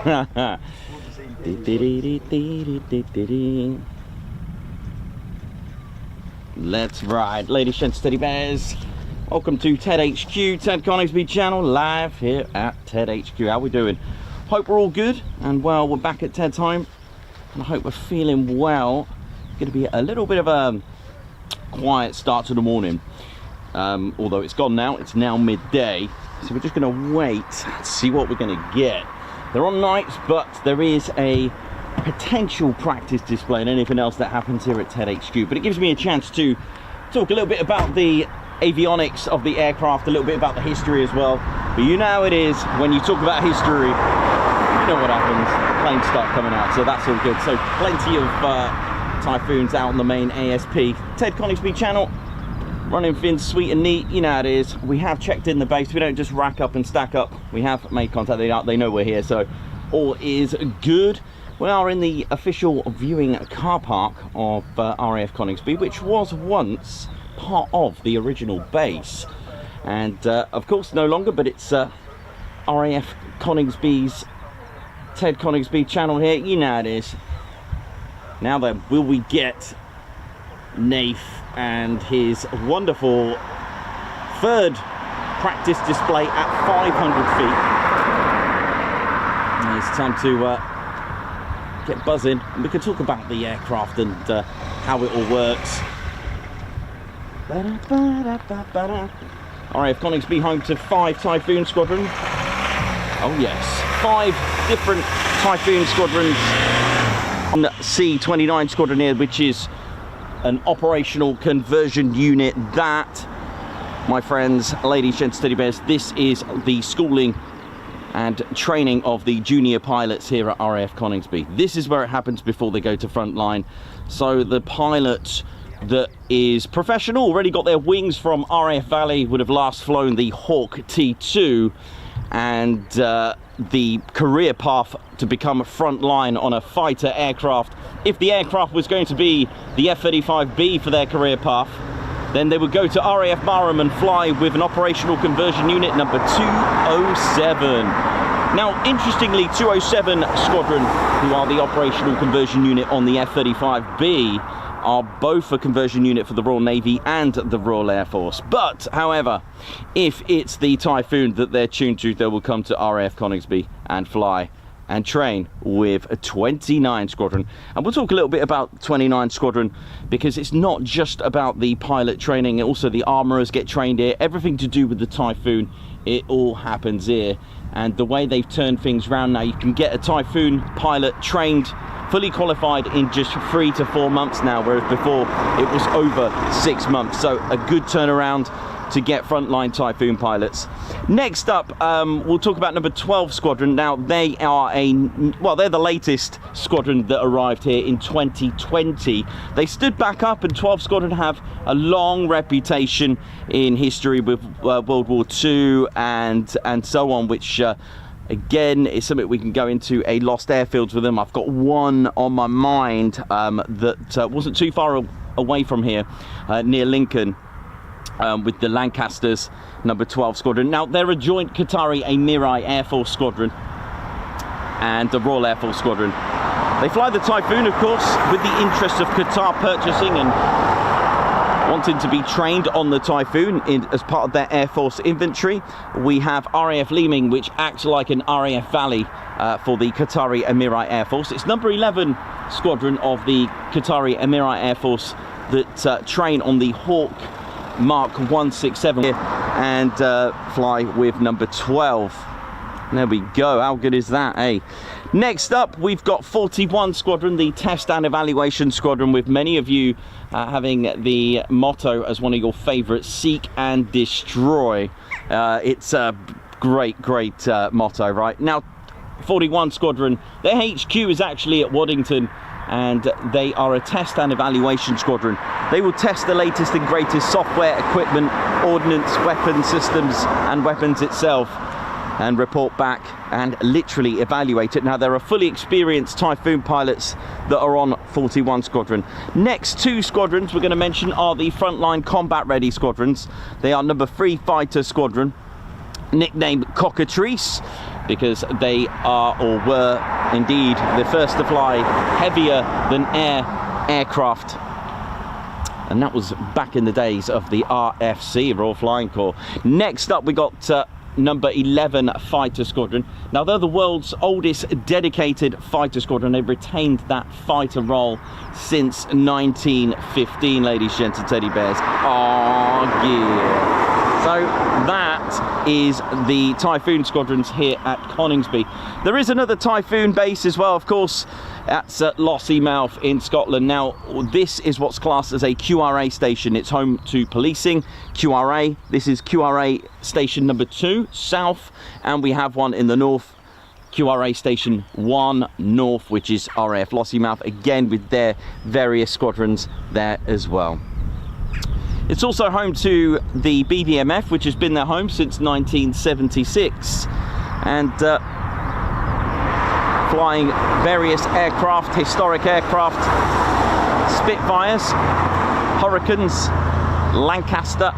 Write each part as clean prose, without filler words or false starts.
Let's ride, ladies and teddy bears. Welcome to Ted HQ, Ted Coningsby channel, live here at Ted HQ. How we doing? Hope we're all good and well. We're back at Ted time, and I hope we're feeling well. It's going to be a little bit of a quiet start to the morning, although it's gone now. It's now midday, so we're just going to wait to see what we're going to get. They're on nights, but there is a potential practice display and anything else that happens here at Ted HQ. But it gives me a chance to talk a little bit about the avionics of the aircraft, a little bit about the history as well. But you know how it is when you talk about history, you know what happens. Planes start coming out, so that's all good. So plenty of Typhoons out on the main ASP. Ted Coningsby channel, running things sweet and neat. You know how it is. We have checked in the base. We don't just rack up and stack up. We have made contact. They know we're here, so all is good. We are in the official viewing car park of RAF Coningsby, which was once part of the original base, and of course no longer, but it's RAF Coningsby's Ted Coningsby channel here. You know how it is. Now then, will we get Nath and his wonderful third practice display at 500 feet. It's time to get buzzing, and we can talk about the aircraft and how it all works. RAF Coningsby home to 5 Typhoon squadrons. Oh yes, 5 different Typhoon squadrons. C-29 squadron here, which is an operational conversion unit. That, my friends, ladies, gents, teddy bears, this is the schooling and training of the junior pilots here at RAF Coningsby. This is where it happens before they go to frontline. So the pilot that is professional, already got their wings from RAF Valley, would have last flown the Hawk T2, and the career path to become a frontline on a fighter aircraft. If the aircraft was going to be the F-35B for their career path, then they would go to RAF Marham and fly with an operational conversion unit number 207. Now, interestingly, 207 Squadron, who are the operational conversion unit on the F-35B, are both a conversion unit for the Royal Navy and the Royal Air Force. But, however, if it's the Typhoon that they're tuned to, they will come to RAF Coningsby and fly and train with a 29 Squadron. And we'll talk a little bit about 29 Squadron, because it's not just about the pilot training, also the armourers get trained here. Everything to do with the Typhoon, it all happens here. And the way they've turned things around now, you can get a Typhoon pilot trained, fully qualified in just 3 to 4 months now, whereas before it was over 6 months. So a good turnaround to get frontline Typhoon pilots. Next up, we'll talk about number 12 Squadron. Now, they are they're the latest squadron that arrived here in 2020. They stood back up, and 12 Squadron have a long reputation in history with World War II and so on, which again, it's something we can go into a lost airfields with them. I've got one on my mind that wasn't too far away from here, near Lincoln, with the Lancasters, number 12 Squadron. Now, they're a joint Qatari Emiri Air Force Squadron and the Royal Air Force Squadron. They fly the Typhoon, of course, with the interest of Qatar purchasing and wanting to be trained on the Typhoon as part of their Air Force inventory. We have RAF Leeming, which acts like an RAF Valley for the Qatari Emiri Air Force. It's number 11 Squadron of the Qatari Emiri Air Force that train on the Hawk Mark 167 here and fly with number 12. There we go. How good is that, eh? Next up, we've got 41 Squadron, the Test and Evaluation Squadron, with many of you having the motto as one of your favourites, Seek and Destroy. It's a great motto, right? Now, 41 Squadron, their HQ is actually at Waddington, and they are a Test and Evaluation Squadron. They will test the latest and greatest software, equipment, ordnance, weapon systems and weapons itself, and report back and literally evaluate it. Now, there are fully experienced Typhoon pilots that are on 41 Squadron. Next 2 squadrons we're going to mention are the frontline combat ready squadrons. They are number 3 Fighter Squadron nicknamed cockatrice, because they are, or were indeed, the first to fly heavier than air aircraft. And that was back in the days of the RFC, Royal Flying Corps. Next up, we got number 11 Fighter Squadron. Now, they're the world's oldest dedicated fighter squadron. They've retained that fighter role since 1915, ladies, gents, and teddy bears. Oh, yeah. So that is the Typhoon squadrons here at Coningsby. There is another Typhoon base as well, of course. That's at Lossiemouth in Scotland. Now, this is what's classed as a QRA station. It's home to policing, QRA. This is QRA station number 2, south, and we have one in the north, QRA station 1 north, which is RAF Lossiemouth, again with their various squadrons there as well. It's also home to the Bbmf, which has been their home since 1976, and flying various aircraft, historic aircraft, Spitfires, Hurricanes, Lancaster,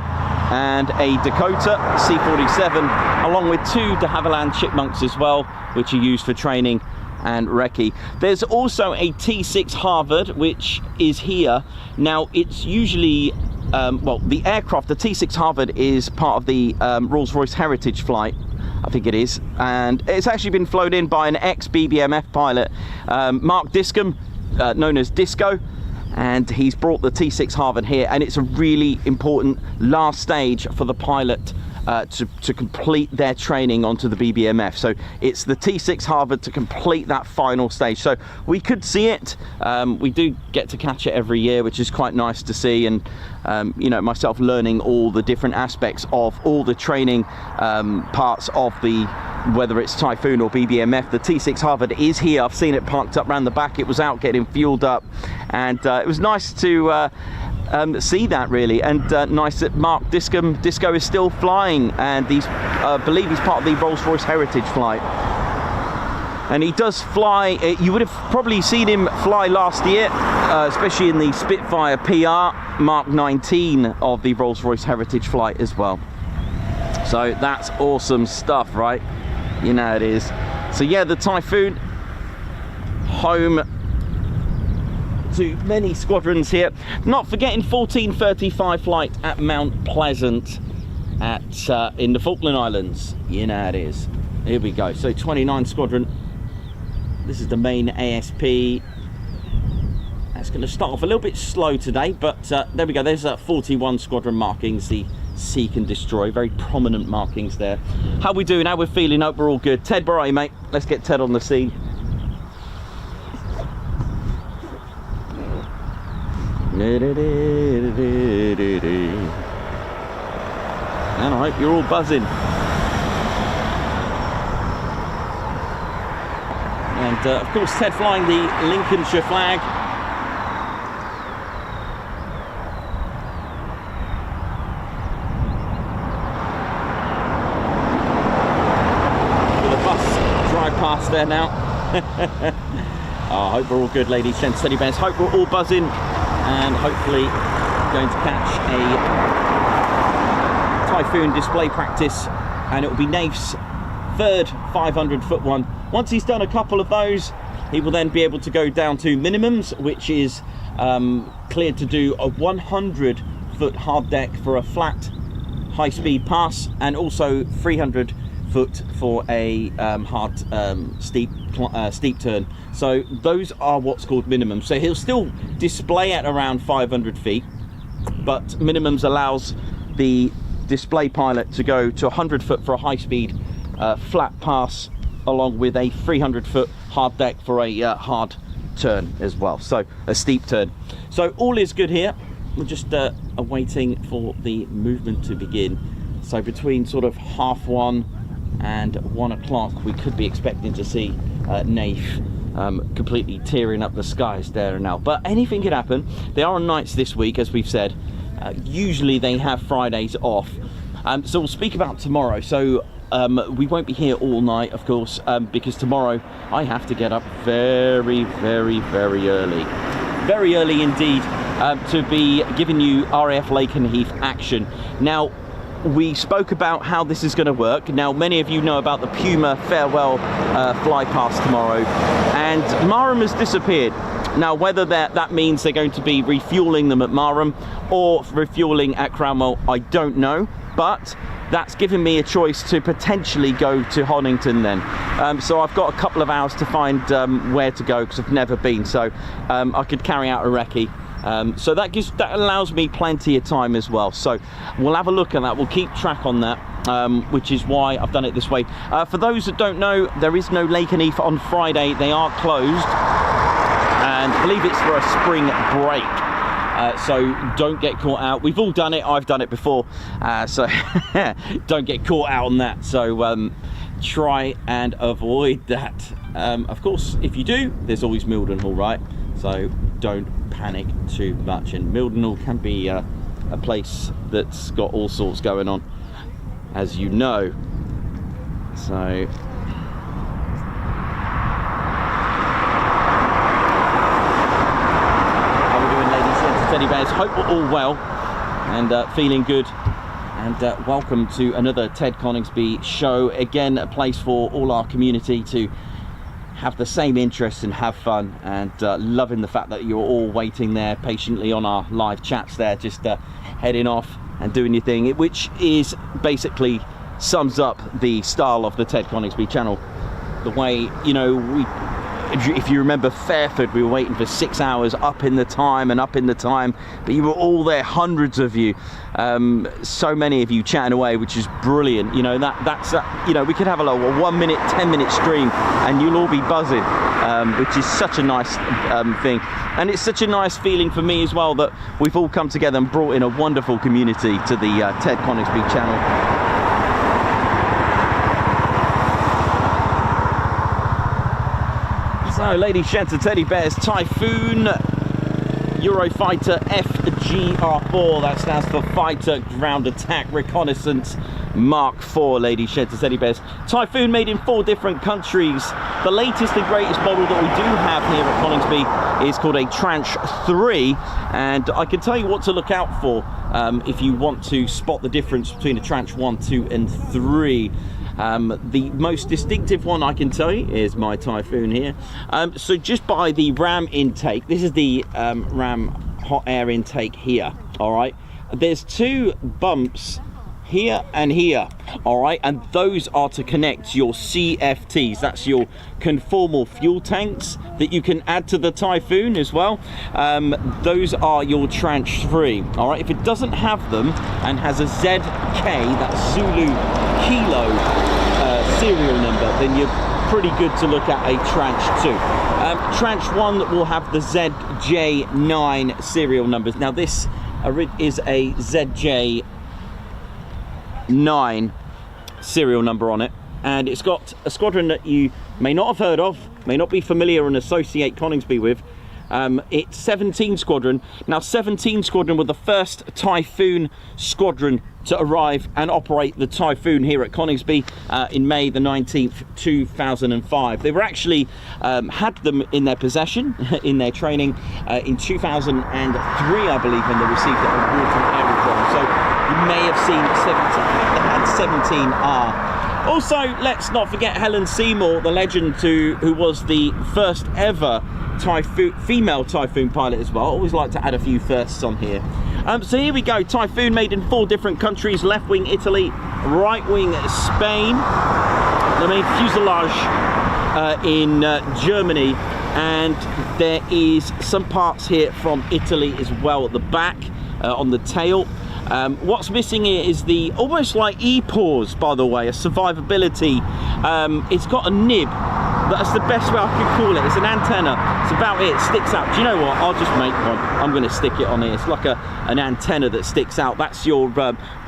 and a Dakota C-47, along with 2 de Havilland Chipmunks as well, which are used for training and recce. There's also a T6 Harvard, which is here. Now, it's usually, well, the aircraft, the T6 Harvard is part of the Rolls-Royce Heritage flight, I think it is, and it's actually been flown in by an ex-Bbmf pilot, Mark Discombe, known as Disco, and he's brought the T6 Harvard here, and it's a really important last stage for the pilot to complete their training onto the Bbmf. So it's the T6 Harvard to complete that final stage. So we could see it. We do get to catch it every year, which is quite nice to see, and you know, myself learning all the different aspects of all the training parts of the, whether it's Typhoon or Bbmf. The T6 Harvard is here. I've seen it parked up around the back. It was out getting fueled up, and it was nice to see that, really, and nice that Mark Disco is still flying, and he's believe he's part of the Rolls-Royce Heritage flight, and he does fly. You would have probably seen him fly last year, especially in the Spitfire PR Mark 19 of the Rolls-Royce Heritage flight as well. So that's awesome stuff, right? You know it is. So yeah, the Typhoon, home to many squadrons here. Not forgetting 1435 flight at Mount Pleasant at in the Falkland Islands. You know it is. Here we go. So 29 squadron. This is the main ASP. That's going to start off a little bit slow today, but there we go. There's 41 squadron markings. The Seek and Destroy, very prominent markings there. How we doing? How we're feeling? Hope we're all good. Ted, where are you, mate? Let's get Ted on the scene. And I hope you're all buzzing. And of course, Ted flying the Lincolnshire flag. With a bus drive past there now. Oh, I hope we're all good, ladies, gents, teddy bears. Hope we're all buzzing, and hopefully going to catch a Typhoon display practice, and it will be Nafe's third 500-foot one. Once he's done a couple of those, he will then be able to go down to minimums, which is cleared to do a 100-foot hard deck for a flat high-speed pass, and also 300-foot for a hard steep turn. So those are what's called minimums. So he'll still display at around 500 feet, but minimums allows the display pilot to go to 100 foot for a high-speed flat pass, along with a 300-foot hard deck for a hard turn as well, so a steep turn. So all is good here. We're just awaiting for the movement to begin. So between sort of 1:30 and 1 o'clock, we could be expecting to see Nafe completely tearing up the skies there and now. But anything can happen. They are on nights this week, as we've said. Usually they have Fridays off. So we'll speak about tomorrow. So we won't be here all night, of course, because tomorrow I have to get up very, very, very early. Very early indeed, to be giving you RAF Lakenheath action. Now, we spoke about how this is going to work. Now, many of you know about the Puma farewell fly past tomorrow, and Marham has disappeared. Now, whether that means they're going to be refueling them at Marham or refueling at Cranwell, I don't know, but that's given me a choice to potentially go to Honington then. So I've got a couple of hours to find where to go, because I've never been, so I could carry out a recce. So that allows me plenty of time as well. So we'll have a look at that, we'll keep track on that, which is why I've done it this way. For those that don't know, there is no Lake and Efe on Friday, they are closed. And I believe it's for a spring break, so don't get caught out. We've all done it, I've done it before, so don't get caught out on that. So try and avoid that. Of course, if you do, there's always Mildenhall, right? So don't panic too much, and Mildenhall can be a place that's got all sorts going on, as you know. So Teddy Bears, hope we're all well and feeling good, and welcome to another Ted Coningsby show. Again, a place for all our community to have the same interests and have fun, and loving the fact that you're all waiting there patiently on our live chats there, just heading off and doing your thing, which is basically sums up the style of the Ted Coningsby channel. The way, you know, if you remember Fairford, we were waiting for 6 hours, up in the time, but you were all there, hundreds of you, so many of you chatting away, which is brilliant. You know, that's you know, we could have a 1 minute, 10-minute stream and you'll all be buzzing, which is such a nice thing, and it's such a nice feeling for me as well that we've all come together and brought in a wonderful community to the Ted Coningsby channel. So, ladies, gents and teddy bears, Typhoon Eurofighter FGR4, that stands for Fighter Ground Attack Reconnaissance Mark IV, ladies, gents and teddy bears. Typhoon made in 4 different countries. The latest and greatest model that we do have here at Coningsby is called a Tranche 3, and I can tell you what to look out for if you want to spot the difference between a Tranche 1, 2 and 3. The most distinctive one I can tell you is my Typhoon here. So just by the ram intake, this is the ram hot air intake here, all right? There's 2 bumps here and here, all right, and those are to connect your CFTs. That's your conformal fuel tanks that you can add to the Typhoon as well. Those are your Tranche 3, all right? If it doesn't have them and has a ZK, that's Zulu Kilo serial number, then you're pretty good to look at a Tranche 2. Tranche 1 will have the ZJ9 serial numbers. Now this is a ZJ9 serial number on it, and it's got a squadron that you may not have heard of, may not be familiar and associate Coningsby with. It's 17 Squadron. Now 17 Squadron were the first Typhoon squadron to arrive and operate the Typhoon here at Coningsby in May the 19th 2005. They were actually had them in their possession in their training in 2003, I believe, when they received it on Walton Aerodrome. So you may have seen 17. They had 17R. Also, let's not forget Helen Seymour, the legend, who was the first ever female Typhoon pilot as well. Always like to add a few firsts on here. So here we go, Typhoon made in 4 different countries: left wing Italy, right wing Spain, the main fuselage in Germany, and there is some parts here from Italy as well at the back on the tail. What's missing here is the almost like E-pause, by the way, a survivability. It's got a nib. That's the best way I could call it. It's an antenna. It's about it. It sticks out. Do you know what? I'll just make one. I'm going to stick it on here. It's like an antenna that sticks out. That's your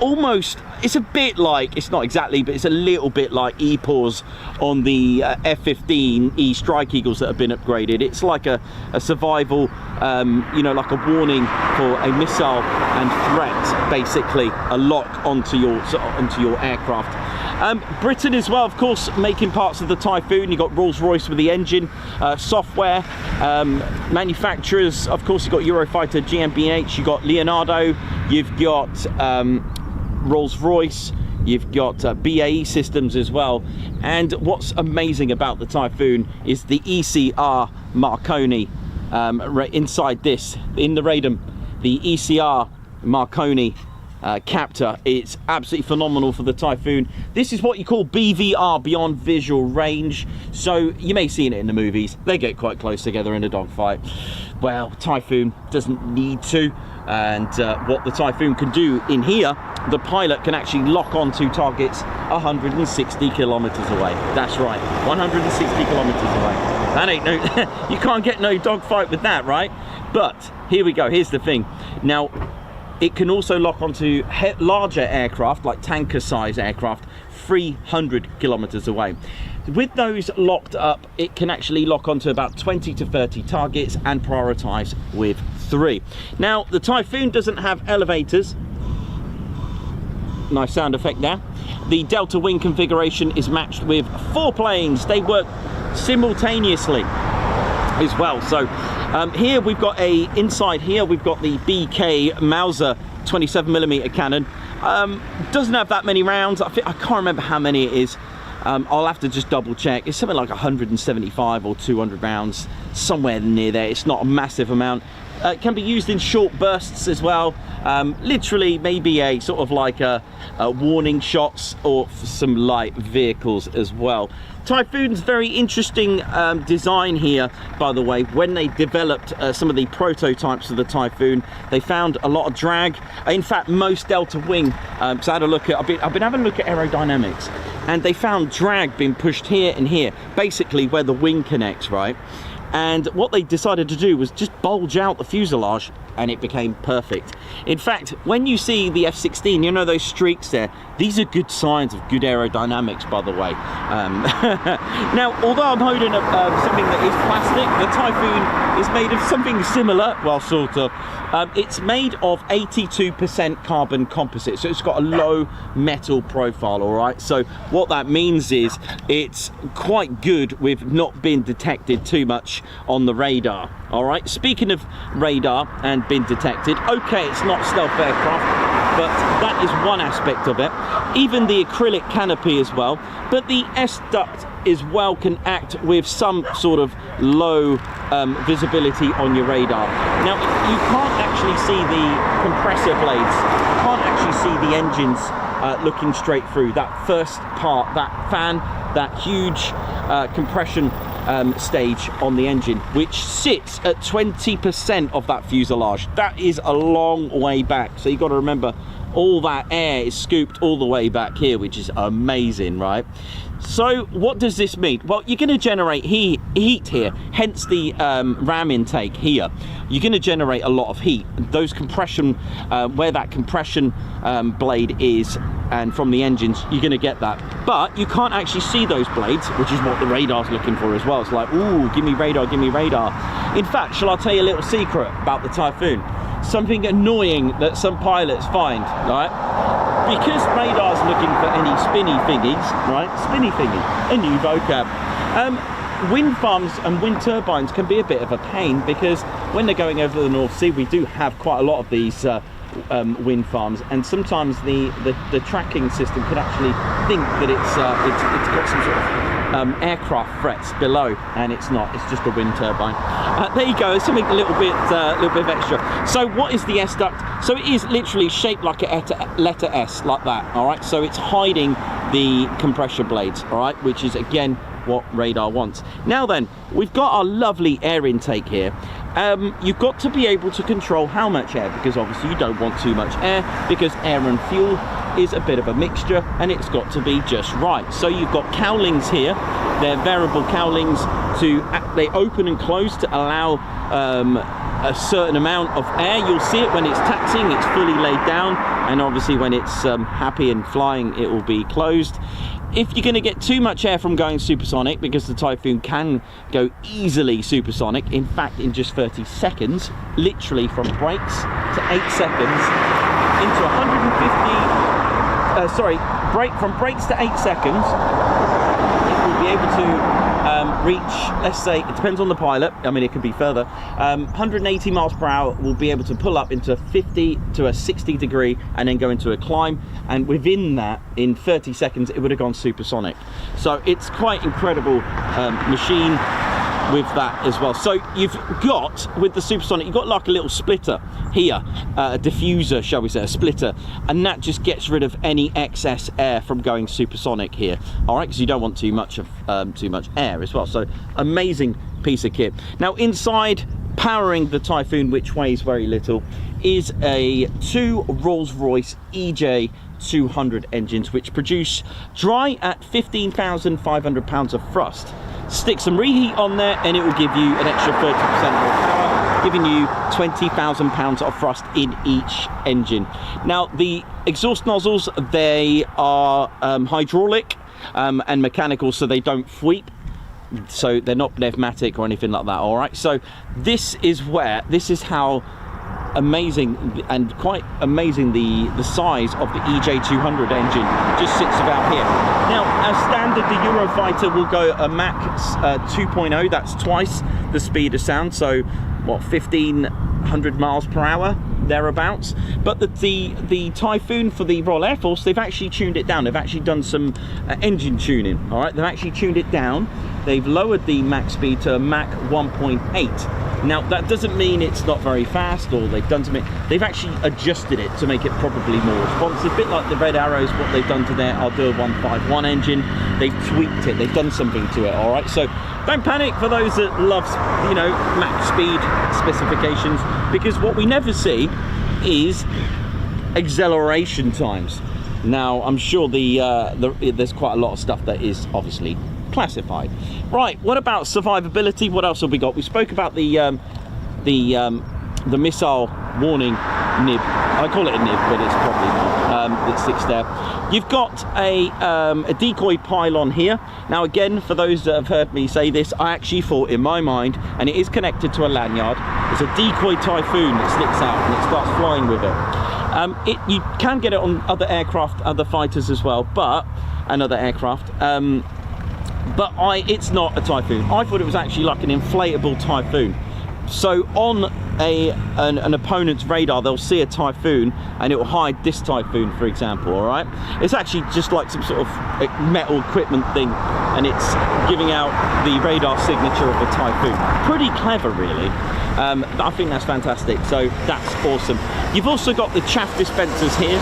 almost. It's a bit like, it's not exactly, but it's a little bit like E-pause on the F-15E Strike Eagles that have been upgraded. It's like a survival, you know, like a warning for a missile and threat, basically, a lock onto your aircraft. Britain as well, of course, making parts of the Typhoon. You've got Rolls-Royce with the engine, software, manufacturers, of course, you've got Eurofighter GmbH, you've got Leonardo, you've got Rolls-Royce, you've got BAE systems as well. And what's amazing about the Typhoon is the ECR Marconi inside this, in the radome, the ECR Marconi captor. It's absolutely phenomenal for the Typhoon. This is what you call BVR, beyond visual range. So you may have seen it in the movies. They get quite close together in a dogfight. Well, Typhoon doesn't need to. And what the Typhoon can do in here, the pilot can actually lock onto targets 160 kilometers away. That's right, 160 kilometers away. That ain't no, you can't get no dogfight with that, right? But here we go, here's the thing. Now, it can also lock onto larger aircraft, like tanker size aircraft, 300 kilometers away. With those locked up, it can actually lock onto about 20 to 30 targets and prioritize with 3. Now, the Typhoon doesn't have elevators. Nice sound effect there. The delta wing configuration is matched with 4 planes. They work simultaneously as well. So here we've got inside here we've got the BK Mauser 27mm cannon. Doesn't have that many rounds. I can't remember how many it is. I'll have to just double check. It's something like 175 or 200 rounds, somewhere near there. It's not a massive amount. It can be used in short bursts as well. Literally maybe a sort of like a warning shots, or for some light vehicles as well. Typhoon's very interesting design here, by the way. When they developed some of the prototypes of the Typhoon, they found a lot of drag. In fact, most delta wing, so I had a look at, I've been having a look at aerodynamics, and they found drag being pushed here and here, basically where the wing connects, right? And what they decided to do was just bulge out the fuselage, and it became perfect. In fact, when you see the F-16, you know those streaks there, these are good signs of good aerodynamics, by the way. Now, although I'm holding up something that is plastic, the Typhoon is made of something similar, well, sort of. It's made of 82% carbon composite, so it's got a low metal profile, all right? So what that means is it's quite good with not being detected too much on the radar, all right? Speaking of radar and being detected, okay, it's not stealth aircraft, but that is one aspect of it. Even the acrylic canopy as well, but the S-duct as well can act with some sort of low visibility on your radar. Now, you can't actually see the compressor blades, you can't actually see the engines looking straight through. That first part, that fan, that huge compression stage on the engine, which sits at 20% of that fuselage. That is a long way back, so you've got to remember all that air is scooped all the way back here, which is amazing, right? So what does this mean? Well, you're going to generate heat here, hence the ram intake here. You're going to generate a lot of heat. Those compression, where that compression blade is, and from the engines, you're going to get that. But you can't actually see those blades, which is what the radar's looking for as well. It's like, ooh, give me radar, give me radar. In fact, shall I tell you a little secret about the Typhoon? Something annoying that some pilots find, right? Because radar's looking for any spinny thingies, right? Spinny thingy, a new vocab. Wind farms and wind turbines can be a bit of a pain, because when they're going over the North Sea, we do have quite a lot of these wind farms, and sometimes the tracking system could actually think that it's got some sort of aircraft threats below, and it's not. It's just a wind turbine. There you go. Something a little bit of extra. So what is the S-duct? So it is literally shaped like a letter S, like that. All right. So it's hiding the compression blades. All right, which is again what radar wants. Now then, we've got our lovely air intake here. You've got to be able to control how much air, because obviously you don't want too much air, because air and fuel is a bit of a mixture, and it's got to be just right. So you've got cowlings here. They're variable cowlings, they open and close to allow a certain amount of air. You'll see it when it's taxiing, it's fully laid down, and obviously when it's happy and flying, it will be closed. If you're going to get too much air from going supersonic, because the Typhoon can go easily supersonic, in fact in just 30 seconds, literally from brakes to 8 seconds into 150, from brakes to 8 seconds, it will be able to reach, let's say, it depends on the pilot, I mean it could be further, 180 miles per hour will be able to pull up into a 50 to a 60 degree and then go into a climb, and within that, in 30 seconds, it would have gone supersonic. So it's quite incredible machine with that as well. So you've got, with the supersonic, you've got like a little splitter here, a diffuser, shall we say, a splitter, and that just gets rid of any excess air from going supersonic here, all right, because you don't want too much air as well. So amazing piece of kit. Now inside, powering the Typhoon, which weighs very little, is a 2 Rolls-Royce EJ200 engines, which produce dry at 15,500 pounds of thrust. Stick some reheat on there and it will give you an extra 30% more power, giving you 20,000 pounds of thrust in each engine. Now the exhaust nozzles, they are hydraulic and mechanical, so they don't sweep, so they're not pneumatic or anything like that, all right? So this is how amazing and quite amazing the size of the EJ200 engine just sits about here. Now, as standard, the Eurofighter will go a Mach 2.0, that's twice the speed of sound, so what, 1,500 miles per hour, thereabouts. But the Typhoon for the Royal Air Force, they've actually tuned it down. They've actually done some engine tuning, all right? They've actually tuned it down. They've lowered the Mach speed to Mach 1.8. Now that doesn't mean it's not very fast, or they've done something. They've actually adjusted it to make it probably more responsive, a bit like the Red Arrows, what they've done to their Ardeur 151 engine. They've tweaked it, they've done something to it, all right? So don't panic for those that love, you know, Mach speed specifications, because what we never see is acceleration times. Now I'm sure there's quite a lot of stuff that is obviously classified. Right, what about survivability? What else have we got? We spoke about the missile warning nib. I call it a nib, but it's probably not. That sticks there. You've got a decoy pylon here. Now again, for those that have heard me say this, I actually thought in my mind, and it is connected to a lanyard, it's a decoy Typhoon that sticks out and it starts flying with it. You can get it on other aircraft, other fighters as well, and other aircraft. But it's not a Typhoon. I thought it was actually like an inflatable Typhoon. So on an opponent's radar, they'll see a Typhoon and it will hide this Typhoon, for example, all right? It's actually just like some sort of metal equipment thing, and it's giving out the radar signature of a Typhoon. Pretty clever, really. I think that's fantastic, so that's awesome. You've also got the chaff dispensers here,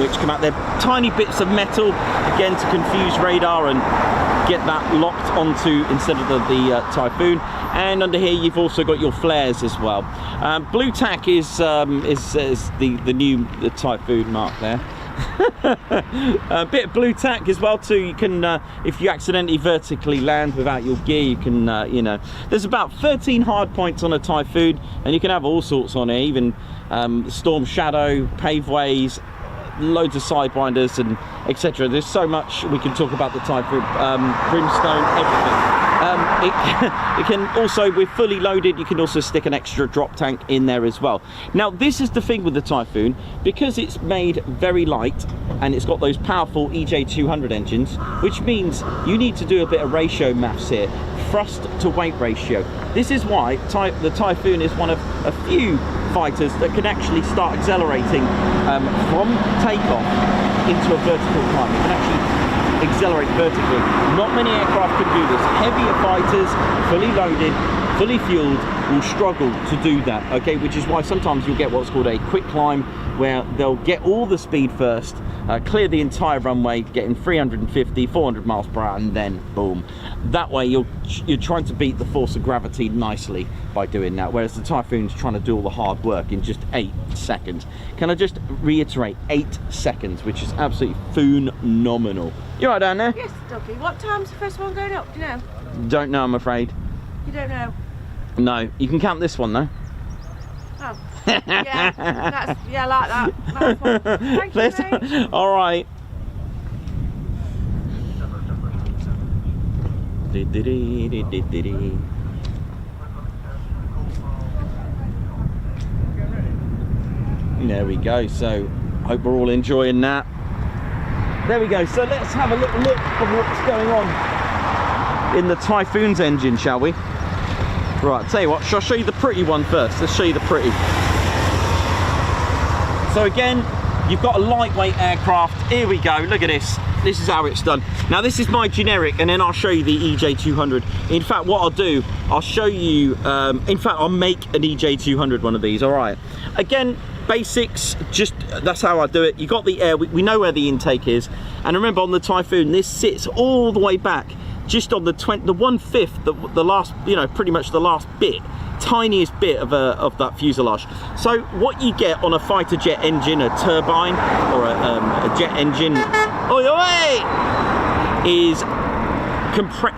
which come out. They're tiny bits of metal, again, to confuse radar and get that locked onto instead of the Typhoon. And under here you've also got your flares as well. Blue tack is the new Typhoon mark there. A bit of blue tack as well too. You can if you accidentally vertically land without your gear, you can you know, there's about 13 hard points on a Typhoon, and you can have all sorts on it, even storm shadow, paveways, loads of sidewinders and etc. There's so much we can talk about the Typhoon, brimstone, everything. It can also, with fully loaded, you can also stick an extra drop tank in there as well. Now this is the thing with the Typhoon, because it's made very light and it's got those powerful EJ200 engines, which means you need to do a bit of ratio maths here, thrust to weight ratio. This is why the Typhoon is one of a few fighters that can actually start accelerating from takeoff into a vertical climb. You can actually accelerate vertically. Not many aircraft can do this. Heavier fighters, fully loaded, fully fueled, will struggle to do that, okay? Which is why sometimes you'll get what's called a quick climb, where they'll get all the speed first, clear the entire runway, getting 350, 400 miles per hour, and then boom. That way you're trying to beat the force of gravity nicely by doing that, whereas the Typhoon's trying to do all the hard work in just 8 seconds. Can I just reiterate, 8 seconds, which is absolutely phenomenal. You right down there? Yes, Doggy. What time's the first one going up, do you know? Don't know, I'm afraid. You don't know? No. You can count this one though. Oh. Yeah, I like that. Nice one. Thank you, mate. All right. There we go. So, hope we're all enjoying that. There we go. So let's have a little look of what's going on. in the Typhoon's engine, shall we? Right, tell you what, shall I show you the pretty one first? Let's show you the pretty. So again, you've got a lightweight aircraft. Here we go, look at this. This is how it's done. Now this is my generic, and then I'll show you the EJ200. In fact, what I'll do, I'll show you, in fact, I'll make an EJ200 one of these, all right? Again, basics, just, that's how I do it. You got the air, we know where the intake is. And remember on the Typhoon, this sits all the way back, just on the 1/5, the last, you know, pretty much the last bit, tiniest bit of that fuselage. So what you get on a fighter jet engine, a turbine, or a jet engine, is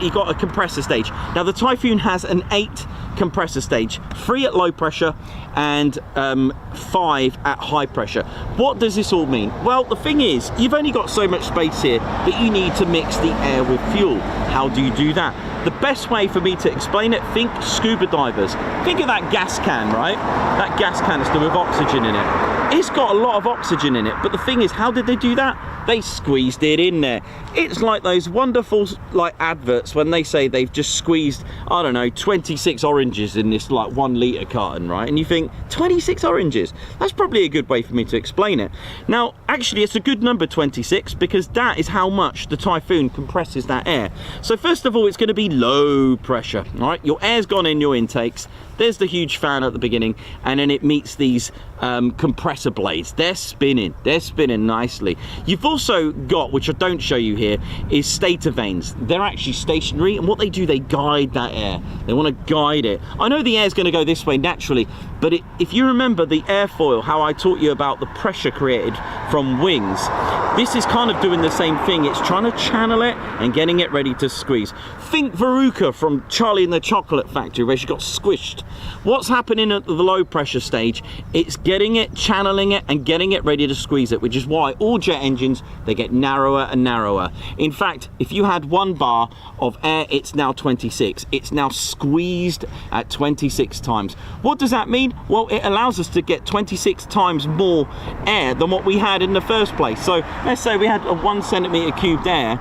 you got a compressor stage. Now the Typhoon has an 8 compressor stage, 3 at low pressure and 5 at high pressure. What does this all mean? Well, the thing is, you've only got so much space here that you need to mix the air with fuel. How do you do that? The best way for me to explain it, think scuba divers. Think of that gas can, right? That gas canister with oxygen in it. It's got a lot of oxygen in it, but the thing is, how did they do that? They squeezed it in there. It's like those wonderful like adverts when they say they've just squeezed, I don't know, 26 oranges in this like 1 litre carton, right? And you think, 26 oranges? That's probably a good way for me to explain it. Now, actually, it's a good number, 26, because that is how much the Typhoon compresses that air. So first of all, it's going to be low pressure, all right? Your air's gone in your intakes. There's the huge fan at the beginning, and then it meets these compressor blades. They're spinning nicely. You've also got, which I don't show you here, is stator vanes. They're actually stationary, and what they do, they guide that air. They want to guide it. I know the air's going to go this way naturally, but if you remember the airfoil, how I taught you about the pressure created from wings, this is kind of doing the same thing. It's trying to channel it and getting it ready to squeeze. Think Veruca from Charlie and the Chocolate Factory, where she got squished. What's happening at the low pressure stage? It's getting it, channeling it, and getting it ready to squeeze it, which is why all jet engines, they get narrower and narrower. In fact, if you had 1 bar of air, it's now 26. It's now squeezed at 26 times. What does that mean? Well, it allows us to get 26 times more air than what we had in the first place. So let's say we had a 1 centimetre cubed air.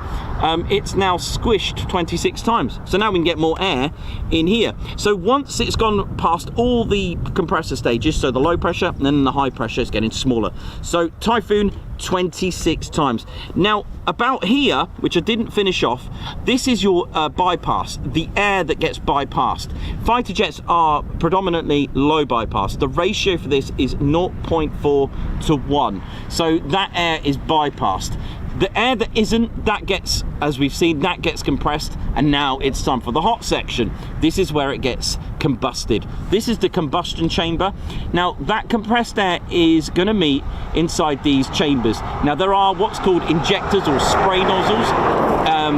It's now squished 26 times. So now we can get more air in here. So once it's gone past all the compressor stages, so the low pressure and then the high pressure, is getting smaller. So Typhoon, 26 times. Now about here, which I didn't finish off, this is your bypass, the air that gets bypassed. Fighter jets are predominantly low bypass. The ratio for this is 0.4 to 1. So that air is bypassed. The air that isn't, that gets, as we've seen, that gets compressed, and now it's time for the hot section. This is where it gets combusted. This is the combustion chamber. Now that compressed air is going to meet inside these chambers. Now there are what's called injectors or spray nozzles.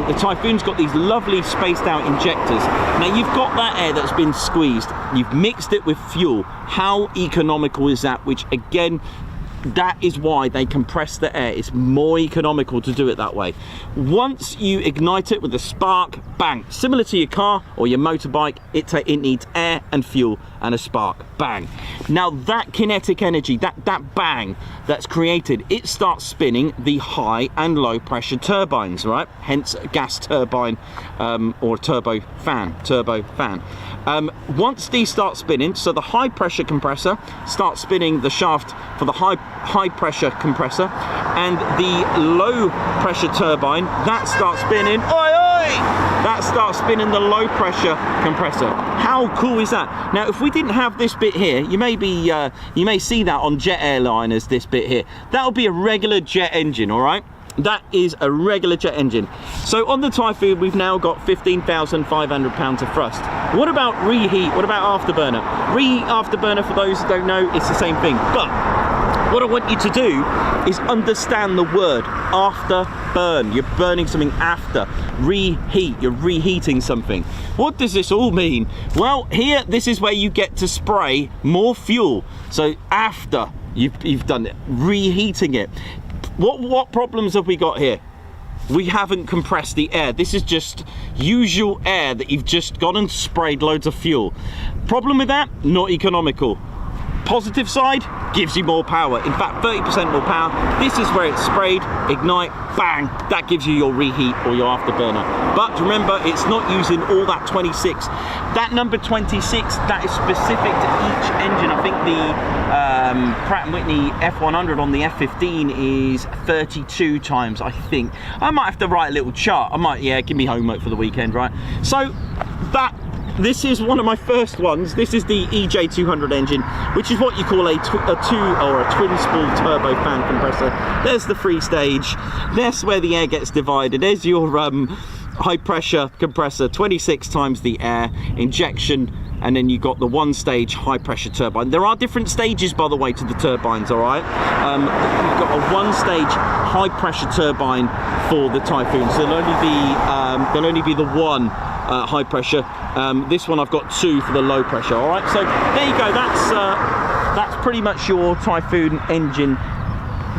The Typhoon's got these lovely spaced out injectors. Now you've got that air that's been squeezed, you've mixed it with fuel. How economical is that? Which again, that is why they compress the air. It's more economical to do it that way. Once you ignite it with a spark, bang, similar to your car or your motorbike, it needs air and fuel and a spark, bang. Now that kinetic energy, that bang that's created, it starts spinning the high and low pressure turbines, right? Hence a gas turbine or turbo fan. Once these start spinning, so the high pressure compressor starts spinning the shaft for the high pressure compressor, and the low pressure turbine, that starts spinning, that starts spinning the low pressure compressor. How cool is that? Now if we didn't have this bit here, you may see that on jet airliners, this bit here, that'll be a regular jet engine, all right? That is a regular jet engine. So on the Typhoon, we've now got 15,500 pounds of thrust. What about reheat? What about afterburner? Afterburner, for those who don't know, it's the same thing. But what I want you to do is understand the word afterburn. You're burning something after. Reheat, you're reheating something. What does this all mean? Well, here, this is where you get to spray more fuel. So after you've done it, reheating it. What problems have we got here? We haven't compressed the air. This is just usual air that you've just gone and sprayed loads of fuel. Problem with that? Not economical. Positive side, gives you more power. In fact, 30% more power. This is where it's sprayed, ignite, bang, that gives you your reheat or your afterburner. But remember, it's not using all that 26. That number 26, that is specific to each engine. I think the Pratt & Whitney F100 on the F15 is 32 times, I think. I might have to write a little chart. I might, yeah, give me homework for the weekend, right? So this is one of my first ones. This is the EJ200 engine, which is what you call a twin spool turbo fan compressor. There's the free stage. That's where the air gets divided. There's your high pressure compressor, 26 times the air injection, and then you got the one stage high pressure turbine. There are different stages, by the way, to the turbines, all right? You've got a one stage high pressure turbine for the Typhoon, so there'll only be the one high pressure. This one I've got two for the low pressure. All right, so there you go. That's pretty much your Typhoon engine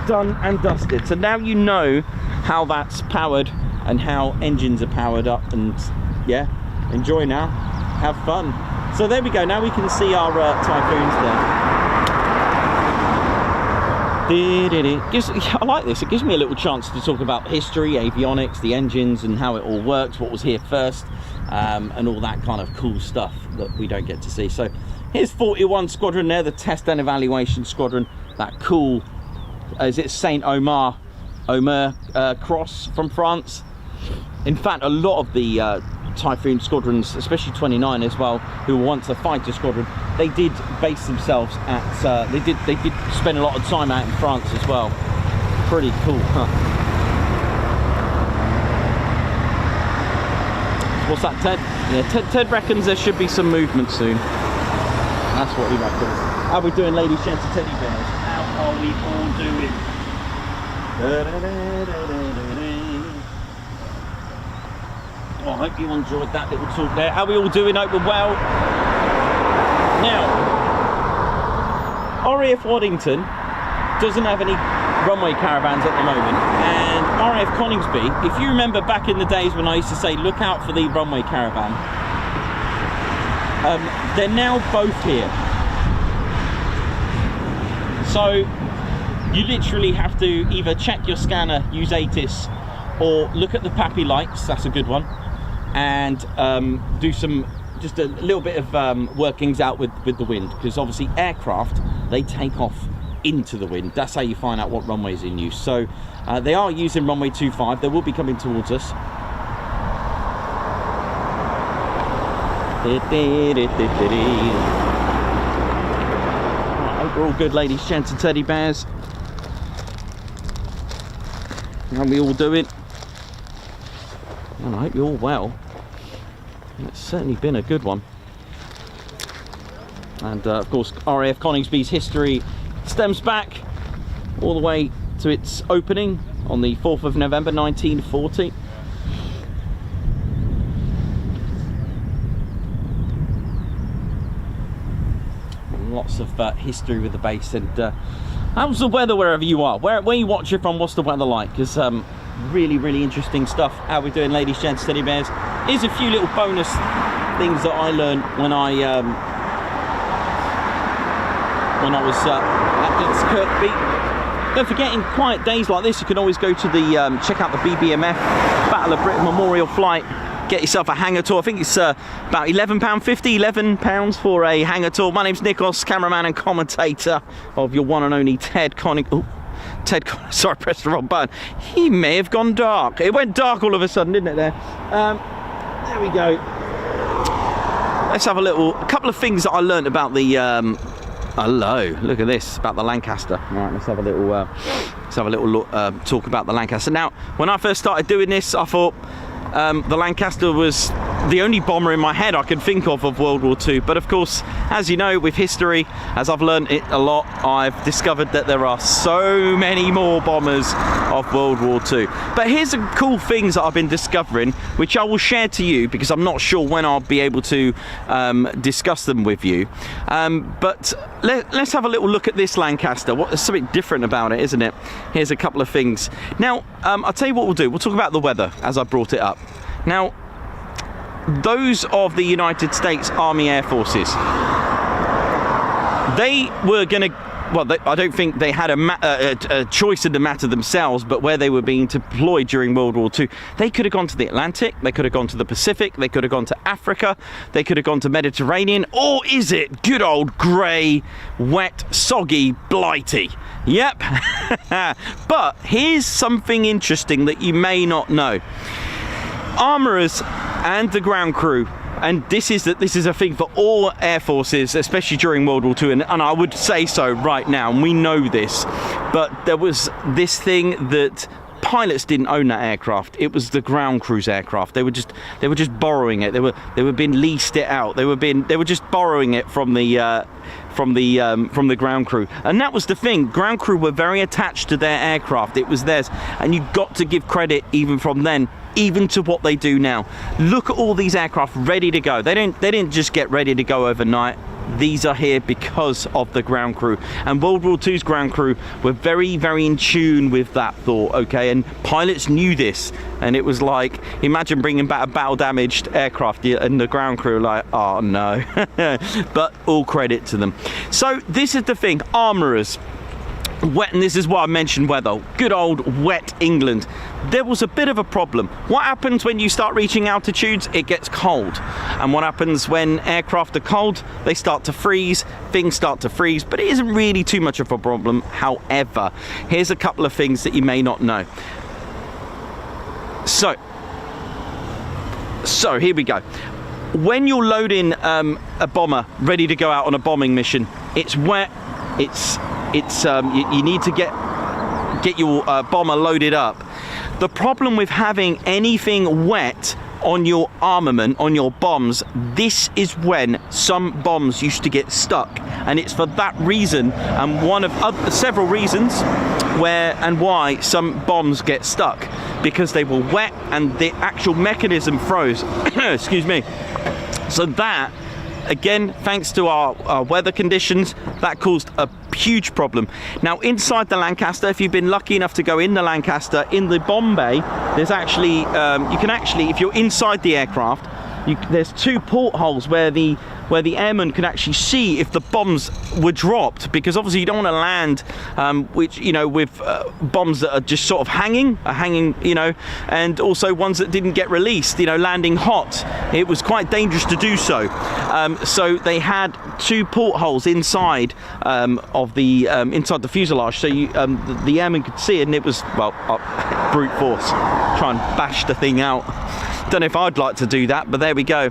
done and dusted. So now you know how that's powered and how engines are powered up, and yeah, enjoy now, have fun. So there we go. Now we can see our Typhoons there. I like this. It gives me a little chance to talk about history, avionics, the engines, and how it all works, what was here first, and all that kind of cool stuff that we don't get to see. So here's 41 Squadron there, the Test and Evaluation Squadron. That cool, is it Saint Omer cross from France? In fact, a lot of the Typhoon squadrons, especially 29 as well, who were once a fighter squadron, they did base themselves at they did spend a lot of time out in France as well. Pretty cool, huh? What's that, Ted? Yeah, Ted reckons there should be some movement soon. That's what he reckons. How are we doing, ladies, gents, and teddy bears? How are we all doing? Oh, I hope you enjoyed that little talk there. How are we all doing? Hope we're well. Now, RAF Waddington doesn't have any runway caravans at the moment, and RAF Coningsby, if you remember back in the days when I used to say look out for the runway caravan, they're now both here. So you literally have to either check your scanner, use ATIS, or look at the PAPI lights, that's a good one, and do just a little bit of workings out with the wind, because obviously aircraft, they take off into the wind. That's how you find out what runway is in use. So they are using runway 25. They will be coming towards us. I hope we're all good, ladies, gents, and teddy bears. How we all doing? And I hope you're all well. It's certainly been a good one. And of course, RAF Coningsby's history stems back all the way to its opening on the 4th of November 1940. Lots of history with the base. And how's the weather wherever you are? Where you watch it from, what's the weather like? Because really interesting stuff. How we doing, ladies, gents, teddy bears? Here's a few little bonus things that I learned when I was at Kirkby. Don't forget, in quiet days like this, you can always go to the check out the Bbmf Battle of Britain Memorial Flight. Get yourself a hangar tour. I think it's about £11.50, £11 for a hangar tour. My name's Nikos, cameraman and commentator of your one and only Ted Conning. Oh, Ted, sorry, I pressed the wrong button. He may have gone dark. It went dark all of a sudden, didn't it? There we go. Let's have a couple of things that I learned about the. Hello, look at this about the Lancaster. All right, let's have a little talk about the Lancaster. Now, when I first started doing this, I thought the Lancaster was the only bomber in my head I could think of World War II. But of course, as you know, with history, as I've learned it a lot, I've discovered that there are so many more bombers of World War II. But here's some cool things that I've been discovering, which I will share to you because I'm not sure when I'll be able to discuss them with you. But let's have a little look at this Lancaster. There's something different about it, isn't it? Here's a couple of things. Now, I'll tell you what we'll do. We'll talk about the weather as I brought it up. Now, those of the United States Army Air Forces, they were going to, well, I don't think they had a choice in the matter themselves, but where they were being deployed during World War II, they could have gone to the Atlantic, they could have gone to the Pacific, they could have gone to Africa, they could have gone to Mediterranean, or is it good old grey, wet, soggy Blighty? Yep. But here's something interesting that you may not know. Armourers and the ground crew, and this is a thing for all air forces, especially during World War II, and I would say so right now, and we know this, but there was this thing that pilots didn't own that aircraft. It was the ground crew's aircraft. They were just borrowing it. They were being leased it out. They were just borrowing it from the ground crew, and that was the thing. Ground crew were very attached to their aircraft. It was theirs, and you got to give credit even from then, even to what they do now. Look at all these aircraft ready to go. They didn't just get ready to go overnight. These are here because of the ground crew, and World War II's ground crew were very, very in tune with that thought, okay? And pilots knew this, and it was like, imagine bringing back a battle damaged aircraft and the ground crew like, oh no. But all credit to them. So this is the thing, armourers, wet, and this is why I mentioned weather. Good old wet England. There was a bit of a problem. What happens when you start reaching altitudes? It gets cold. And what happens when aircraft are cold? They start to freeze, things start to freeze, but it isn't really too much of a problem. However, here's a couple of things that you may not know. So here we go. When you're loading a bomber ready to go out on a bombing mission, it's wet, you need to get your bomber loaded up. The problem with having anything wet on your armament, on your bombs, this is when some bombs used to get stuck, and it's for that reason, and one of several reasons why some bombs get stuck, because they were wet and the actual mechanism froze. Excuse me. So that, again, thanks to our weather conditions, that caused a huge problem. Now, inside the Lancaster, if you've been lucky enough to go in the Lancaster, in the bomb bay, there's actually, you can actually, if you're inside the aircraft, there's two portholes where the airman can actually see if the bombs were dropped, because obviously you don't want to land with bombs that are just sort of hanging, and also ones that didn't get released, landing hot. It was quite dangerous to do so. So they had two portholes inside of the inside the fuselage, so the airman could see it, and it was, well, brute force, try and bash the thing out. Don't know if I'd like to do that, but there we go.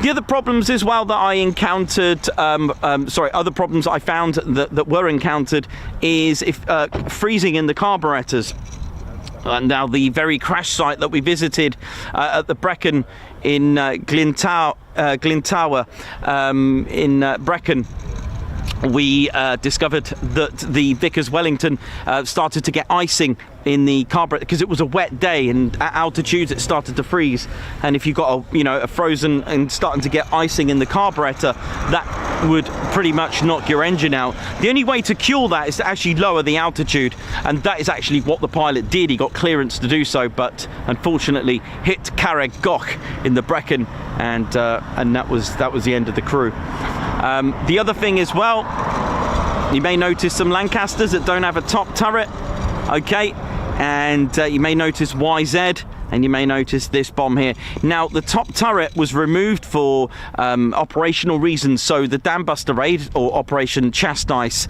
The other problems as well that I encountered, other problems I found that were encountered is if freezing in the carburetors. Now, the very crash site that we visited at the Brecon in Glintower in Brecon, we discovered that the Vickers Wellington started to get icing in the carburetor because it was a wet day, and at altitudes it started to freeze, and if you got a frozen and starting to get icing in the carburetor, that would pretty much knock your engine out. The only way to cure that is to actually lower the altitude, and that is actually what the pilot did. He got clearance to do so, but unfortunately hit Carreg Goch in the Brecon, and that was the end of the crew. The other thing as well, you may notice some Lancasters that don't have a top turret, okay, and you may notice YZ, and you may notice this bomb here. Now, the top turret was removed for operational reasons. So the Dam Buster Raid, or Operation Chastise,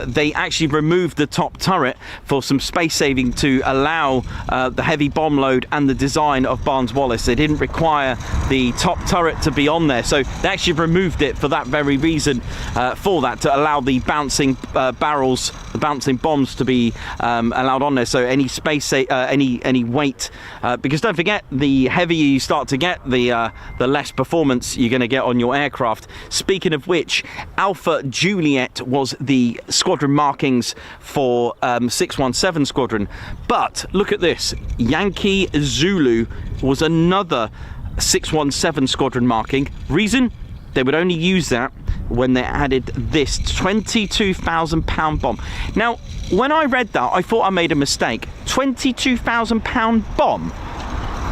they actually removed the top turret for some space saving to allow the heavy bomb load and the design of Barnes-Wallis. They didn't require the top turret to be on there, so they actually removed it for that very reason, to allow the bouncing barrels, the bouncing bombs to be allowed on there. So any space, any weight. Because don't forget, the heavier you start to get, the less performance you're going to get on your aircraft. Speaking of which, Alpha Juliet was the squadron markings for 617 Squadron. But look at this, Yankee Zulu was another 617 Squadron marking. Reason? They would only use that when they added this 22,000 pound bomb. Now, when I read that, I thought I made a mistake. 22,000 pound bomb?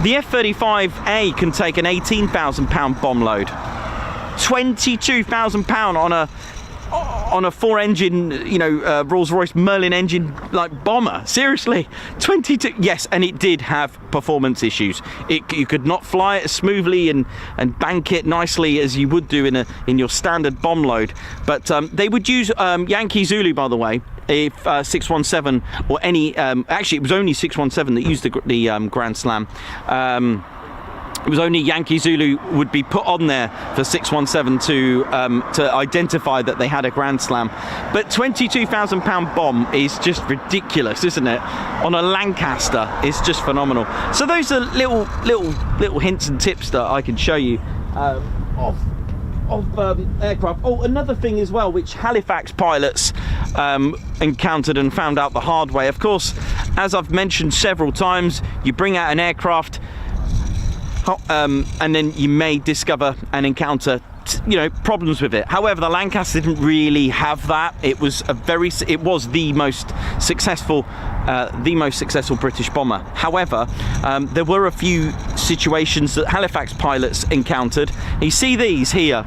The F-35A can take an 18,000 pound bomb load. 22,000 pound on on a 4-engine, you know, Rolls-Royce Merlin engine like bomber. Seriously, 22. Yes, and it did have performance issues. You could not fly it as smoothly and bank it nicely as you would do in your standard bomb load. But they would use Yankee Zulu, by the way. If 617 or any, actually it was only 617 that used the Grand Slam. It was only Yankee Zulu would be put on there for 617 to identify that they had a Grand Slam. But £22,000 bomb is just ridiculous, isn't it? On a Lancaster, it's just phenomenal. So those are little hints and tips that I can show you of aircraft. Oh, another thing as well, which Halifax pilots encountered and found out the hard way. Of course, as I've mentioned several times, you bring out an aircraft and then you may discover and encounter, you know, problems with it. However, the Lancaster didn't really have that. It was the most successful British bomber. However, there were a few situations that Halifax pilots encountered. You see these here,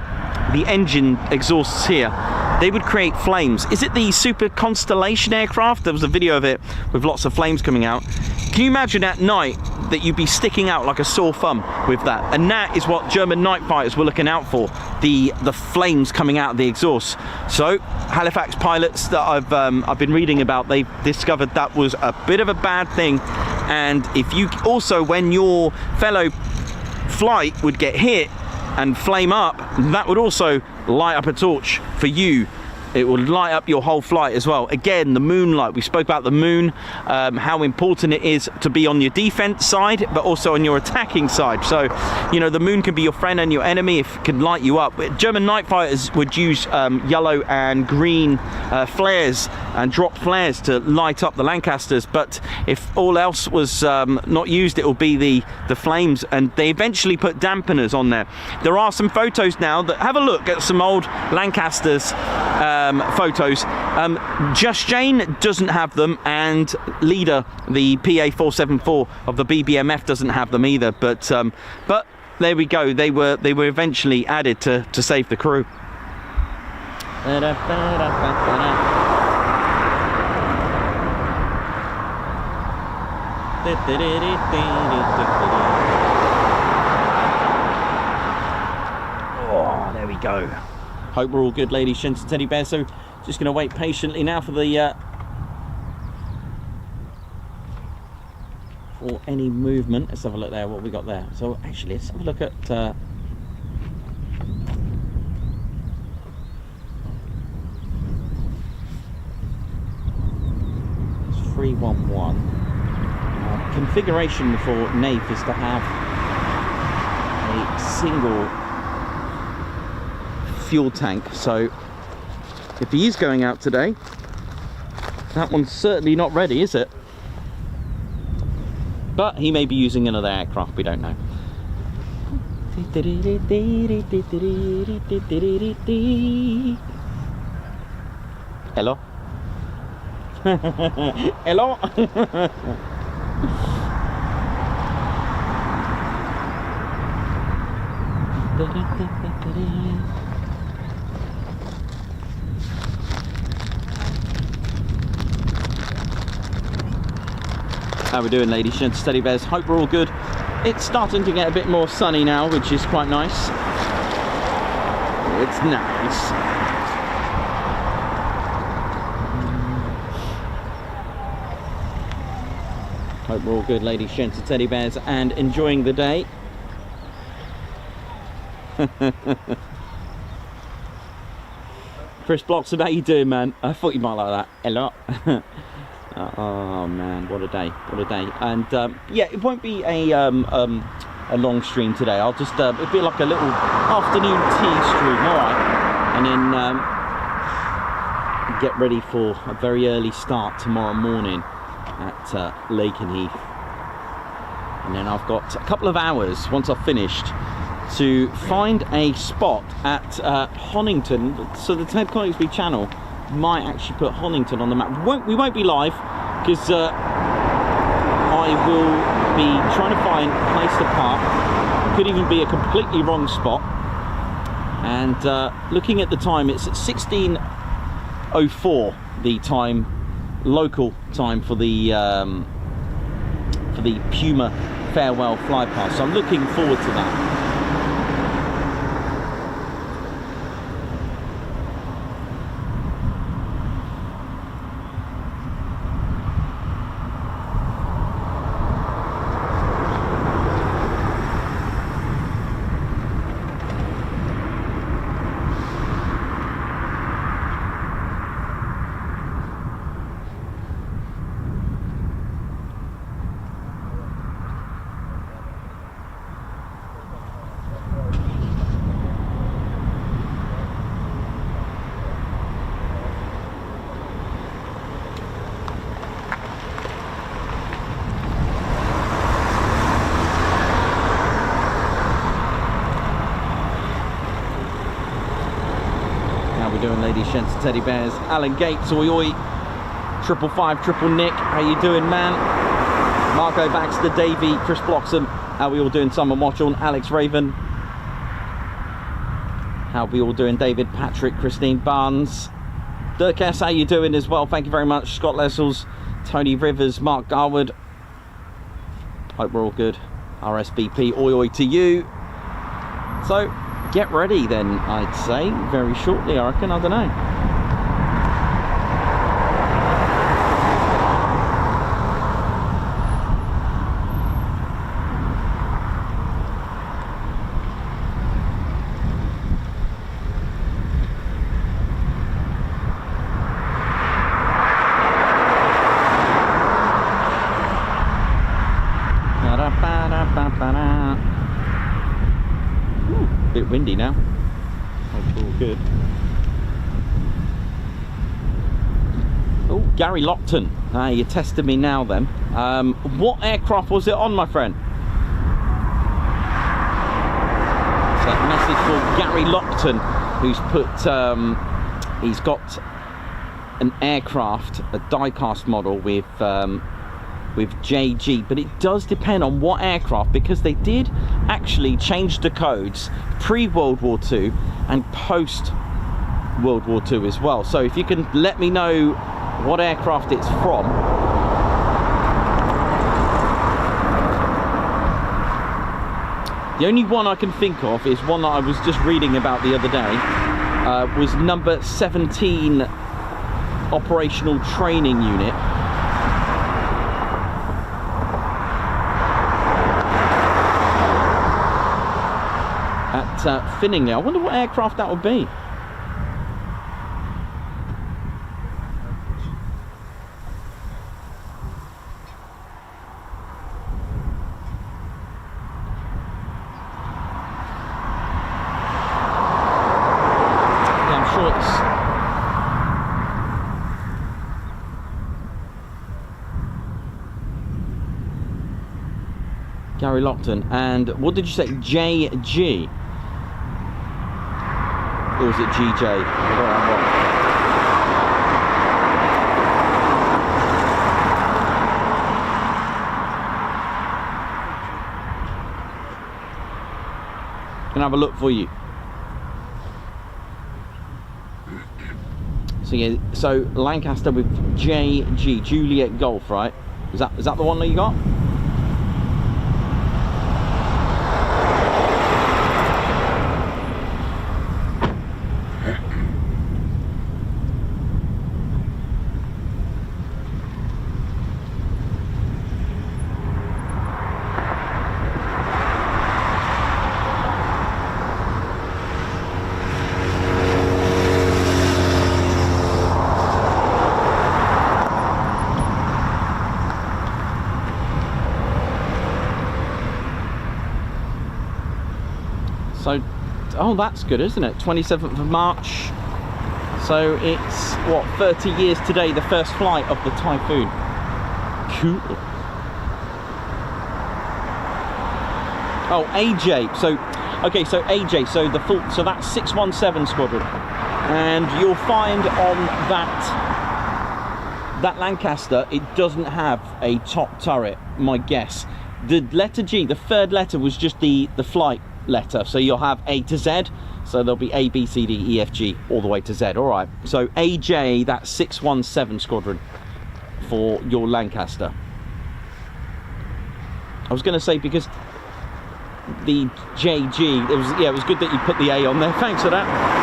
the engine exhausts here. They would create flames. Is it the Super Constellation aircraft? There was a video of it with lots of flames coming out. Can you imagine at night that you'd be sticking out like a sore thumb with that? And that is what German night fighters were looking out for, the flames coming out of the exhaust. So Halifax pilots that I've been reading about, they've discovered that was a bit of a bad thing. And if you also, when your fellow flight would get hit and flame up, that would also light up a torch for you. It will light up your whole flight as well. Again, the moonlight, we spoke about the moon, how important it is to be on your defense side, but also on your attacking side. So, you know, the moon can be your friend and your enemy if it can light you up. German night fighters would use yellow and green flares and drop flares to light up the Lancasters. But if all else was not used, it will be the flames. And they eventually put dampeners on there. There are some photos now that have a look at some old Lancasters photos. Just Jane doesn't have them, and Leader, the PA474 of the Bbmf, doesn't have them either. But there we go. They were eventually added to save the crew. Oh, there we go. Hope we're all good, ladies, gents and teddy bears. So just going to wait patiently now for the for any movement. Let's have a look there, what we got there. So actually, let's have a look at it's 311. Configuration for NAF is to have a single fuel tank, so if he is going out today, that one's certainly not ready, is it? But he may be using another aircraft, we don't know. Hello? Hello? How we doing, ladies, gents, teddy bears? Hope we're all good. It's starting to get a bit more sunny now, which is quite nice. It's nice. Hope we're all good, ladies, gents, and teddy bears, and enjoying the day. Chris Bloxham, how you doing, man? I thought you might like that. Hello. Oh man, what a day, what a day. And yeah, it won't be a long stream today. I'll just it'll be like a little afternoon tea stream, alright, and then get ready for a very early start tomorrow morning at Lakenheath. And then I've got a couple of hours once I've finished to find a spot at Honington. So the Ted Coningsby channel might actually put Honington on the map. We won't be live because I will be trying to find a place to park. Could even be a completely wrong spot. And looking at the time, it's at 16 6:04 the time, local time for the Puma farewell flypast. So I'm looking forward to that. Doing, ladies, gents, teddy bears. Alan Gates, oi oi. 555 Triple Nick, how you doing, man? Marco Baxter, Davey, Chris Bloxham, how we all doing? Summer Watch on. Alex Raven, how we all doing? David, Patrick, Christine Barnes, Dirk S, how you doing as well? Thank you very much. Scott Lessels, Tony Rivers, Mark Garwood, hope we're all good. RSVP, oi oi to you. So get ready then, I'd say, very shortly, I reckon. I don't know. Bit windy now. Hope all good. Oh, Gary Lockton. You're testing me now then. What aircraft was it on, my friend? So a message for Gary Lockton, who's put, he's got an aircraft, a die-cast model with JG, but it does depend on what aircraft, because they did actually change the codes pre-World War II and post-World War II as well. So if you can let me know what aircraft it's from. The only one I can think of is one that I was just reading about the other day, was number 17 Operational Training Unit. At Finningley. I wonder what aircraft that would be. Yeah, I'm sure it's Gary Lockton. And what did you say? JG? Or is it GJ? Can I have a look for you? So yeah, so Lancaster with JG, Juliet Golf, right? Is that the one that you got? So, oh, that's good, isn't it? 27th of March. So it's, what, 30 years today, the first flight of the Typhoon. Cool. Oh, AJ. So, okay, so AJ, so the full, so that's 617 Squadron. And you'll find on that Lancaster, it doesn't have a top turret, my guess. The letter G, the third letter, was just the flight letter. So you'll have A to Z. So there'll be A, B, C, D, E, F, G, all the way to Z. All right. So AJ, that's 617 squadron for your Lancaster. I was going to say, because the JG, it was good that you put the A on there. Thanks for that.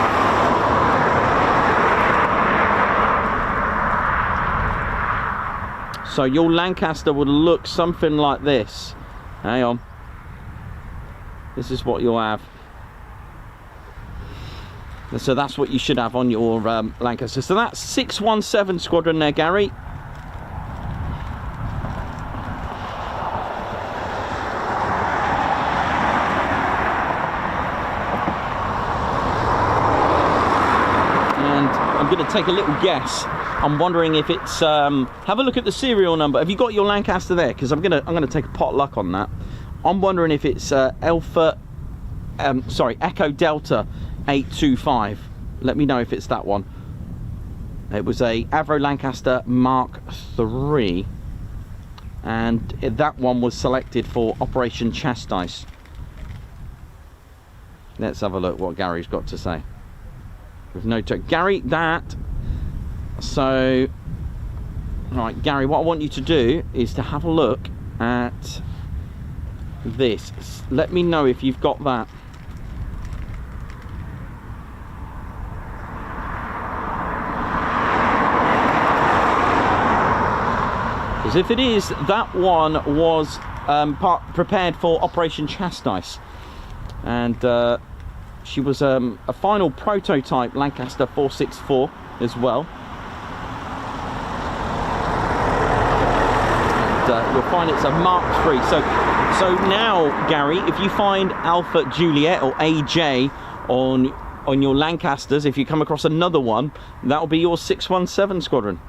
So your Lancaster would look something like this. Hang on. This is what you'll have. So that's what you should have on your Lancaster. So that's 617 squadron there, Gary. And I'm going to take a little guess. I'm wondering if it's have a look at the serial number. Have you got your Lancaster there? Because I'm gonna take a pot luck on that. I'm wondering if it's Echo Delta 825. Let me know if it's that one. It was a Avro Lancaster Mark III, and that one was selected for Operation Chastise. Let's have a look what Gary's got to say. With no Gary, that. So, all right, Gary, what I want you to do is to have a look at this. Let me know if you've got that. Because if it is, that one was prepared for Operation Chastise. And she was a final prototype Lancaster 464 as well. You'll find it's a Mark III. So now, Gary, if you find Alpha Juliet or AJ on your Lancasters, if you come across another one, that will be your 617 squadron.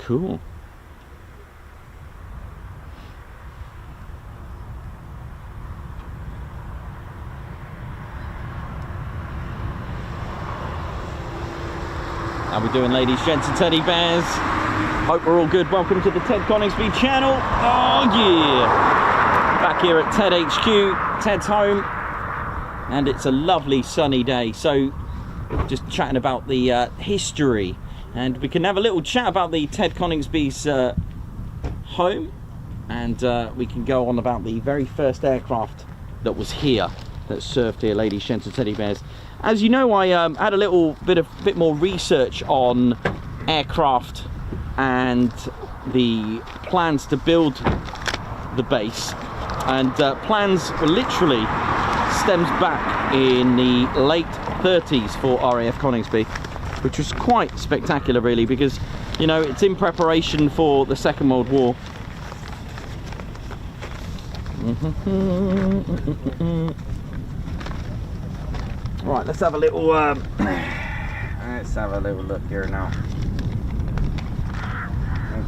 Cool. How we doing, ladies, gents and teddy bears? Hope we're all good. Welcome to the Ted Coningsby channel. Oh yeah! Back here at Ted HQ, Ted's home, and it's a lovely sunny day. So just chatting about the history. And we can have a little chat about the Ted Coningsby's home, and we can go on about the very first aircraft that was here, that served here, ladies, gents and teddy bears. As you know, I had a little bit more research on aircraft and the plans to build the base, and plans literally stems back in the late 30s for RAF Coningsby, which was quite spectacular, really, because, you know, it's in preparation for the Second World War. Right, let's have a little look here now.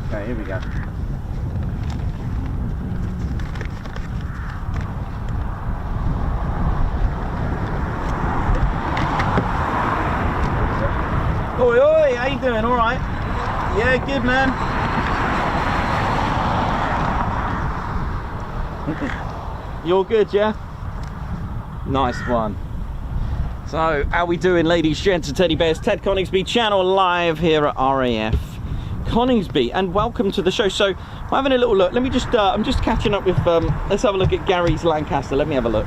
Okay, here we go. Oi, oi, how you doing? All right? Yeah, good, man. You're good, yeah? Nice one. So, how we doing, ladies, gents and teddy bears? Ted Coningsby channel live here at RAF Coningsby, and welcome to the show. So, we're having a little look. Let me just, I'm just catching up with, let's have a look at Gary's Lancaster. Let me have a look.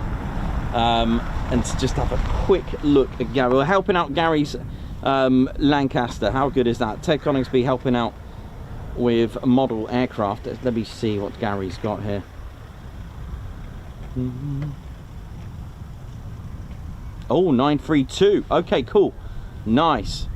And just have a quick look at Gary. We're helping out Gary's Lancaster. How good is that? Ted Coningsby helping out with model aircraft. Let me see what Gary's got here. Oh, 932. Okay, cool. Nice.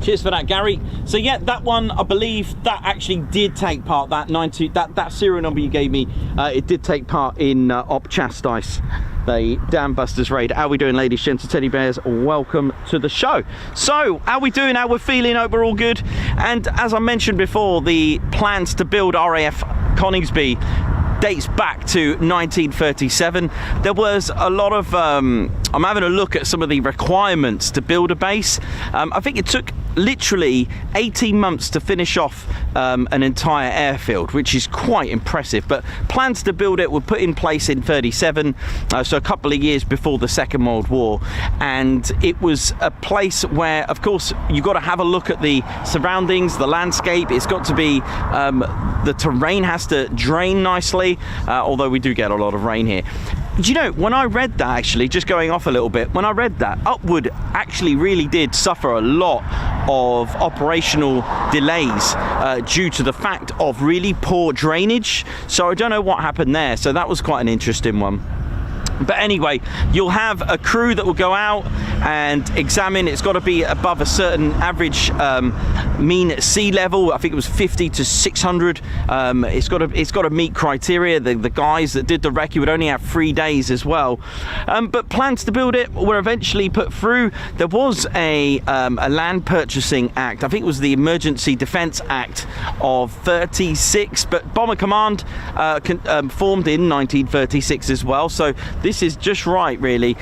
Cheers for that, Gary. So yeah, that one, I believe that actually did take part, that serial number you gave me, it did take part in Op Chastise, the Dam Busters raid. How we doing, ladies, gents, and teddy bears? Welcome to the show. So, how we doing? How we're feeling? Hope we're all good. And as I mentioned before, the plans to build RAF Coningsby dates back to 1937. There was a lot of, I'm having a look at some of the requirements to build a base. I think it took literally 18 months to finish off an entire airfield, which is quite impressive. But plans to build it were put in place in 37, so a couple of years before the Second World War. And it was a place where, of course, you've got to have a look at the surroundings, the landscape. It's got to be, the terrain has to drain nicely, although we do get a lot of rain here. Do you know, when I read that, actually, just going off a little bit, when I read that, Upwood actually really did suffer a lot of operational delays due to the fact of really poor drainage. So I don't know what happened there. So that was quite an interesting one. But anyway, you'll have a crew that will go out and examine. It's got to be above a certain average mean sea level. I think it was 50 to 600. It's got to meet criteria. The guys that did the recce would only have 3 days as well. But plans to build it were eventually put through. There was a Land Purchasing Act. I think it was the Emergency Defence Act of 36. But Bomber Command formed in 1936 as well. So this is just right, really.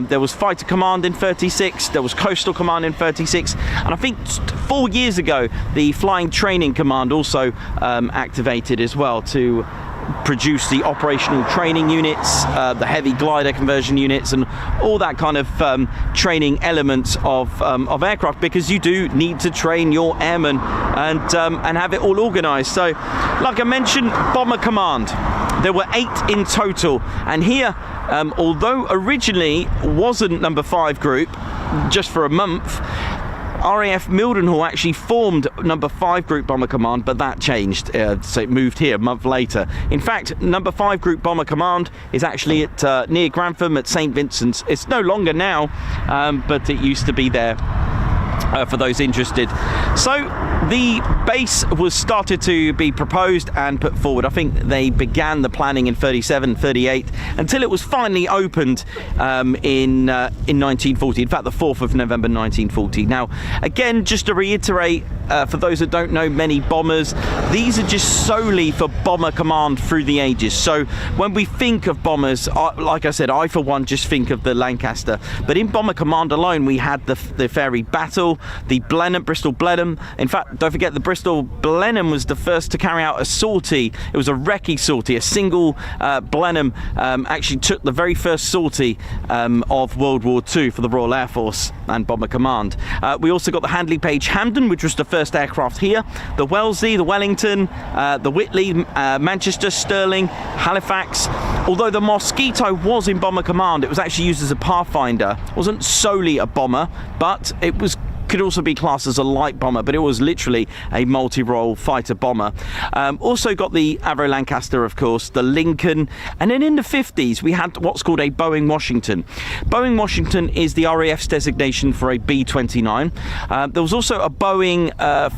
There was Fighter Command in 36, there was Coastal Command in 36, and I think 4 years ago the Flying Training Command also activated as well to produce the operational training units, the heavy glider conversion units, and all that kind of training elements of aircraft, because you do need to train your airmen and have it all organised. So, like I mentioned, Bomber Command. There were 8 in total, and here, although originally wasn't number 5 group, just for a month, RAF Mildenhall actually formed number 5 Group Bomber Command, but that changed, so it moved here a month later. In fact, number 5 Group Bomber Command is actually at near Grantham at St Vincent's. It's no longer now, but it used to be there. For those interested. So the base was started to be proposed and put forward. I think they began the planning in 37, 38, until it was finally opened in 1940. In fact, the 4th of November 1940. Now, again, just to reiterate, for those that don't know many bombers, these are just solely for Bomber Command through the ages. So when we think of bombers, like I said, I for one just think of the Lancaster. But in Bomber Command alone, we had the Fairey Battle, the Blenheim, Bristol Blenheim. In fact, don't forget the Bristol Blenheim was the first to carry out a sortie. It was a recce sortie. A single Blenheim actually took the very first sortie of World War II for the Royal Air Force and Bomber Command. We also got the Handley Page Hampden, which was the first aircraft here. The Wellesley, the Wellington, the Whitley, Manchester, Stirling, Halifax. Although the Mosquito was in Bomber Command, it was actually used as a pathfinder. It wasn't solely a bomber, but it could also be classed as a light bomber, but it was literally a multi-role fighter bomber. Also got the Avro Lancaster, of course, the Lincoln, and then in the 50s we had what's called a Boeing Washington. Boeing Washington is the RAF's designation for a B-29. There was also a Boeing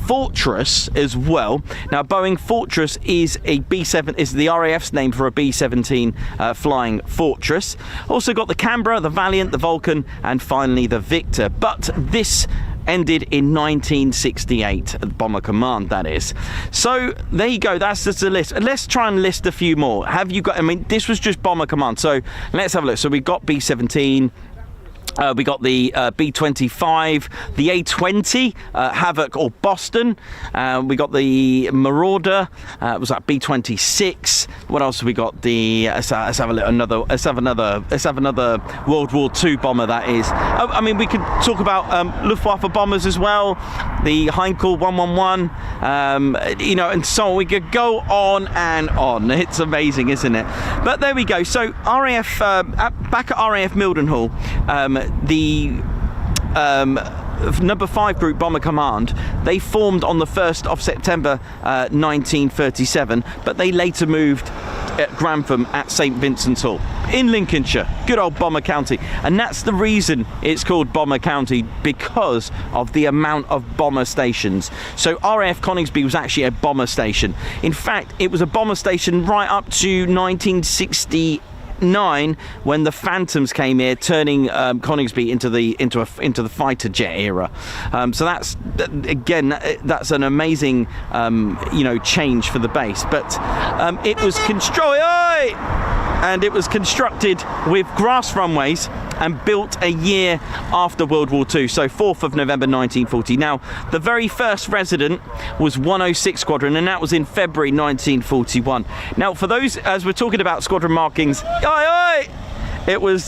Fortress as well. Now, Boeing Fortress is a B-7, is the RAF's name for a B-17 flying Fortress. Also got the Canberra, the Valiant, the Vulcan, and finally the Victor. But this ended in 1968, Bomber Command, that is. So there you go, that's just a list. Let's try and list a few more. Have you got, I mean, this was just Bomber Command, so let's have a look. So we got B-17, we got the B-25, the A-20, Havoc or Boston. We got the Marauder. Was that B-26? What else have we got? The let's have a look, let's have another World War II bomber. That is. I mean, we could talk about Luftwaffe bombers as well. The Heinkel 111. You know, and so on. We could go on and on. It's amazing, isn't it? But there we go. So RAF back at RAF Mildenhall. The number 5 Group Bomber Command, they formed on the 1st of September 1937, but they later moved at Grantham at St Vincent's Hall in Lincolnshire, good old Bomber County. And that's the reason it's called Bomber County, because of the amount of bomber stations. So RAF Coningsby was actually a bomber station. In fact, it was a bomber station right up to 1969, when the Phantoms came here, turning Coningsby into the fighter jet era. So that's, again, that's an amazing change for the base. But it was constructed with grass runways and built a year after World War II, so 4th of November 1940. Now, the very first resident was 106 Squadron, and that was in February 1941. Now, for those, as we're talking about squadron markings, it was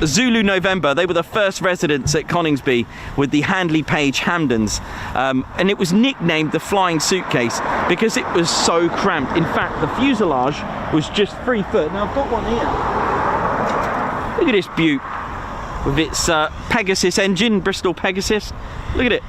Zulu November. They were the first residents at Coningsby with the Handley Page Hampdens, and it was nicknamed the Flying Suitcase because it was so cramped. In fact, the fuselage was just 3 foot. Now, I've got one here. Look at this beaut with its Pegasus engine, Bristol Pegasus. Look at it.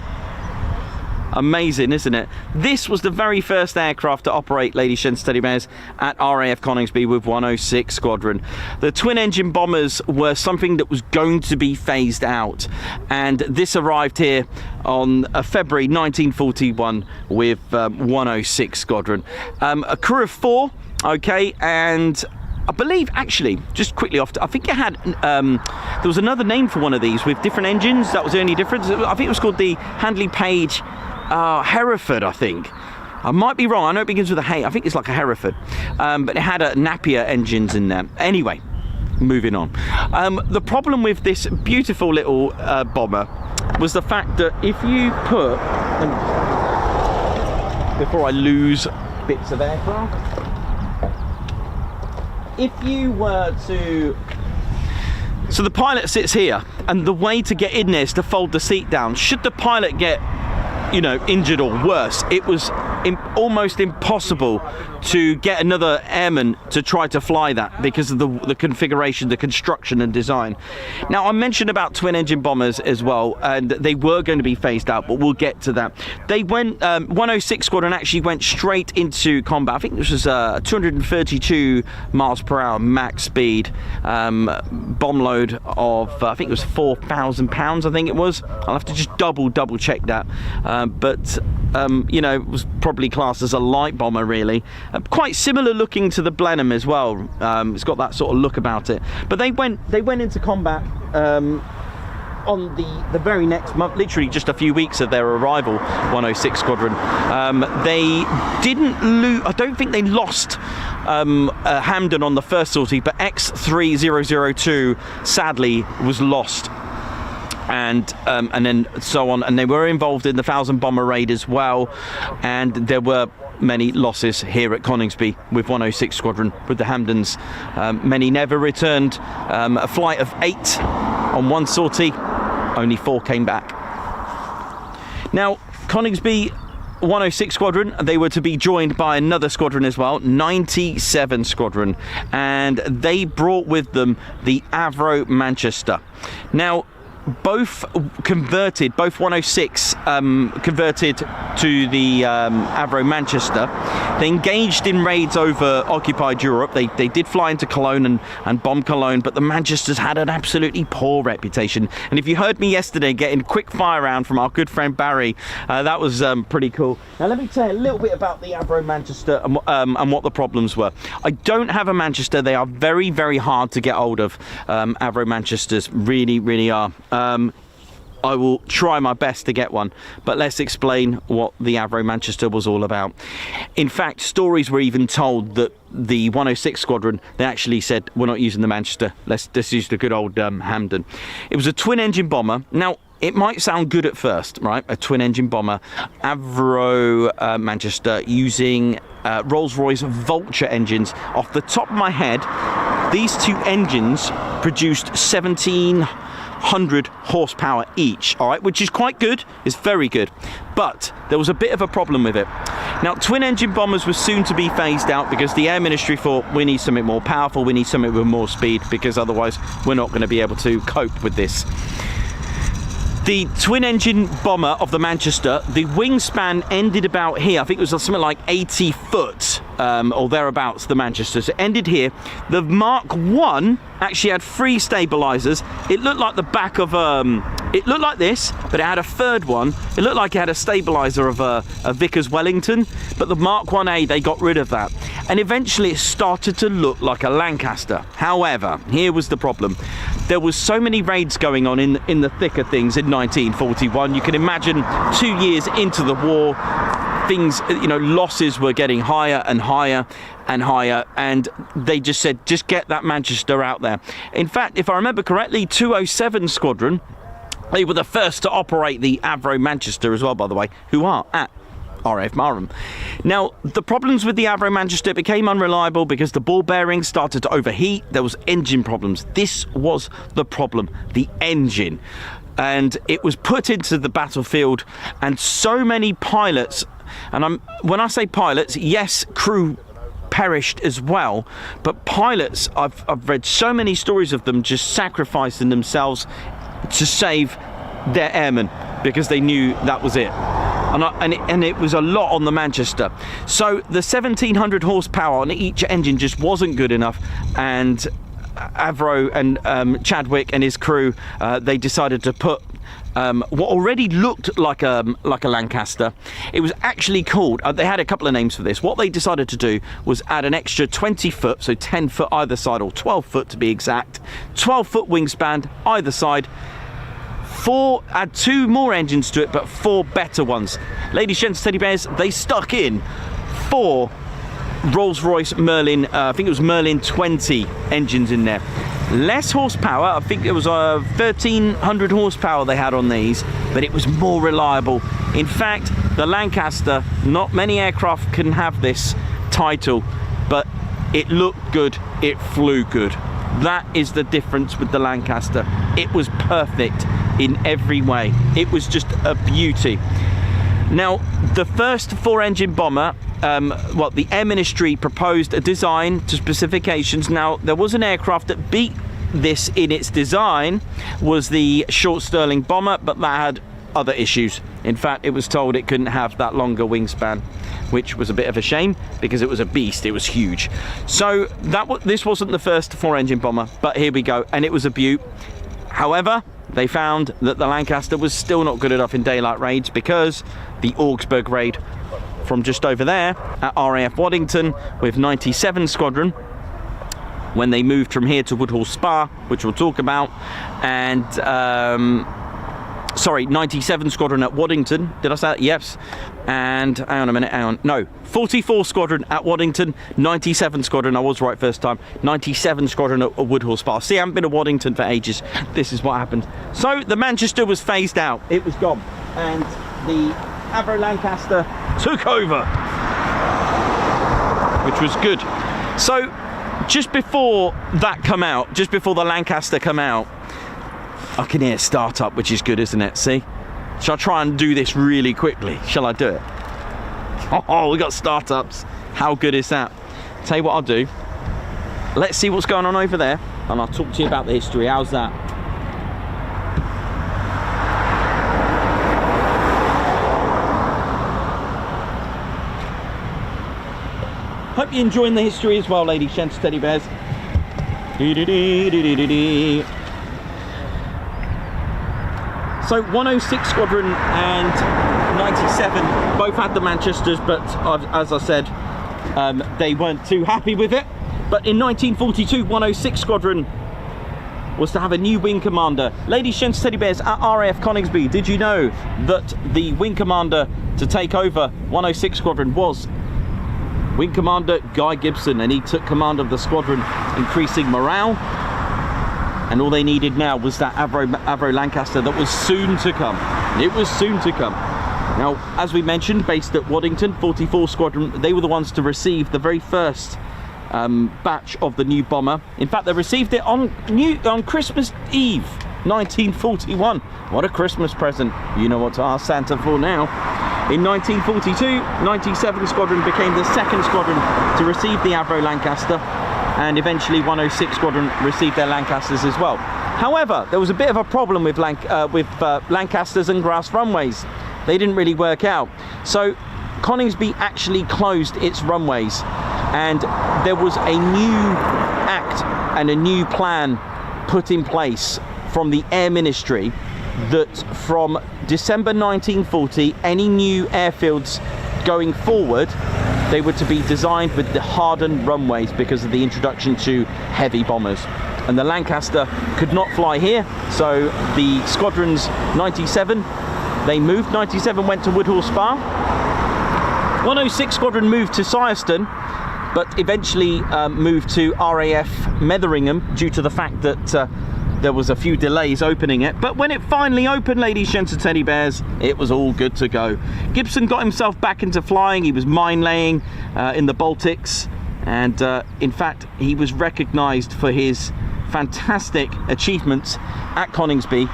Amazing, isn't it? This was the very first aircraft to operate, ladies, gents, teddy bears, at RAF Coningsby with 106 Squadron. The twin-engine bombers were something that was going to be phased out, and this arrived here on February 1941 with 106 Squadron. A crew of 4, okay, and I believe, actually, just quickly off, I think it had, there was another name for one of these with different engines. That was the only difference. I think it was called the Handley Page Hereford, I think. I might be wrong. I know it begins with a H. I think it's like a Hereford. But it had Napier engines in there. Anyway, moving on. The problem with this beautiful little bomber was the fact that if you put, before I lose bits of aircraft, if you were to, so the pilot sits here, and the way to get in there is to fold the seat down. Should the pilot get, injured or worse, it was almost impossible to get another airman to try to fly that because of the configuration, the construction and design. Now, I mentioned about twin-engine bombers as well, and they were going to be phased out, but we'll get to that. They went, 106 Squadron actually went straight into combat. I think this was 232 miles per hour max speed, bomb load of, I think it was 4,000 pounds, I think it was. I'll have to just double check that. But it was probably classed as a light bomber, really. Quite similar looking to the Blenheim as well. It's got that sort of look about it. But they went into combat on the very next month, literally just a few weeks of their arrival, 106 Squadron. They didn't lose, I don't think they lost Hampden on the first sortie, but X3002 sadly was lost. And then so on, and they were involved in the 1000 bomber raid as well, and there were many losses here at Coningsby with 106 Squadron with the Hampdens. Many never returned. A flight of 8 on one sortie, only 4 came back. Now, Coningsby 106 Squadron, they were to be joined by another squadron as well, 97 Squadron, and they brought with them the Avro Manchester. Now, both 106 converted to the Avro Manchester. They engaged in raids over occupied Europe. They did fly into Cologne and bomb Cologne, but the Manchesters had an absolutely poor reputation. And if you heard me yesterday getting a quick fire round from our good friend Barry, that was pretty cool. Now let me tell you a little bit about the Avro Manchester and what the problems were. I don't have a Manchester. They are very, very hard to get hold of. Avro Manchesters really, really are. I will try my best to get one, but let's explain what the Avro Manchester was all about. In fact, stories were even told that the 106 Squadron, they actually said, we're not using the Manchester, let's use the good old Hampden. It was a twin-engine bomber. Now, it might sound good at first, right? A twin-engine bomber, Avro Manchester, using Rolls-Royce Vulture engines. Off the top of my head, these two engines produced 1,700 horsepower each, all right, which is quite good. It's very good, but there was a bit of a problem with it. Now, twin-engine bombers were soon to be phased out because the Air Ministry thought, we need something more powerful, we need something with more speed, because otherwise we're not going to be able to cope with this. The twin-engine bomber of the Manchester, the wingspan ended about here. I think it was something like 80 foot. or thereabouts, the Manchester. So it ended here. The Mark 1 actually had 3 stabilizers. It looked like the back of it looked like this, but it had a third one. It looked like it had a stabilizer of a Vickers Wellington, but the Mark 1A, they got rid of that. And eventually it started to look like a Lancaster. However, here was the problem. There was so many raids going on in the thick of things in 1941. You can imagine 2 years into the war, things, you know, losses were getting higher and higher and higher, and they just said, just get that Manchester out there. In fact, if I remember correctly, 207 Squadron, they were the first to operate the Avro Manchester as well, by the way, who are at RAF Marham. Now, the problems with the Avro Manchester became unreliable because the ball bearings started to overheat. There was engine problems. This was the problem, the engine. And it was put into the battlefield, and so many pilots, and when I say pilots, yes, crew perished as well, but pilots, I've read so many stories of them just sacrificing themselves to save their airmen because they knew that was it. And it was a lot on the Manchester. So the 1700 horsepower on each engine just wasn't good enough, and Avro and Chadwick and his crew, they decided to put what already looked like a Lancaster. It was actually called, they had a couple of names for this. What they decided to do was add an extra 20 foot, so 10 foot either side, or 12 foot to be exact, 12 foot wingspan either side. Add 2 more engines to it, but 4 better ones. Ladies, gents, teddy bears, they stuck in 4 Rolls-Royce Merlin, I think it was Merlin 20 engines in there. Less horsepower, I think it was 1300 horsepower they had on these, but it was more reliable. In fact, the Lancaster, not many aircraft can have this title, but it looked good, it flew good. That is the difference with the Lancaster. It was perfect in every way. It was just a beauty. Now, the first 4-engine bomber, the Air Ministry proposed a design to specifications. Now, there was an aircraft that beat this in its design, was the Short Stirling bomber, but that had other issues. In fact, it was told it couldn't have that longer wingspan, which was a bit of a shame because it was a beast. It was huge. So this wasn't the first 4-engine bomber, but here we go, and it was a beaut. However, they found that the Lancaster was still not good enough in daylight raids because the Augsburg raid from just over there at RAF Waddington with 97 Squadron, when they moved from here to Woodhall Spa, which we'll talk about, and 97 Squadron at Waddington. Did I say that? Yes. And hang on a minute, hang on. No, 44 Squadron at Waddington, 97 Squadron, I was right first time, 97 Squadron at Woodhall Spa. See, I haven't been to Waddington for ages. This is what happened. So the Manchester was phased out. It was gone. And the Avro Lancaster took over, which was good. So just before that come out, just before the Lancaster come out, I can hear startup, which is good, isn't it? See? Shall I try and do this really quickly? Shall I do it? Oh, we got startups. How good is that? Tell you what I'll do. Let's see what's going on over there, and I'll talk to you about the history. How's that? Hope you're enjoying the history as well, ladies, gents, teddy bears. So 106 Squadron and 97 both had the Manchesters, but as I said, they weren't too happy with it. But in 1942, 106 Squadron was to have a new wing commander. Ladies, gents, teddy bears, at RAF Coningsby, did you know that the wing commander to take over 106 Squadron was Wing Commander Guy Gibson, and he took command of the squadron, increasing morale. And all they needed now was that Avro Lancaster that was soon to come. It was soon to come. Now, as we mentioned, based at Waddington, 44 Squadron, they were the ones to receive the very first batch of the new bomber. In fact, they received it on Christmas Eve, 1941. What a Christmas present. You know what to ask Santa for now. In 1942, 97 Squadron became the second squadron to receive the Avro Lancaster, and eventually 106 Squadron received their Lancasters as well. However, there was a bit of a problem with Lancasters and grass runways. They didn't really work out. So Coningsby actually closed its runways And there was a new act and a new plan put in place from the Air Ministry that from December 1940, any new airfields going forward, they were to be designed with the hardened runways because of the introduction to heavy bombers. And the Lancaster could not fly here, so the squadrons 97, they moved. 97 went to Woodhall Spa. 106 squadron moved to Syerston, but eventually moved to RAF Metheringham due to the fact that there was a few delays opening it. But when it finally opened, ladies, gents and teddy bears, it was all good to go. Gibson got himself back into flying. He was mine laying in the Baltics, and in fact he was recognized for his fantastic achievements at Coningsby.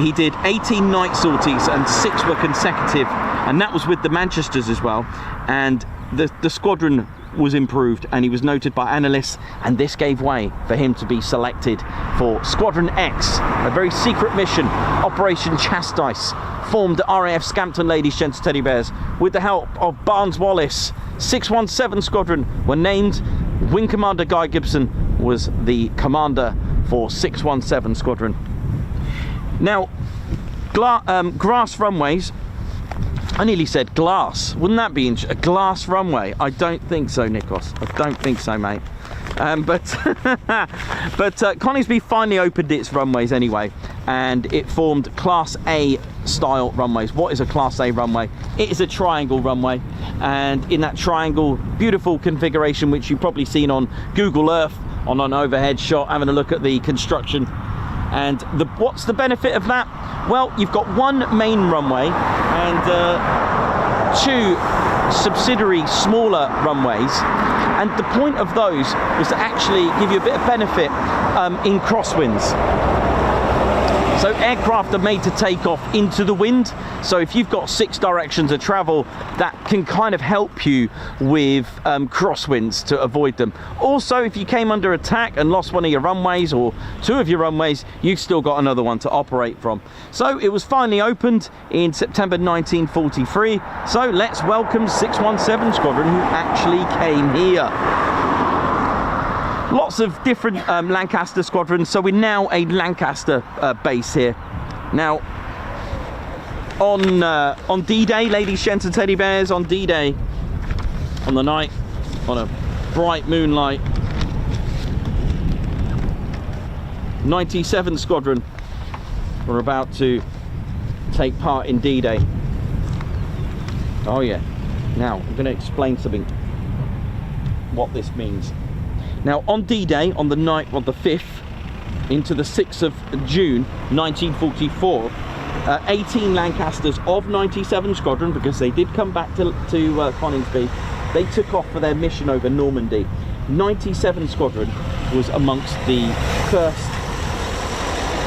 He did 18 night sorties and 6 were consecutive, and that was with the Manchesters as well. And the squadron was improved, and he was noted by analysts, and this gave way for him to be selected for Squadron X, a very secret mission, Operation Chastise, formed at RAF Scampton, ladies, gents, teddy bears, with the help of Barnes Wallis. 617 Squadron were named. Wing Commander Guy Gibson was the commander for 617 Squadron. Now, grass runways, I nearly said glass. Wouldn't that be a glass runway? I don't think so, Nikos. I don't think so, mate. But Coningsby finally opened its runways anyway, and it formed Class A style runways. What is a Class A runway? It is a triangle runway, and in that triangle, beautiful configuration, which you've probably seen on Google Earth on an overhead shot, having a look at the construction. And what's the benefit of that? Well, you've got one main runway and 2 subsidiary smaller runways, and the point of those was to actually give you a bit of benefit in crosswinds. So aircraft are made to take off into the wind, so if you've got 6 directions of travel, that can kind of help you with crosswinds to avoid them. Also, if you came under attack and lost one of your runways or 2 of your runways, you've still got another one to operate from. So it was finally opened in September 1943. So let's welcome 617 Squadron, who actually came here. Lots of different Lancaster squadrons, so we're now a Lancaster base here. Now, on D-Day, ladies, gents and teddy bears, on D-Day, on the night, on a bright moonlight, 97 Squadron were about to take part in D-Day. Oh yeah. Now, I'm going to explain something, what this means. Now, on D-Day, on the night of the 5th into the 6th of June 1944, 18 Lancasters of 97 Squadron, because they did come back to Coningsby, they took off for their mission over Normandy. 97 Squadron was amongst the first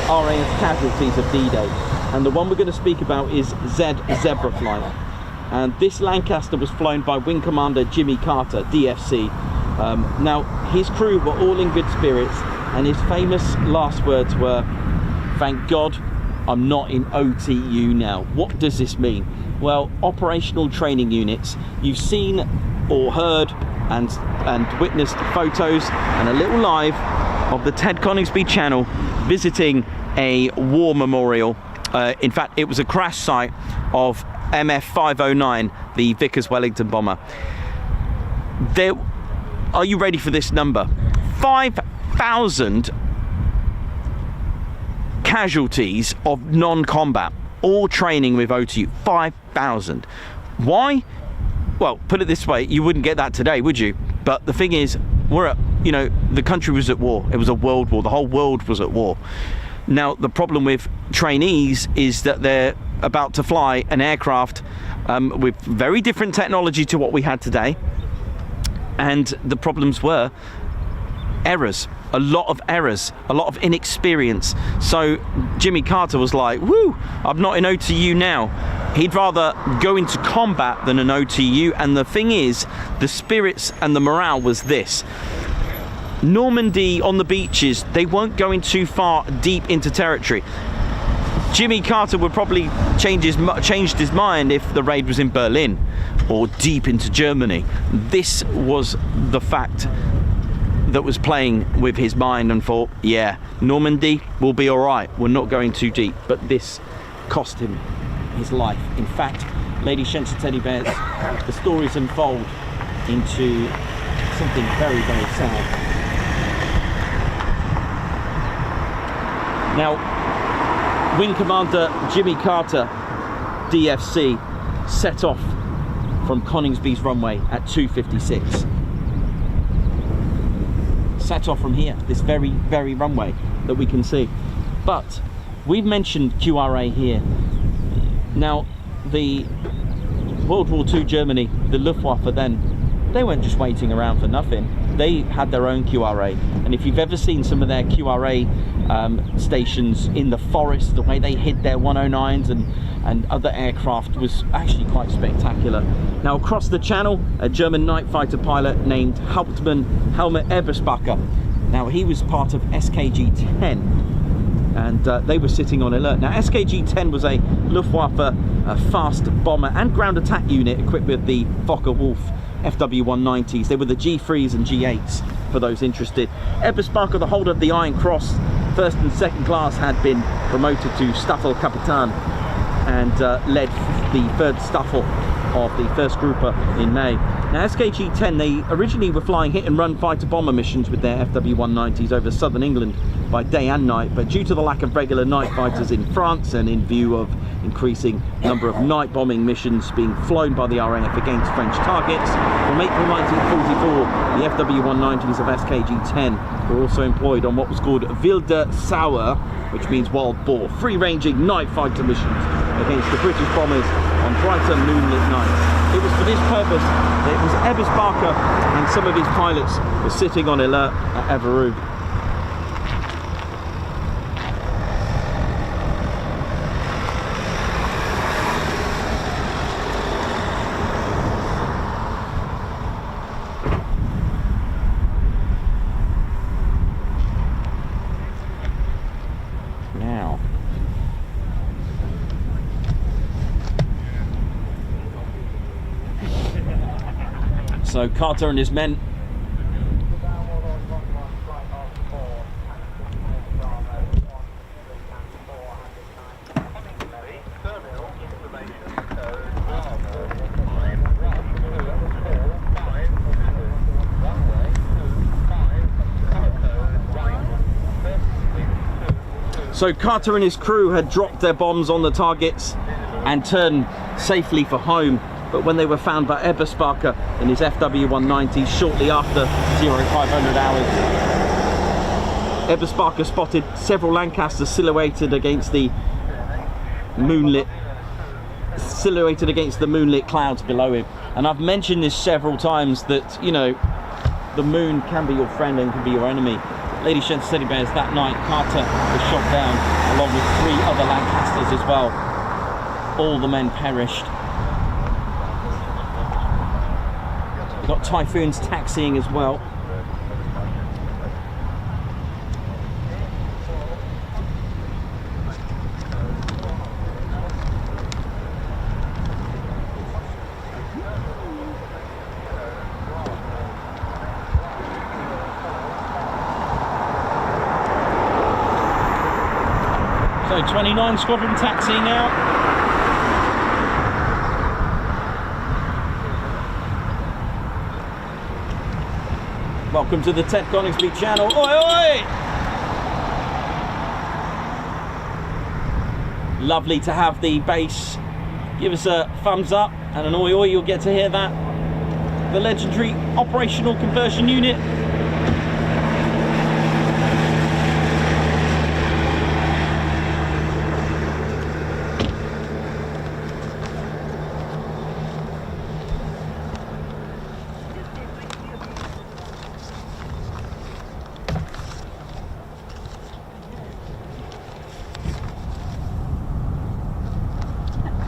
RAF casualties of D-Day, and the one we're going to speak about is Zebra flight. And this Lancaster was flown by Wing Commander Jimmy Carter, DFC. Now, his crew were all in good spirits, and his famous last words were, "Thank God I'm not in OTU now." What does this mean? Well, operational training units, you've seen or heard and witnessed photos and a little live of the Ted Coningsby channel visiting a war memorial. In fact, it was a crash site of MF 509, the Vickers Wellington bomber. Are you ready for this number? 5,000 casualties of non-combat, all training with OTU. 5,000. Why? Well, put it this way, you wouldn't get that today, would you? But the thing is, the country was at war. It was a world war. The whole world was at war. Now, the problem with trainees is that they're about to fly an aircraft with very different technology to what we had today. And the problems were errors, a lot of errors, a lot of inexperience. So Jimmy Carter was like, woo, I'm not in OTU now. He'd rather go into combat than an OTU. And the thing is, the spirits and the morale was this. Normandy, on the beaches, they weren't going too far deep into territory. Jimmy Carter would probably changed his mind if the raid was in Berlin or deep into Germany. This was the fact that was playing with his mind, and thought, yeah, Normandy will be all right. We're not going too deep. But this cost him his life. In fact, ladies, gents and teddy bears, the stories unfold into something very, very sad. Now, Wing Commander Jimmy Carter, DFC, set off from Coningsby's runway at 2:56. Set off from here, this very, very runway that we can see. But we've mentioned QRA here. Now, the World War II Germany, the Luftwaffe then, they weren't just waiting around for nothing. They had their own QRA. And if you've ever seen some of their QRA stations in the forest, the way they hid their 109s and other aircraft was actually quite spectacular. Now, across the channel, a German night fighter pilot named Hauptmann Helmut Eberspacher. Now, he was part of SKG-10, and they were sitting on alert. Now, SKG-10 was a Luftwaffe fast bomber and ground attack unit equipped with the Fokker-Wulf FW-190s. They were the G3s and G8s for those interested. Eberspacher, the holder of the Iron Cross, first and second class, had been promoted to Staffelkapitän and led the third Staffel of the first grouper in May. Now, SKG-10, they originally were flying hit and run fighter bomber missions with their FW-190s over southern England by day and night, but due to the lack of regular night fighters in France and in view of increasing number of night bombing missions being flown by the RAF against French targets, from April 1944 the FW-190s of SKG-10 were also employed on what was called Wilde Sauer, which means wild boar, free-ranging night fighter missions against the British bombers on brighter moonlit nights. It was for this purpose that it was Eberspacher and some of his pilots were sitting on alert at Avro. So Carter and his men crew had dropped their bombs on the targets and turned safely for home. But when they were found by Eberspacher in his FW-190 shortly after 0500 hours, Eberspacher spotted several Lancasters silhouetted against the moonlit clouds below him. And I've mentioned this several times that, you know, the moon can be your friend and can be your enemy. Ladies, gents, teddy bears, that night Carter was shot down along with 3 other Lancasters as well. All the men perished. We've got Typhoons taxiing as well. So 29 Squadron taxiing out. Welcome to the Ted Coningsby channel. Oi, oi! Lovely to have the base. Give us a thumbs up and an oi, oi, you'll get to hear that. The legendary operational conversion unit.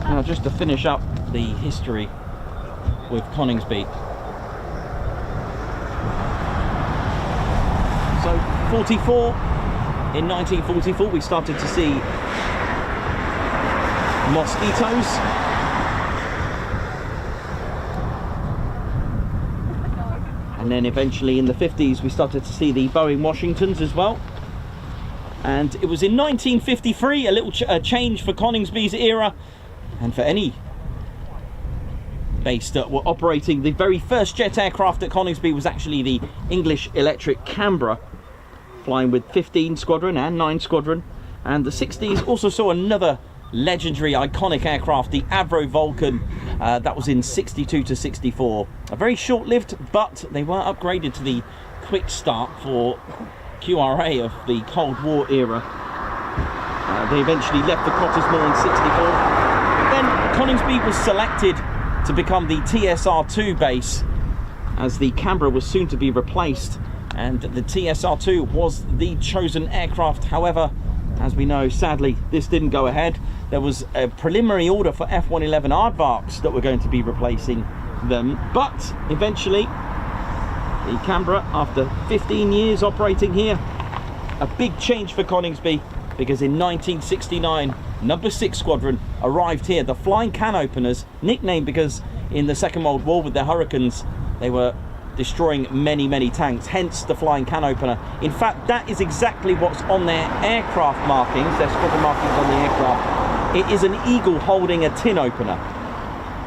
Now, just to finish up the history with Coningsby. So 44, in 1944 we started to see Mosquitoes. And then eventually in the 50s we started to see the Boeing Washingtons as well. And it was in 1953, a little change for Coningsby's era, and for any base that were operating. The very first jet aircraft at Coningsby was actually the English Electric Canberra, flying with 15 Squadron and 9 Squadron. And the 60s also saw another legendary, iconic aircraft, the Avro Vulcan. That was in 62 to 64. A very short-lived, but they were upgraded to the quick start for QRA of the Cold War era. They eventually left the Cottesmore in 64. Then Coningsby was selected to become the TSR2 base, as the Canberra was soon to be replaced, and the TSR2 was the chosen aircraft. However, as we know, sadly, this didn't go ahead. There was a preliminary order for F-111 aardvarks that were going to be replacing them, but eventually the Canberra, after 15 years operating here, a big change for Coningsby, because in 1969, number 6 Squadron arrived here. The Flying Can Openers, nicknamed because in the Second World War with their Hurricanes, they were destroying many tanks, hence the Flying Can Opener. In fact, that is exactly what's on their aircraft markings, their squadron markings on the aircraft. It is an eagle holding a tin opener.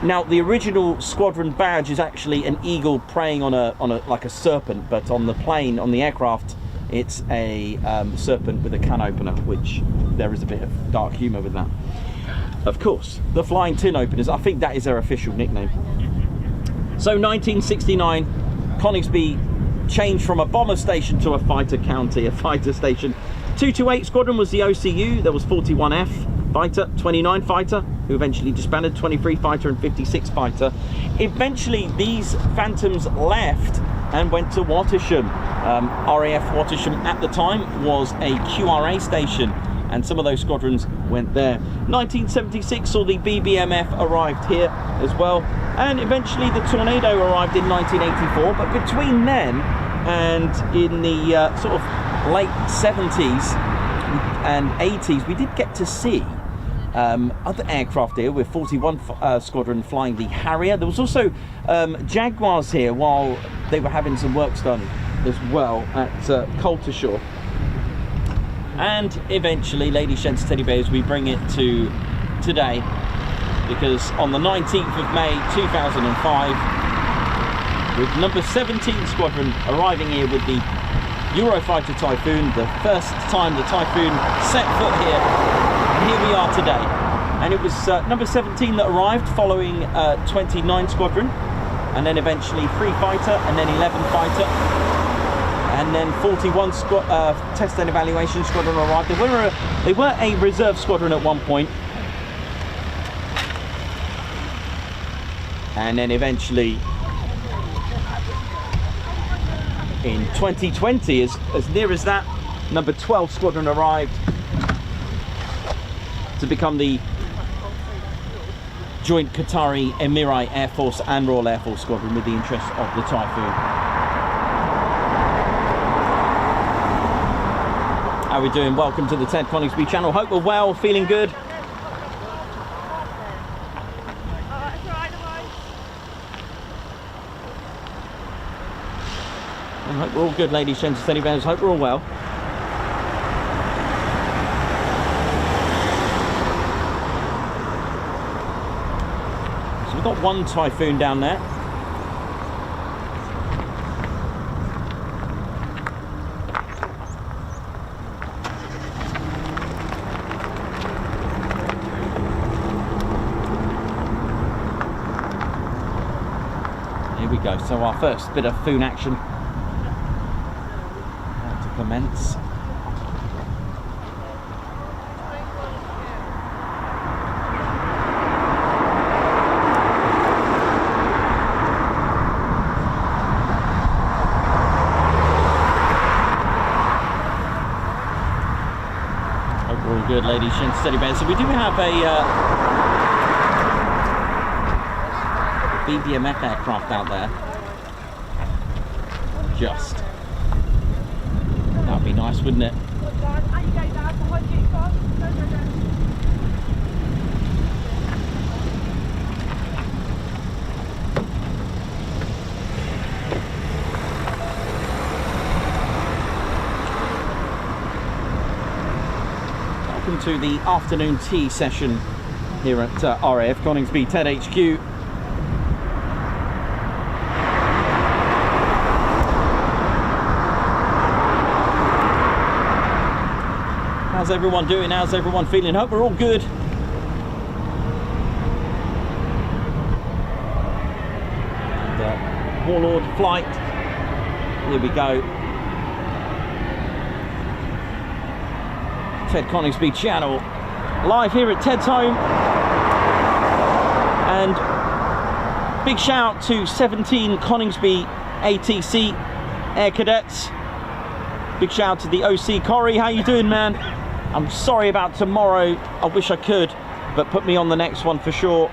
Now, the original squadron badge is actually an eagle preying on a like a serpent, but on the plane, on the aircraft, it's a serpent with a can opener, which there is a bit of dark humour with that. Of course, the Flying Tin Openers, I think that is their official nickname. So 1969, Coningsby changed from a bomber station to a fighter county, a fighter station. 228 Squadron was the OCU. There was 41F fighter, 29 fighter, who eventually disbanded, 23 fighter and 56 fighter. Eventually, these Phantoms left and went to Wattisham. RAF Wattisham at the time was a QRA station, and some of those squadrons went there. 1976 saw the Bbmf arrived here as well, and eventually the Tornado arrived in 1984. But between then and in the sort of late 70s and 80s, we did get to see other aircraft here, with 41 Squadron flying the Harrier. There was also Jaguars here while they were having some works done as well at Coltishore. And eventually, ladies, gents, teddy bears, we bring it to today, because on the 19th of May 2005, with number 17 Squadron arriving here with the Eurofighter Typhoon, the first time the Typhoon set foot here, and here we are today. And it was number 17 that arrived, following 29 Squadron, and then eventually 3 fighter, and then 11 fighter, and then 41 Test and Evaluation Squadron arrived. They were a reserve squadron at one point, and then eventually in 2020, as near as that, number 12 Squadron arrived to become the joint Qatari Emirate Air Force and Royal Air Force Squadron, with the interests of the Typhoon. How are we doing? Welcome to the Ted Coningsby channel. Hope we're well, feeling good. I hope we're all good, ladies, gents, teddy bears. Hope we're all well. So we've got one Typhoon down there. Here we go. So our first bit of Foon action to commence. Hope we're all good, ladies, gents, teddy bears. So we do have a Bbmf aircraft out there. Just. That'd be nice, wouldn't it? welcome to the afternoon tea session here at RAF Coningsby TED HQ. How's everyone doing? How's everyone feeling? Hope we're all good. And, Warlord flight. Here we go. Ted Coningsby channel, live here at Ted's home. And big shout to 17 Coningsby ATC Air Cadets. Big shout to the OC Corey. How you doing, man? I'm sorry about tomorrow. I wish I could, but put me on the next one for sure.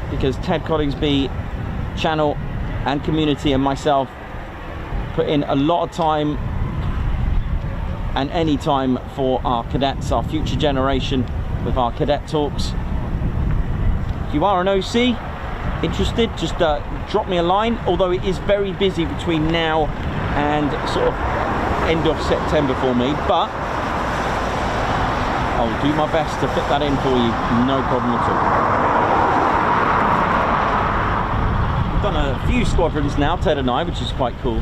Because Ted Coningsby channel and community and myself put in a lot of time and any time for our cadets, our future generation, with our cadet talks. If you are an OC interested, just drop me a line, although it is very busy between now and sort of end of September for me, but I'll do my best to fit that in for you, no problem at all. We've done a few squadrons now, Ted and I, which is quite cool.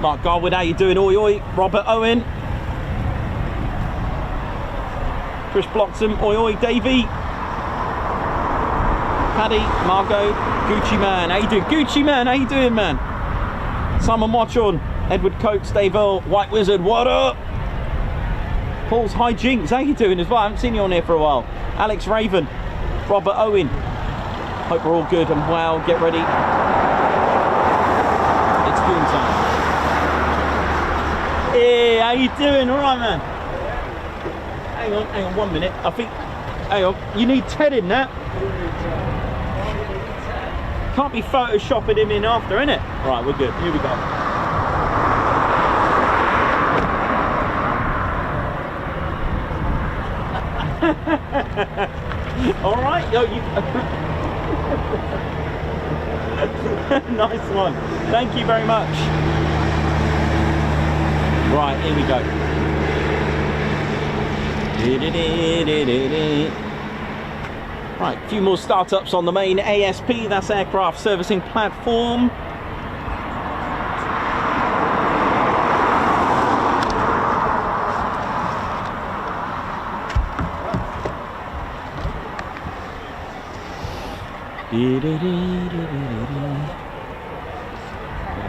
Mark Garwood, how you doing? Oi oi. Robert Owen. Chris Bloxham, oi oi. Davey. Paddy, Margot, Gucci Man, how you doing? Gucci Man, how you doing, man? Simon Watchorn, Edward Coates, Dave Earl, White Wizard, what up? Paul's Hijinks, how you doing as well? I haven't seen you on here for a while. Alex Raven, Robert Owen. Hope we're all good and well. Get ready. It's spoon time. Hey, how you doing? All right, man. Hang on 1 minute. I think, hang on, you need Ted in that. Can't be photoshopping him in after, innit? Right, we're good. Here we go. All right. Yo, you. Nice one. Thank you very much. Right, here we go. Right, a few more startups on the main ASP, that's Aircraft Servicing Platform. Yeah,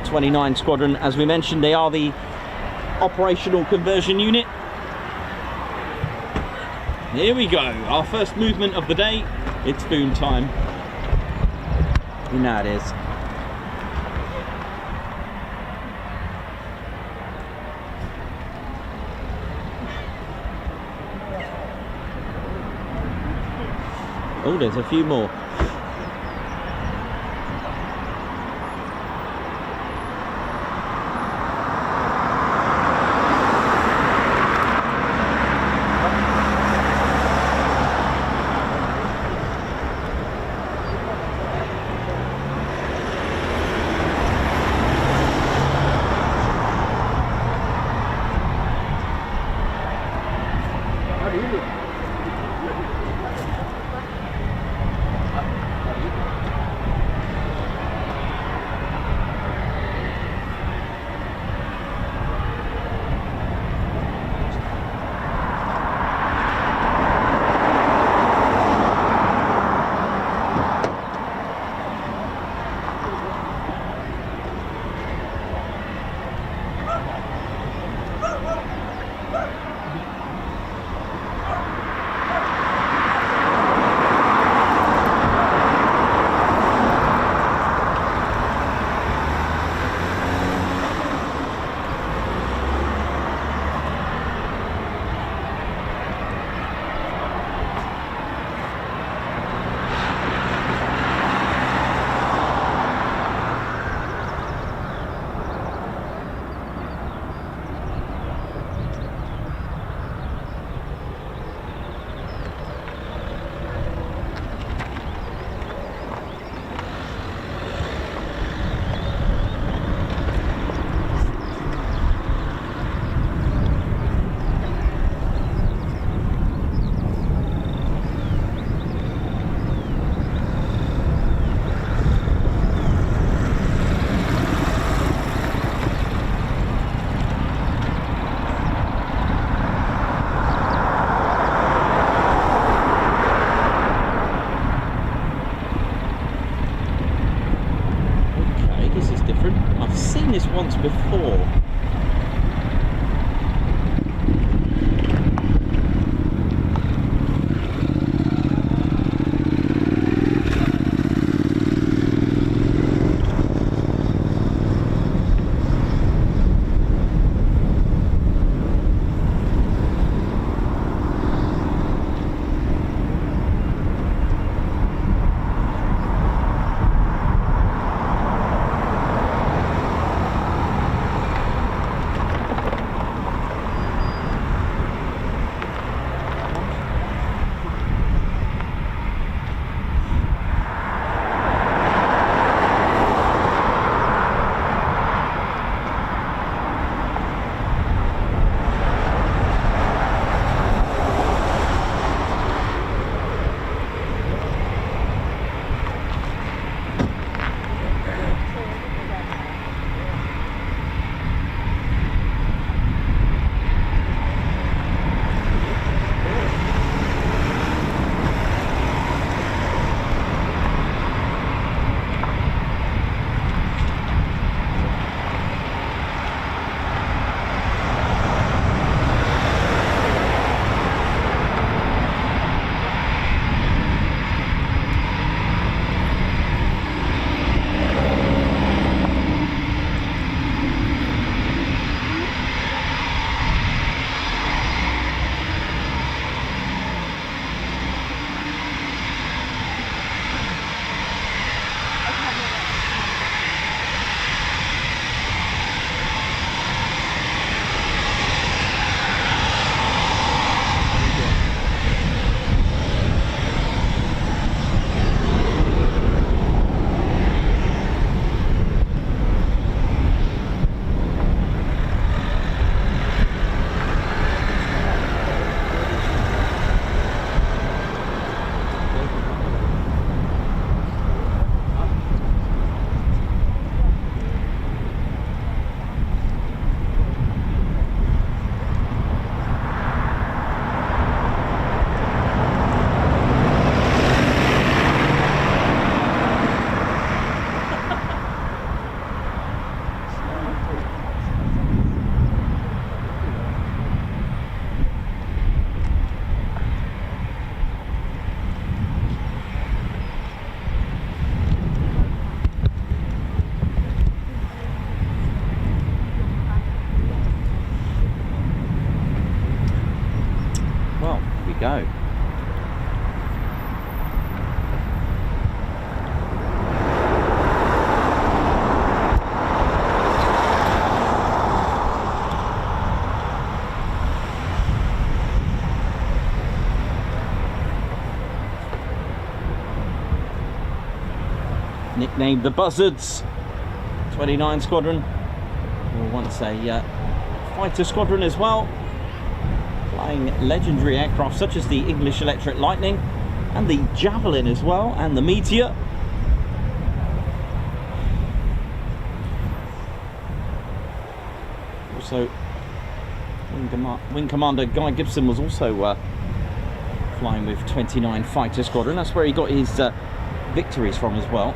29 Squadron, as we mentioned, they are the operational conversion unit. Here we go, our first movement of the day. It's spoon time. You know it is. Oh, there's a few more. different. I've seen this once before. Go. Nicknamed the Buzzards, 29 Squadron, or once a fighter squadron as well, flying legendary aircraft such as the English Electric Lightning and the Javelin as well, and the Meteor. Also, Wing Commander Guy Gibson was also flying with 29 Fighter Squadron. That's where he got his victories from as well.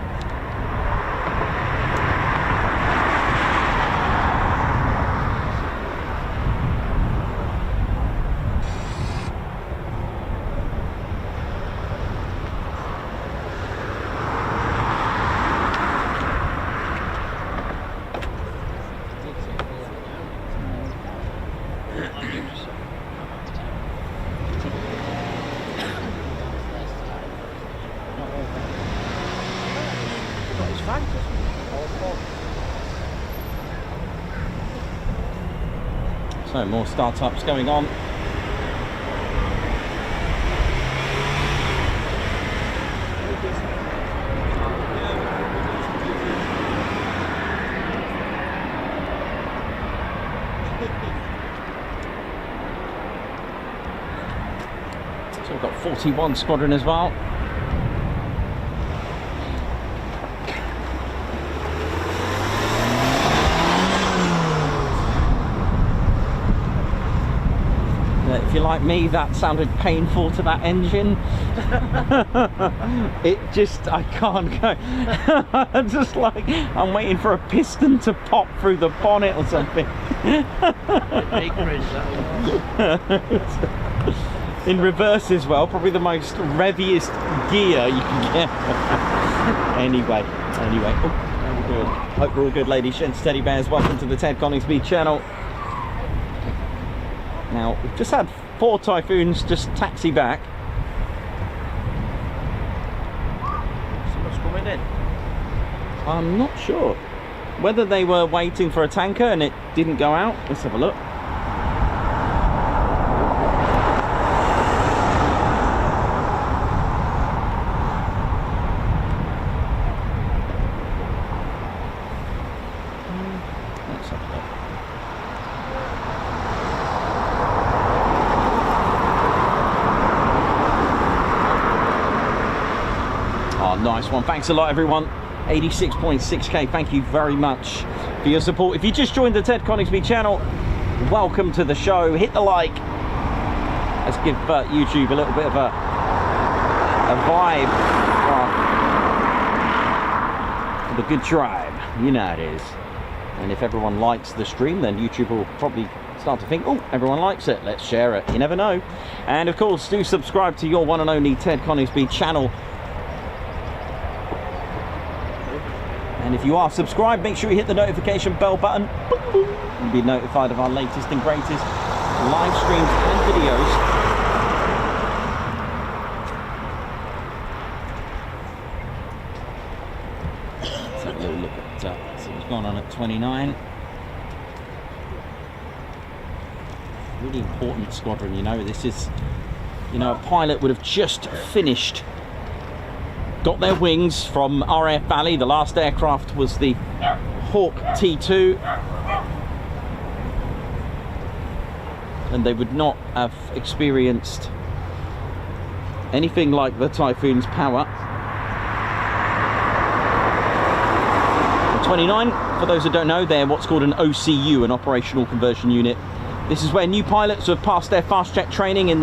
So more startups going on. So we've got 41 Squadron as well. If you like me, that sounded painful to that engine. I can't go. I'm just like, I'm waiting for a piston to pop through the bonnet or something. In reverse as well, probably the most reviest gear you can get. Anyway. Oh, we're good. Hope we're all good, ladies, gents, teddy bears. Welcome to the Ted Coningsby channel. Now, we've just had 4 Typhoons just taxi back. Someone's coming in. I'm not sure whether they were waiting for a tanker and it didn't go out. Let's have a look. Let's have a look. Oh, nice one. Thanks a lot, everyone. 86.6k. Thank you very much for your support. If you just joined the Ted Coningsby channel, welcome to the show. Hit the like. Let's give YouTube a little bit of a vibe for the good tribe. You know how it is. And if everyone likes the stream, then YouTube will probably start to think, oh, everyone likes it. Let's share it. You never know. And of course, do subscribe to your one and only Ted Coningsby channel. And if you are subscribed, make sure you hit the notification bell button and be notified of our latest and greatest live streams and videos. Let's have a little look at see what's going on at 29. Really important squadron, you know. This is, you know, a pilot would have just finished, got their wings from RAF Valley. The last aircraft was the Hawk T2, and they would not have experienced anything like the Typhoon's power. 29, for those that don't know, they're what's called an OCU, an operational conversion unit. This is where new pilots who have passed their fast check training in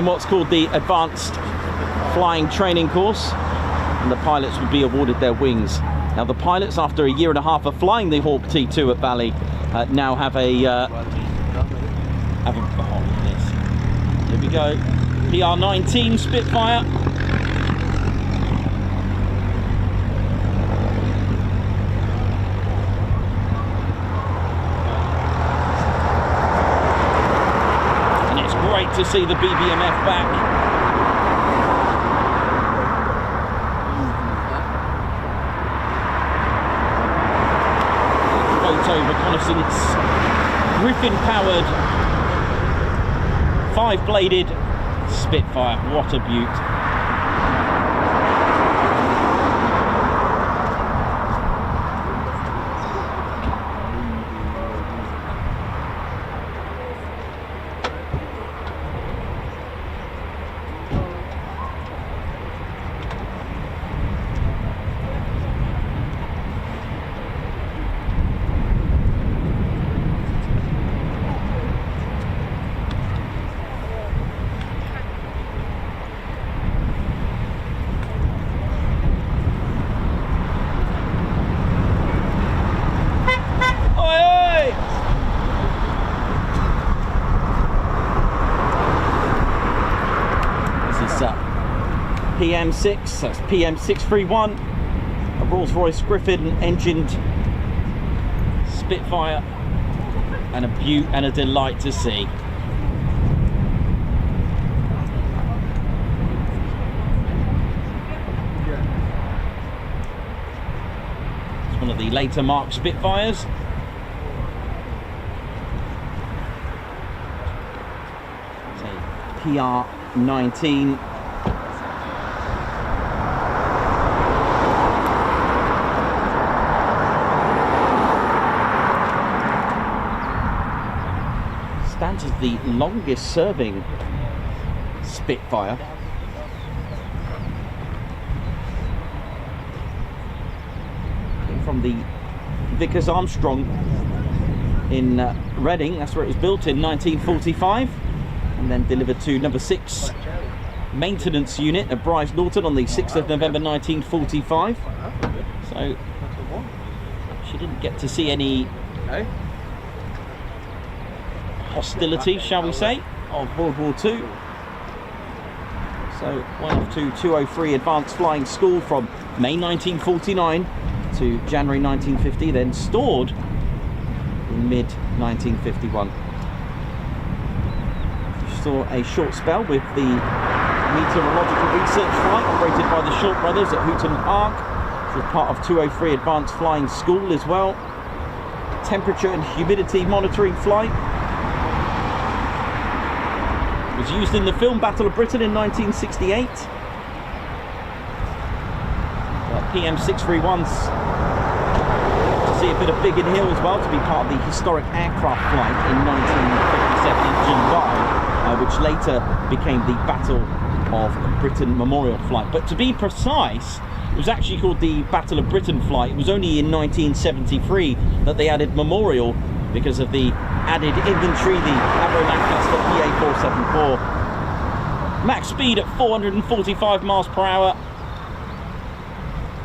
what's called the advanced flying training course, and the pilots would be awarded their wings. Now the pilots, after a year and a half of flying the Hawk T2 at Valley, now have a oh, yes. Here we go, PR19 Spitfire. And it's great to see the Bbmf back. Reconnaissance, Griffin-powered, 5-bladed Spitfire. What a beaut! PM6, that's PM631, a Rolls-Royce Griffin engined Spitfire, and a beaut and a delight to see. It's one of the later Mark Spitfires. It's a PR19. Stands as the longest serving Spitfire. From the Vickers Armstrong in Reading. That's where it was built in 1945, and then delivered to number 6 maintenance unit at Bryce Norton on the 6th of November 1945. So she didn't get to see any hostility, shall we say, of World War II. So went off to 203 Advanced Flying School from May 1949 to January 1950, then stored in mid 1951. She saw a short spell with the meteorological research flight operated by the Short brothers at Houghton Park. She was part of 203 Advanced Flying School as well. Temperature and humidity monitoring flight. Was used in the film Battle of Britain in 1968. PM631s to see a bit of Biggin Hill as well, to be part of the historic aircraft flight in 1957 in July, which later became the Battle of Britain Memorial Flight. But to be precise, it was actually called the Battle of Britain flight. It was only in 1973 that they added Memorial because of the added inventory, the Avro Lancaster PA474. Max speed at 445 miles per hour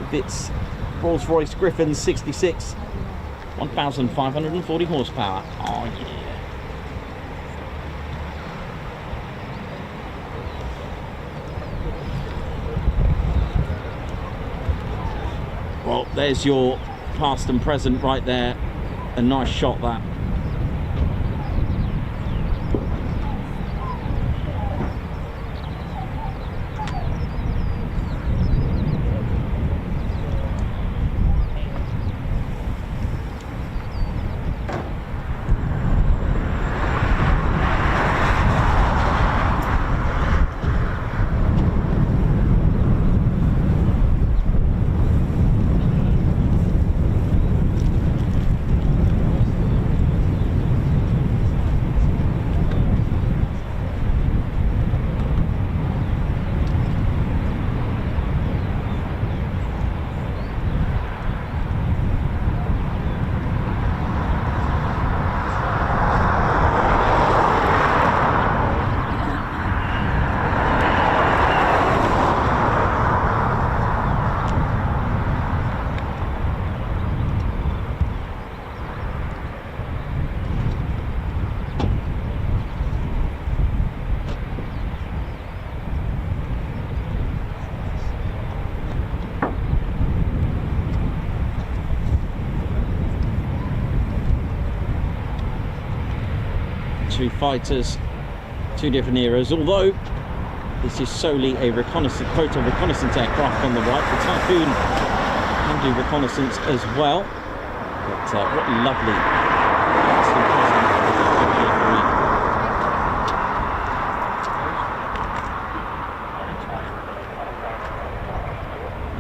with its Rolls-Royce Griffon 66, 1,540 horsepower. Oh yeah. Well, there's your past and present right there. A nice shot, that. Two fighters, two different eras, although this is solely a reconnaissance, photo reconnaissance aircraft on the right. The Typhoon can do reconnaissance as well, but what lovely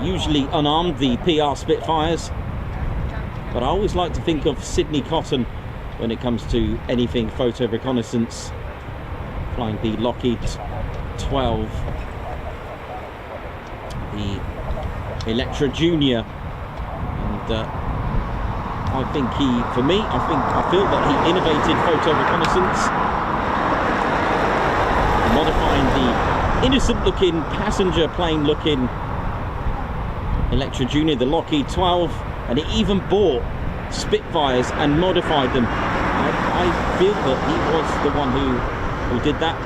usually unarmed, the PR Spitfires, but I always like to think of Sydney Cotton when it comes to anything photo reconnaissance, flying the Lockheed 12, the Electra Junior, and I think he, for me, I feel that he innovated photo reconnaissance, modifying the innocent-looking, passenger-plane-looking Electra Junior, the Lockheed 12, and he even bought Spitfires and modified them. I feel that he was the one who did that.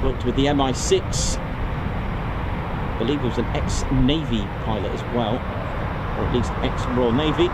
Worked with the MI6. I believe he was an ex-Navy pilot as well, or at least ex-Royal Navy.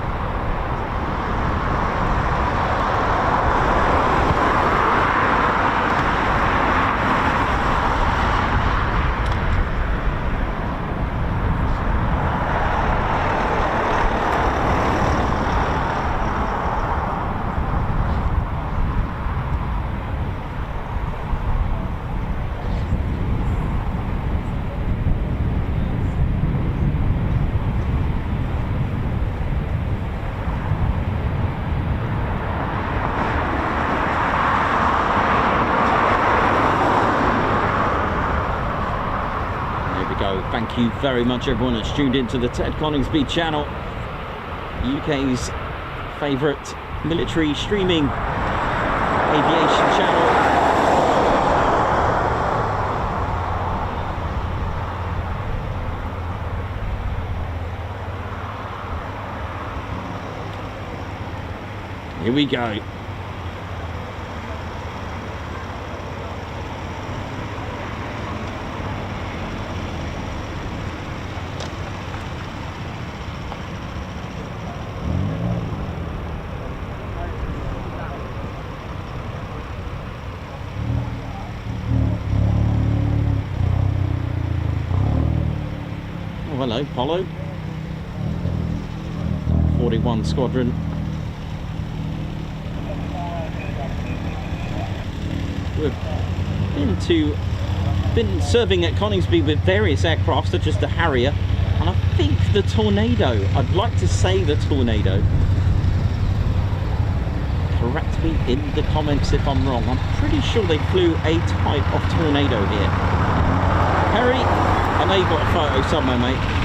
Thank you very much, everyone that's tuned into the Ted Coningsby channel, UK's favourite military streaming aviation channel. Here we go. Oh, hello, Apollo. 41 Squadron. We've been serving at Coningsby with various aircraft such as the Harrier, and I think the Tornado. I'd like to say the Tornado. Correct me in the comments if I'm wrong. I'm pretty sure they flew a type of Tornado here. Perry, I know you've got a photo somewhere, mate.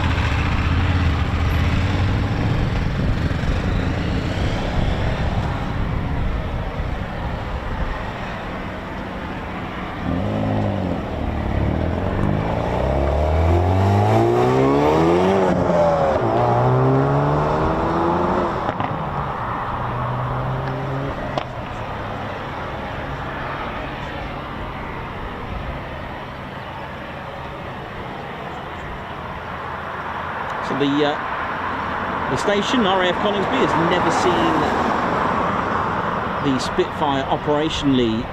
The station, RAF Coningsby, has never seen the Spitfire operationally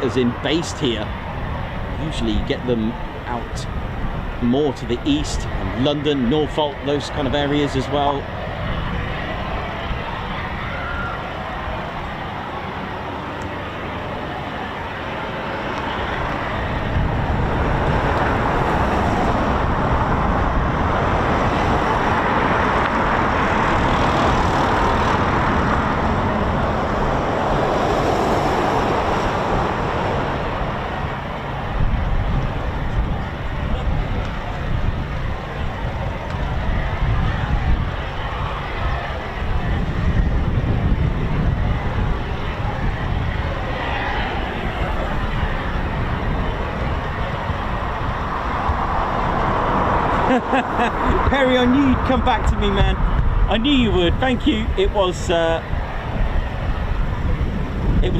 as in based here. Usually you get them out more to the east, and London, Norfolk, those kind of areas as well. Perry, I knew you'd come back to me, man. I knew you would. Thank you. It was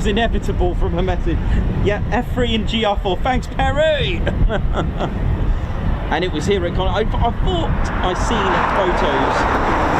inevitable from her message. Yeah, F3 and GR4. Thanks, Perry. And it was here at I thought I'd seen photos.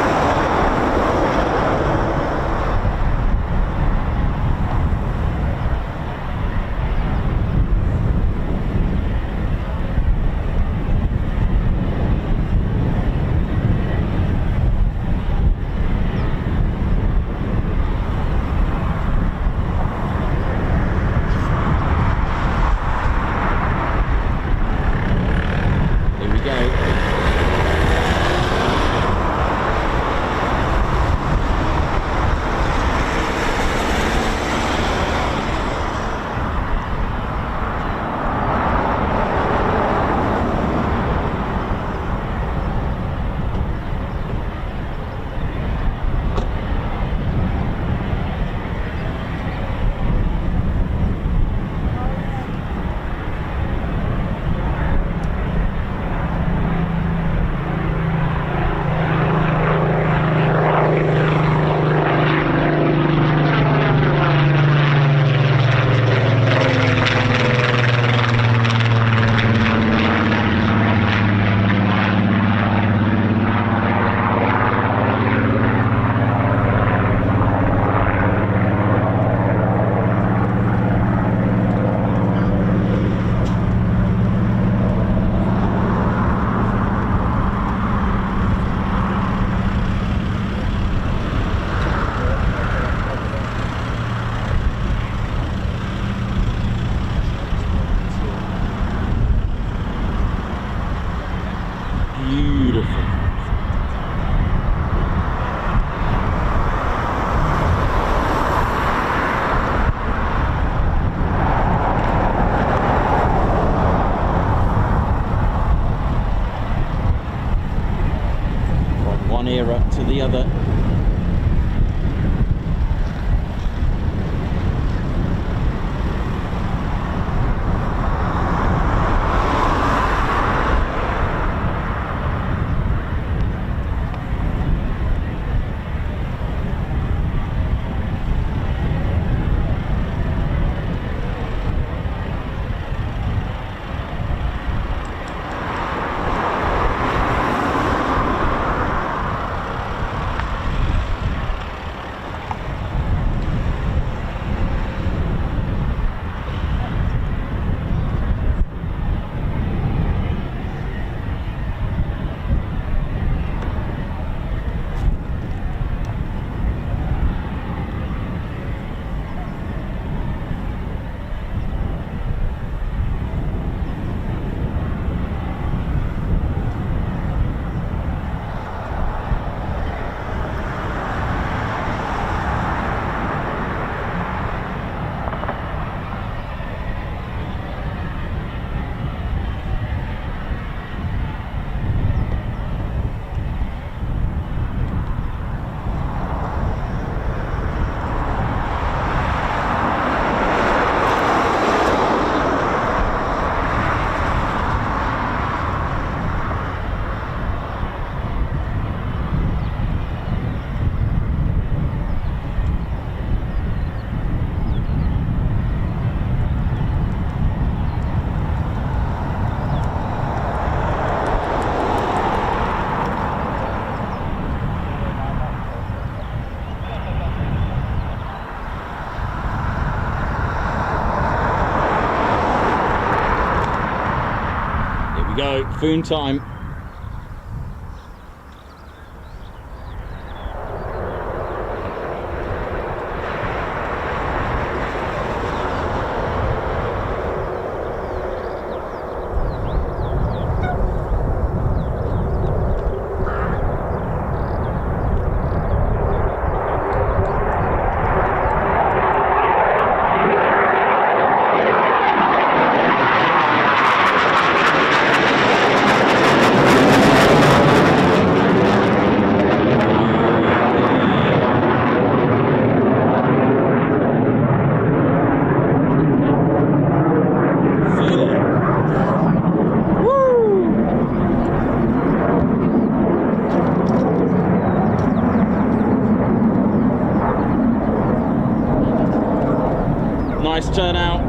Era to the other. Typhoon time. Nice turnout.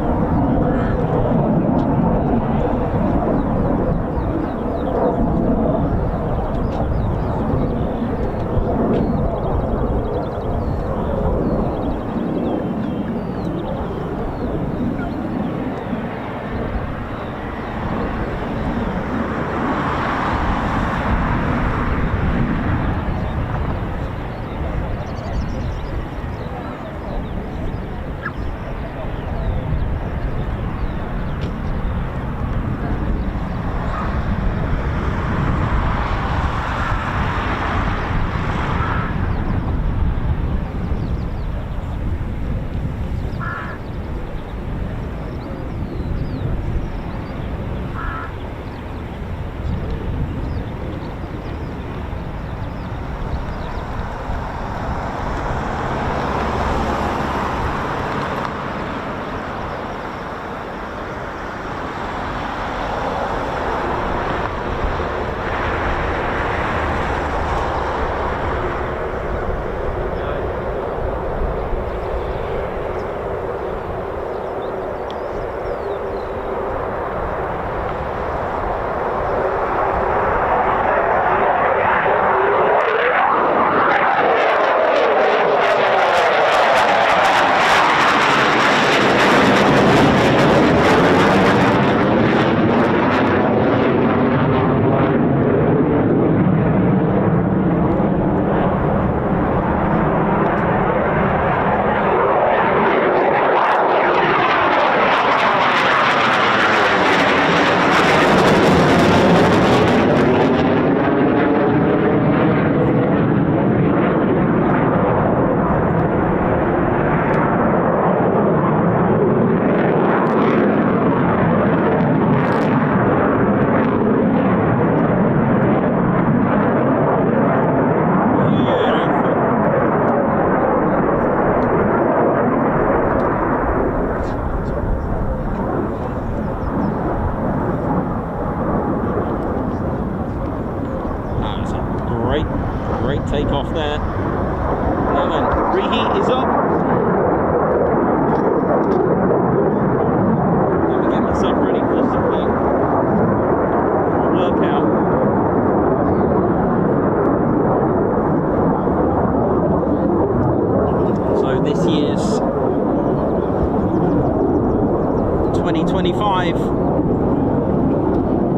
Great takeoff there. Now then, reheat is up. Let me get myself ready for a workout. So this year's 2025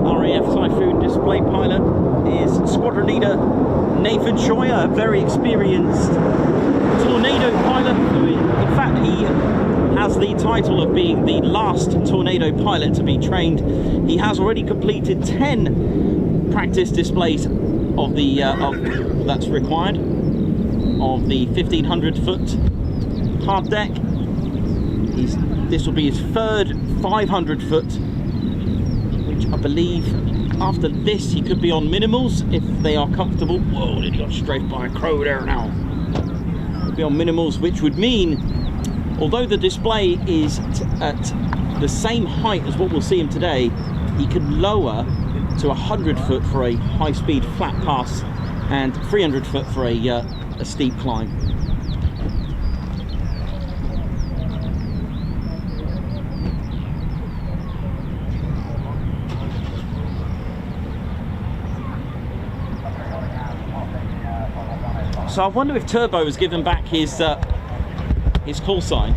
RAF Typhoon Display Pilot is Squadron Leader Nathan Scheuer, a very experienced Tornado pilot who, in fact, he has the title of being the last Tornado pilot to be trained. He has already completed 10 practice displays of the that's required of the 1500-foot hard deck. This will be his third 500-foot, which I believe after this he could be on minimals if they are comfortable. Whoa, he got strafed by a crow there now. Be on minimals, which would mean, although the display is at the same height as what we'll see him today, he could lower to 100 foot for a high-speed flat pass and 300 foot for a steep climb. So I wonder if Turbo has given back his call sign.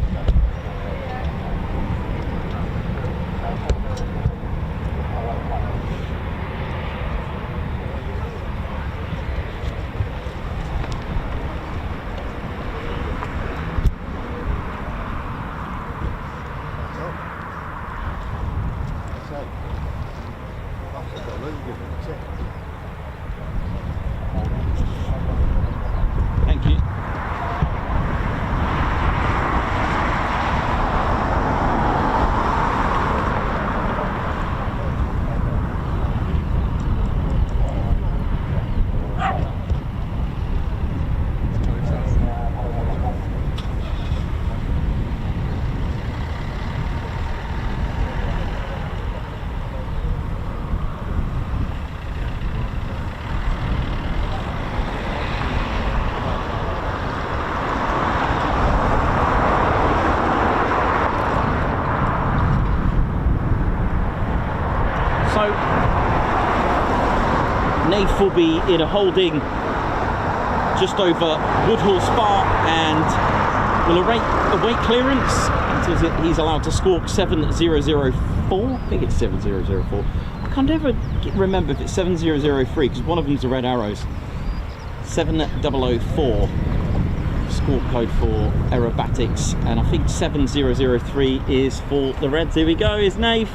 Nath will be in a holding just over Woodhall Spa and will await clearance until he's allowed to squawk 7004. I think it's 7004. I can never remember if it's 7003 because one of them's the red arrows. 7004 squawk code for aerobatics, and I think 7003 is for the reds. Here we go, is Nath.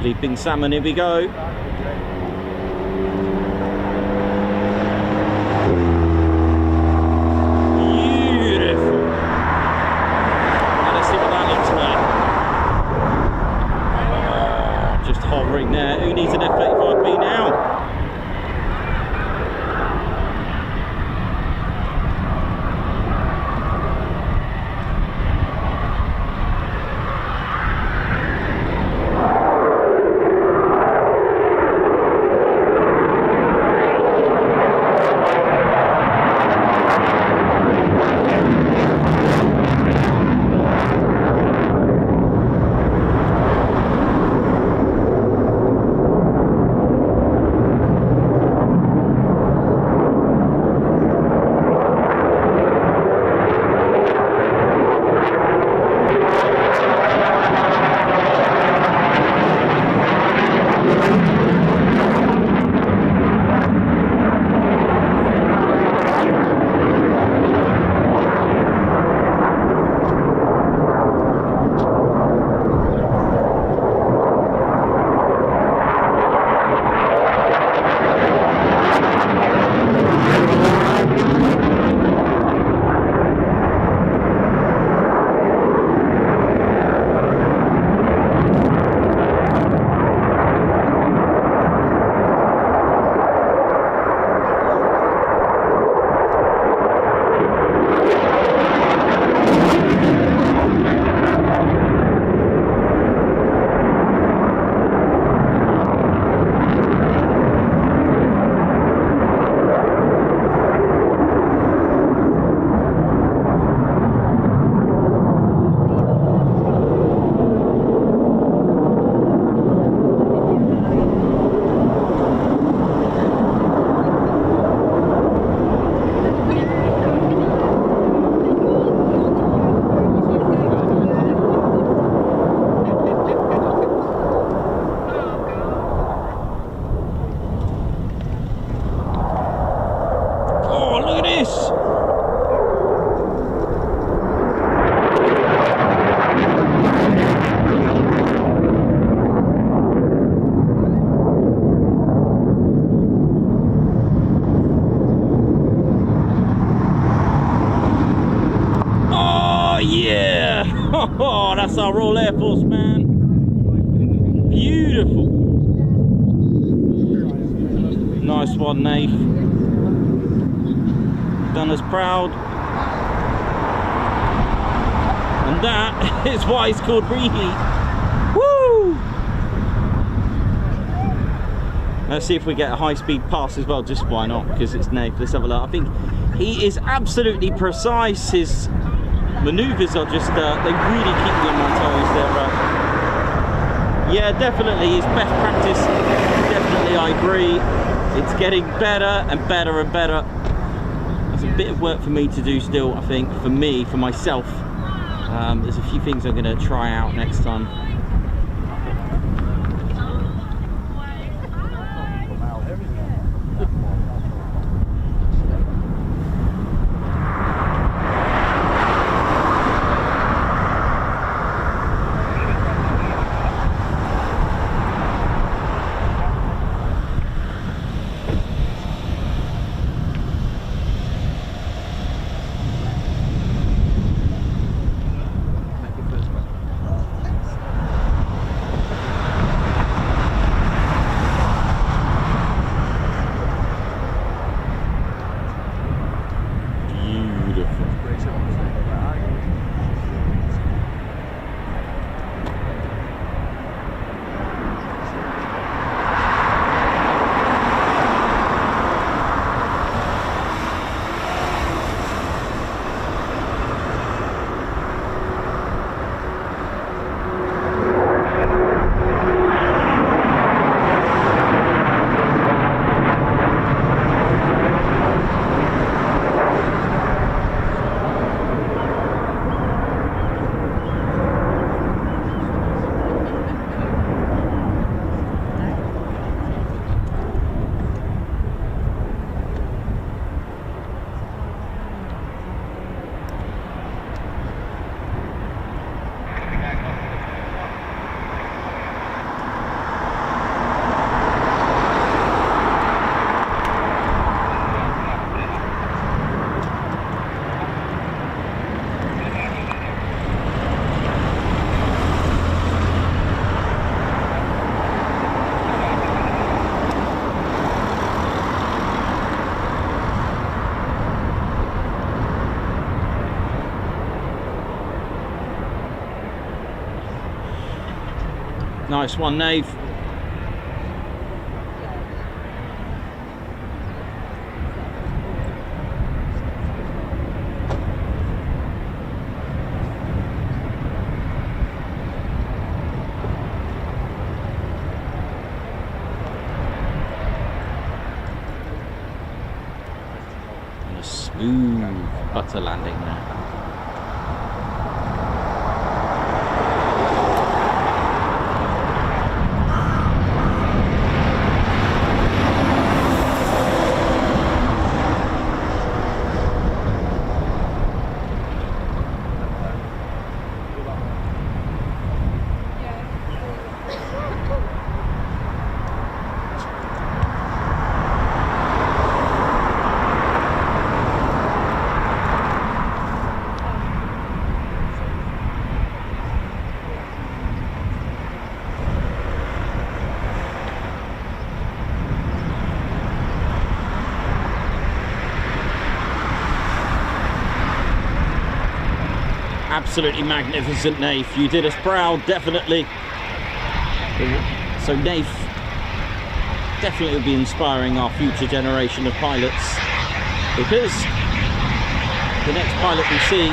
Leaping salmon, here we go. Beautiful. Now let's see what that looks like. Oh, just hovering there. Who needs an F-35B now? Oh, that's our Royal Air Force, man. Beautiful. Nice one, Nath. Done us proud. And that is why it's called reheat. Woo! Let's see if we get a high-speed pass as well. Just why not? Because it's Nath. Let's have a look. I think he is absolutely precise. His maneuvers are just, they really keep me on my toes. Yeah, definitely his best practice. Definitely, I agree. It's getting better and better and better. There's a bit of work for me to do still, I think, for me, for myself. There's a few things I'm going to try out next time. Nice one, Nave. And a smooth butter landing there. Absolutely magnificent, Nath. You did us proud, definitely. So Nath definitely will be inspiring our future generation of pilots, because the next pilot we see,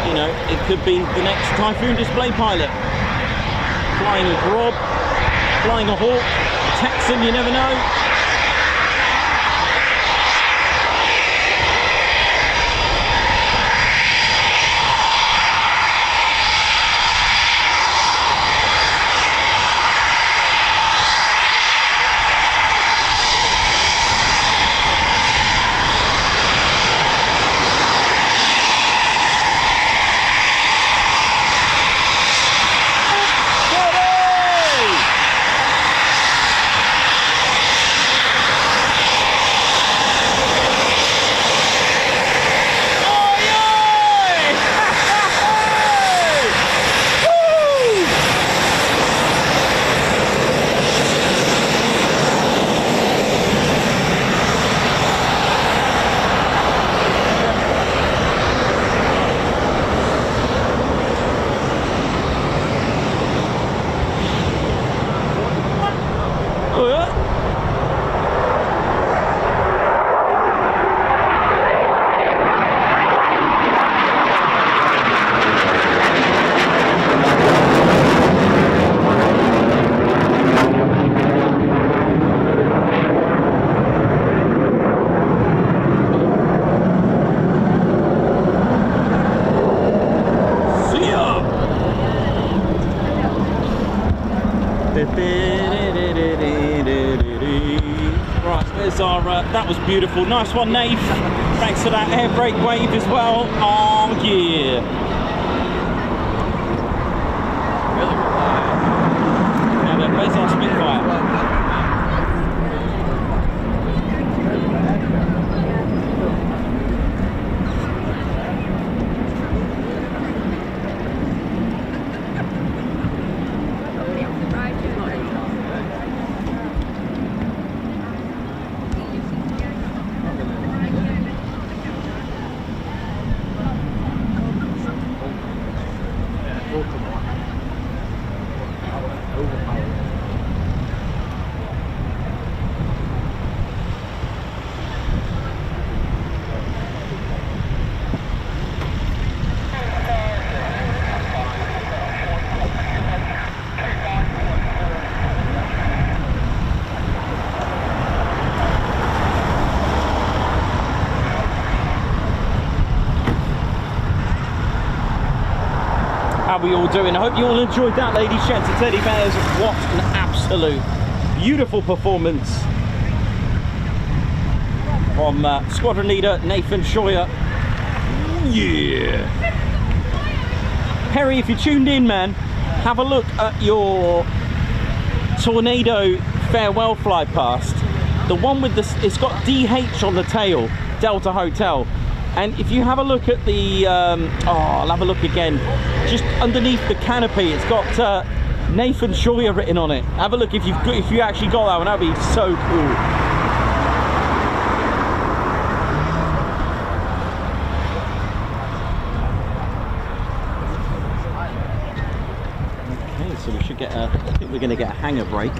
you know, it could be the next Typhoon display pilot. Flying a Grob, flying a Hawk, a Texan, you never know. Right, there's our, that was beautiful. Nice one, Nave. Thanks for that air brake wave as well. Oh, yeah. Now then, where's our Spitfire? How are we all doing? I hope you all enjoyed that, ladies, gents and teddy bears. What an absolute beautiful performance from squadron leader Nathan Scheuer. Yeah. Perry, if you tuned in, man, have a look at your Tornado farewell fly past. The one with the, it's got DH on the tail, Delta Hotel. And if you have a look at the, I'll have a look again. Just underneath the canopy, it's got Nathan Scheuer written on it. Have a look if you actually got that one. That'd be so cool. Okay, so we should get a, I think we're going to get a hanger brake.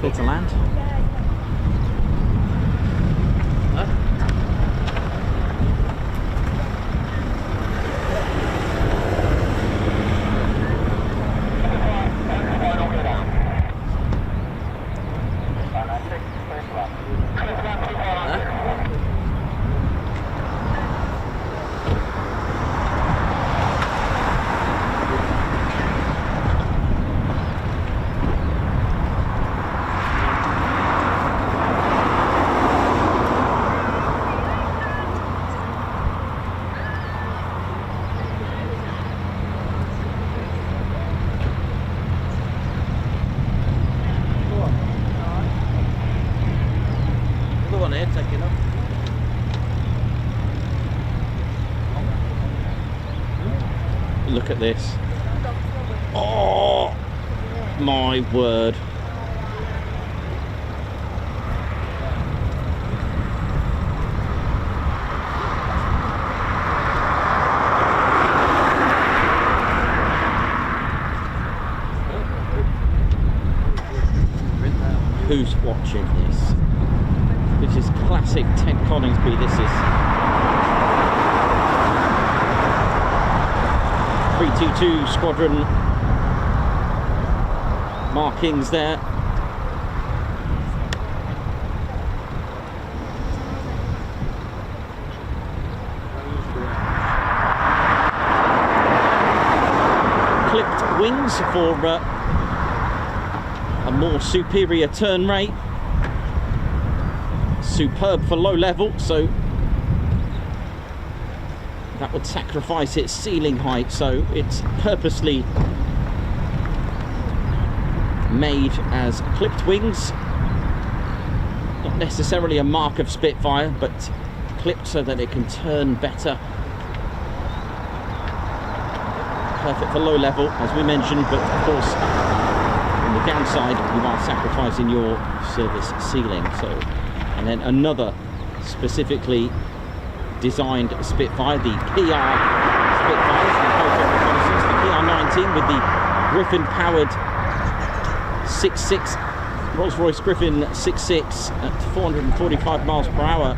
Clear to land. Look at this. Oh my word. Who's watching this? This is classic Ted Coningsby. This is 322 squadron markings there. Clipped wings for a more superior turn rate. Superb for low level, so that would sacrifice its ceiling height, so it's purposely made as clipped wings. Not necessarily a mark of Spitfire, but clipped so that it can turn better. Perfect for low level, as we mentioned, but of course on the downside you are sacrificing your service ceiling. So, and then another specifically designed Spitfire, the PR Spitfire, the PR19 with the Griffin powered 6.6 Rolls-Royce Griffin 6.6 at 445 miles per hour.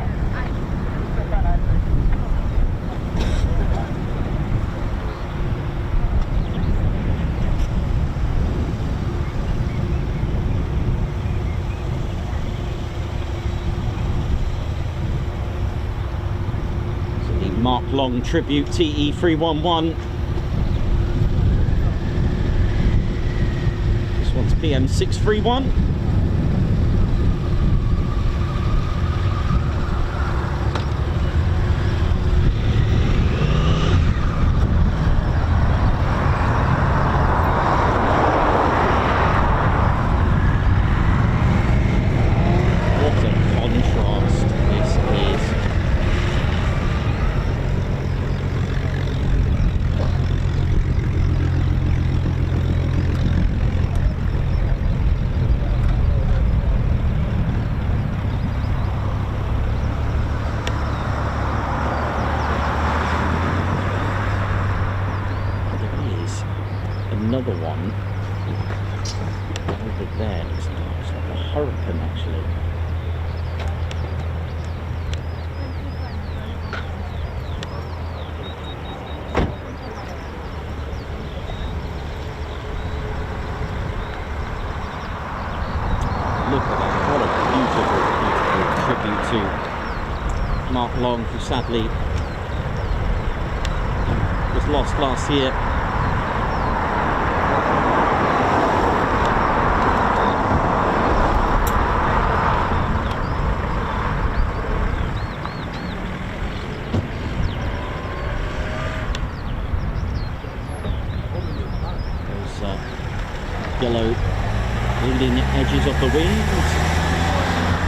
Mark Long Tribute TE311. This one's PM631. Another one over there. Looks like a hurricane, actually. Look at that! What a beautiful, beautiful tribute to Mark Long, who sadly was lost last year. Yellow leading edges of the wings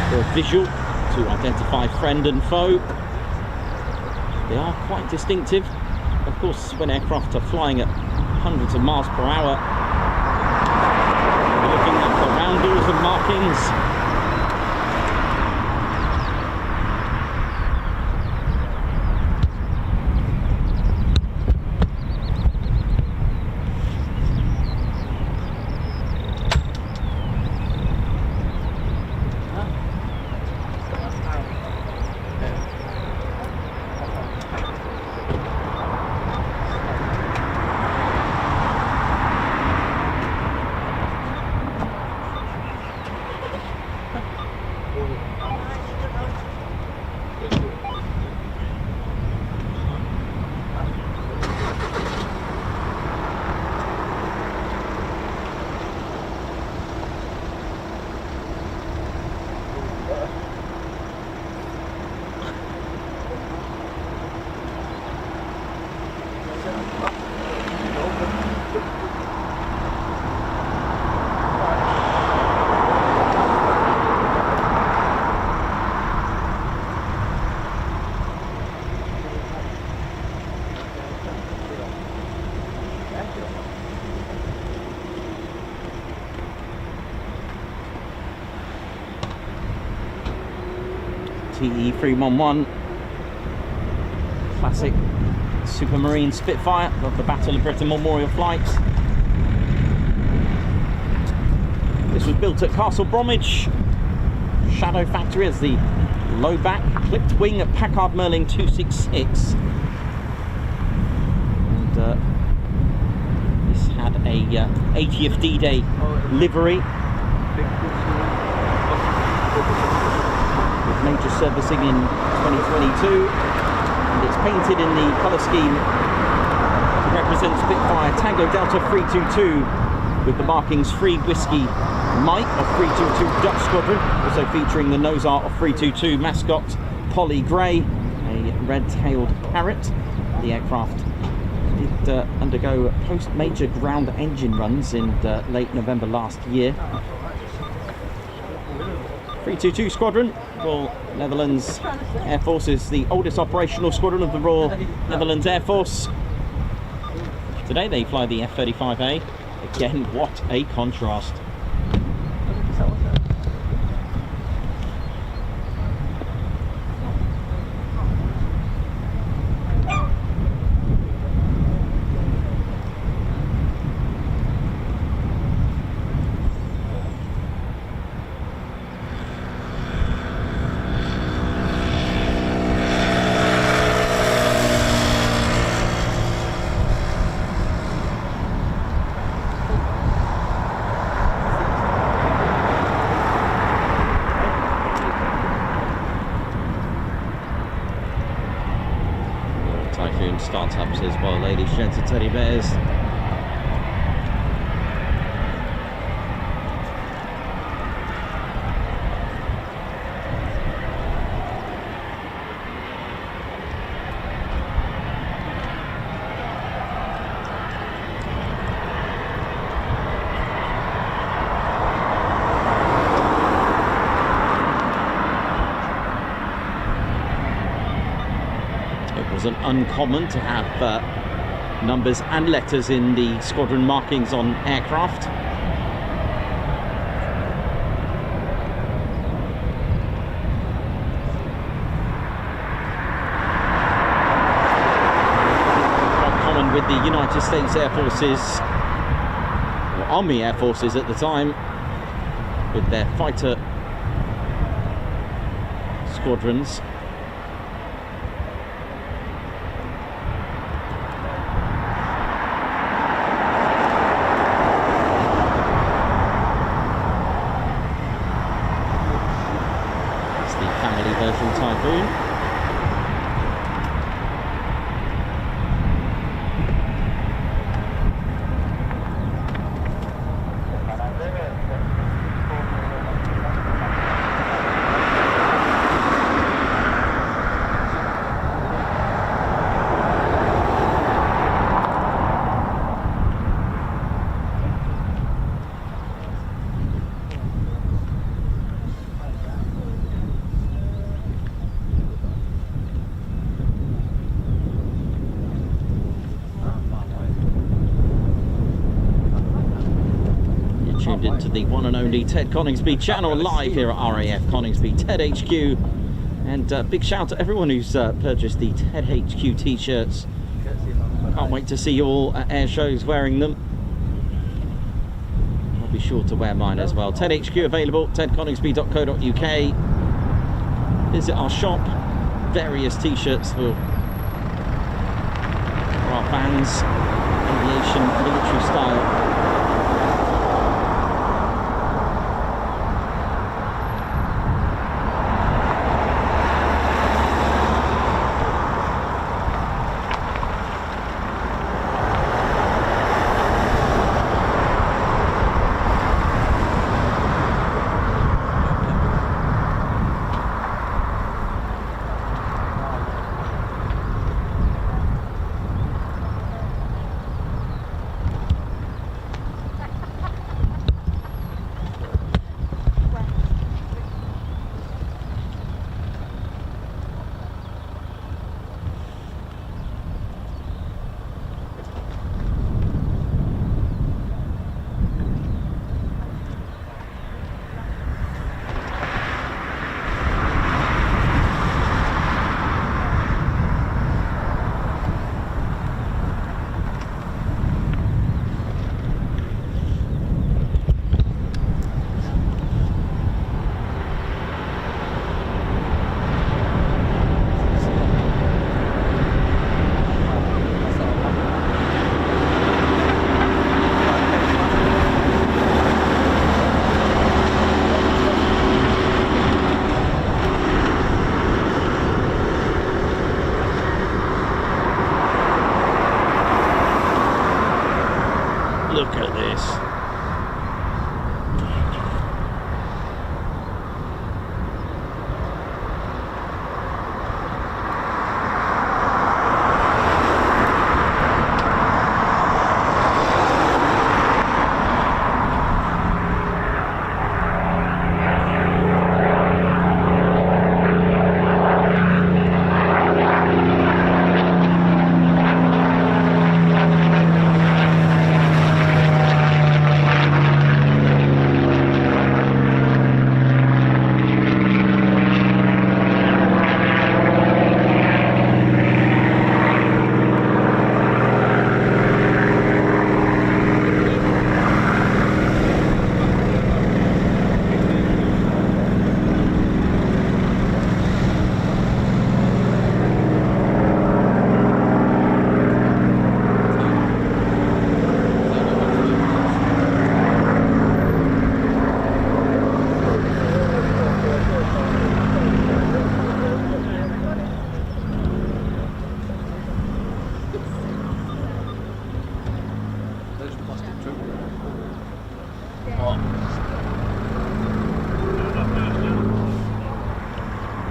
for a visual to identify friend and foe. They are quite distinctive. Of course, when aircraft are flying at hundreds of miles per hour, we're looking at the roundels and markings. TE311, classic Supermarine Spitfire of the Battle of Britain Memorial Flight. This was built at Castle Bromwich Shadow Factory as the low back clipped wing at Packard Merlin 266. And this had a 80th D-Day livery. Major servicing in 2022, and it's painted in the colour scheme to represent Spitfire Tango Delta 322 with the markings Free Whiskey Mike of 322 Dutch Squadron, also featuring the nose art of 322 mascot Polly Gray, a red-tailed parrot. The aircraft did undergo post-major ground engine runs in late November last year. 322 Squadron, Royal Netherlands Air Force, is the oldest operational squadron of the Royal Netherlands Air Force. Today they fly the F-35A. Again, what a contrast. Typhoon startups as well, ladies, gents and teddy bears. Wasn't uncommon to have numbers and letters in the squadron markings on aircraft. Quite common with the United States Air Forces, or Army Air Forces at the time, with their fighter squadrons. Typhoon. Into the one and only Ted Coningsby channel, live here at RAF Coningsby Ted HQ, and big shout to everyone who's purchased the Ted HQ t-shirts. Can't wait to see you all at air shows wearing them. I'll be sure to wear mine as well. Ted HQ available, tedconingsby.co.uk. Visit our shop, various t-shirts for our fans, aviation, military style.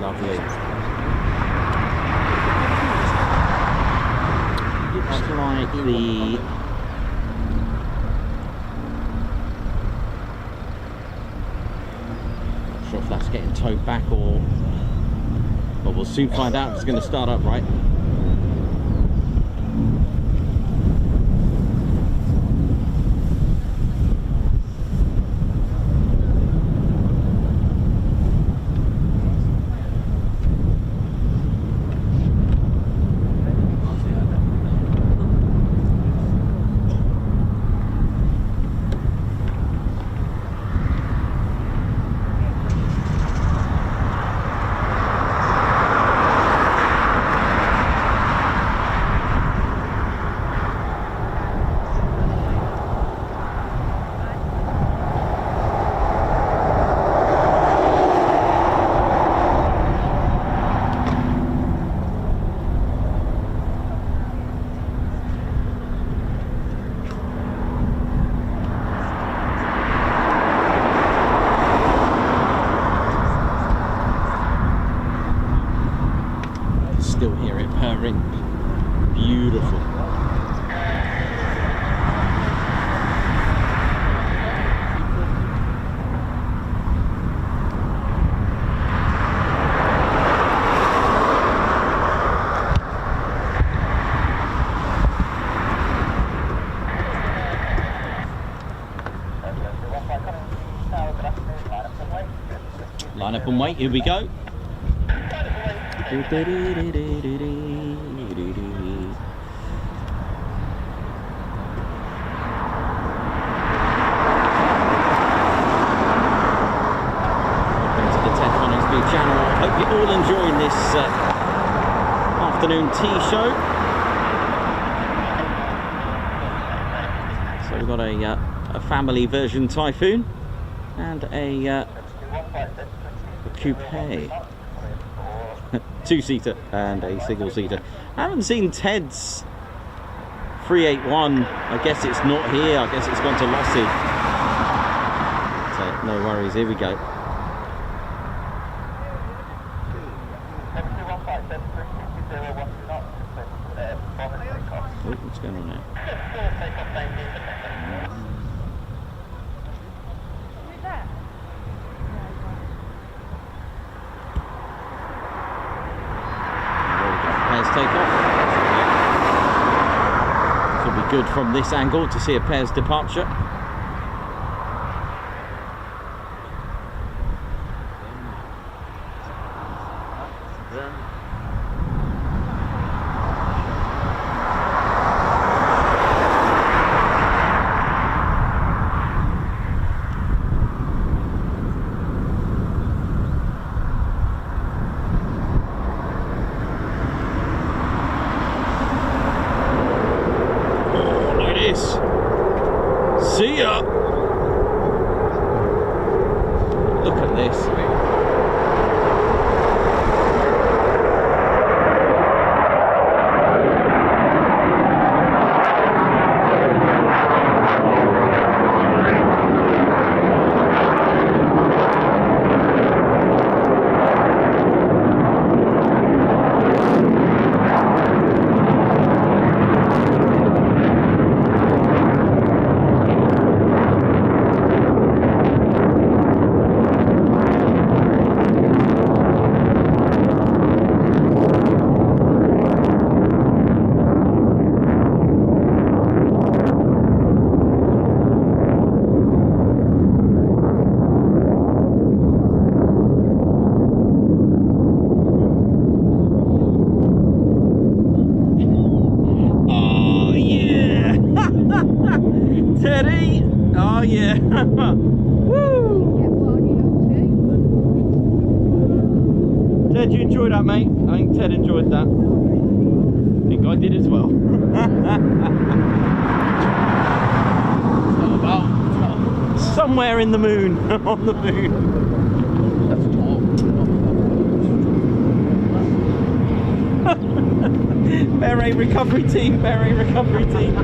Lovely. Looks like the not sure if that's getting towed back or but we'll soon find out if it's going to start up right. Still hear it purring. Beautiful. Line up and wait, here we go. Channel. Hope you're all enjoying this afternoon tea show. So we've got a family version Typhoon and a coupe, two-seater and a single-seater. I haven't seen Ted's 381. I guess it's not here. I guess it's gone to Lossy. So no worries. Here we go. Oh, what's going on now? Pairs take off. This will be good from this angle to see a pair's departure. See ya! Look at this. Teddy! Oh yeah! Woo! Ted, you enjoyed that, mate? I think Ted enjoyed that. I think I did as well. Somewhere in the moon, on the moon. Beret recovery team, Beret recovery team.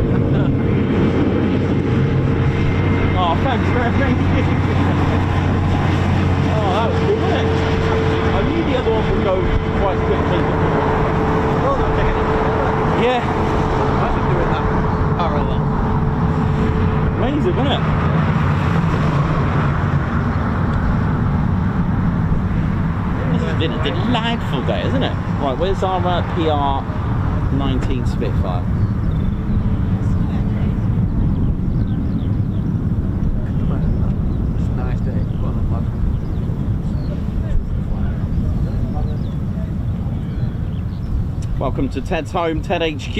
Oh, thanks very much. Oh, that was cool, wasn't it? I knew the other one was been a delightful day, isn't it? Right, where's our PR19 Spitfire? It's a nice day. Well, Welcome to Ted's home, Ted HQ,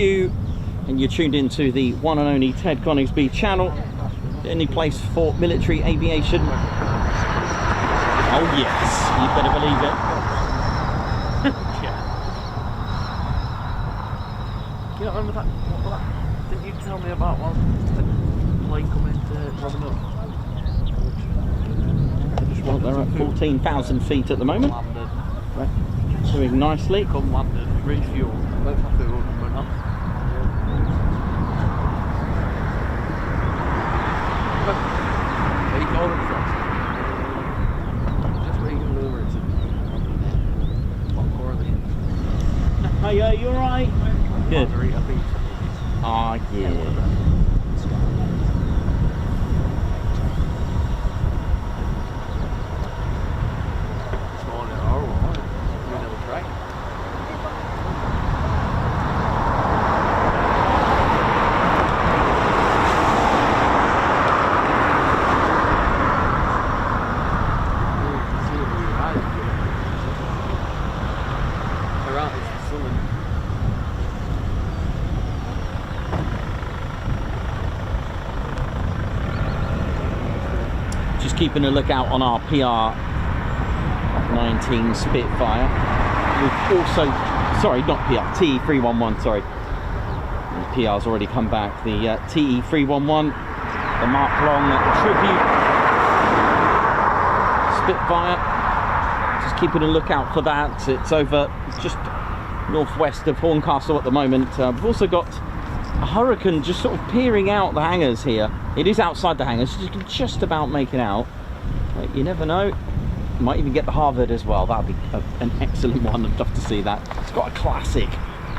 and you're tuned into the one and only Ted Coningsby channel, the only place for military aviation. Oh yes, you better believe it. yeah. You don't remember that? Didn't you tell me about one? The plane coming to Robin Hood? Well, they're at 14,000 feet at the moment. Landed. Right. Doing nicely. Come landed, refuel. Let's have to remember now. Where you going from? Just where you can lure it to. What correlate? Hey, you alright? Good. Margarita pizza. Ah, yeah. This morning, oh, we never tried. Just keeping a lookout on our PR19 Spitfire. We've also, sorry, not PR, TE311, sorry. The PR's already come back. The TE311, the Mark Long Tribute Spitfire. Just keeping a lookout for that. It's over just northwest of Horncastle at the moment. We've also got a Hurricane just sort of peering out the hangars here. It is outside the hangars, so you can just about make it out. But you never know. Might even get the Harvard as well. That'd be an excellent one. I'd love to see that. It's got a classic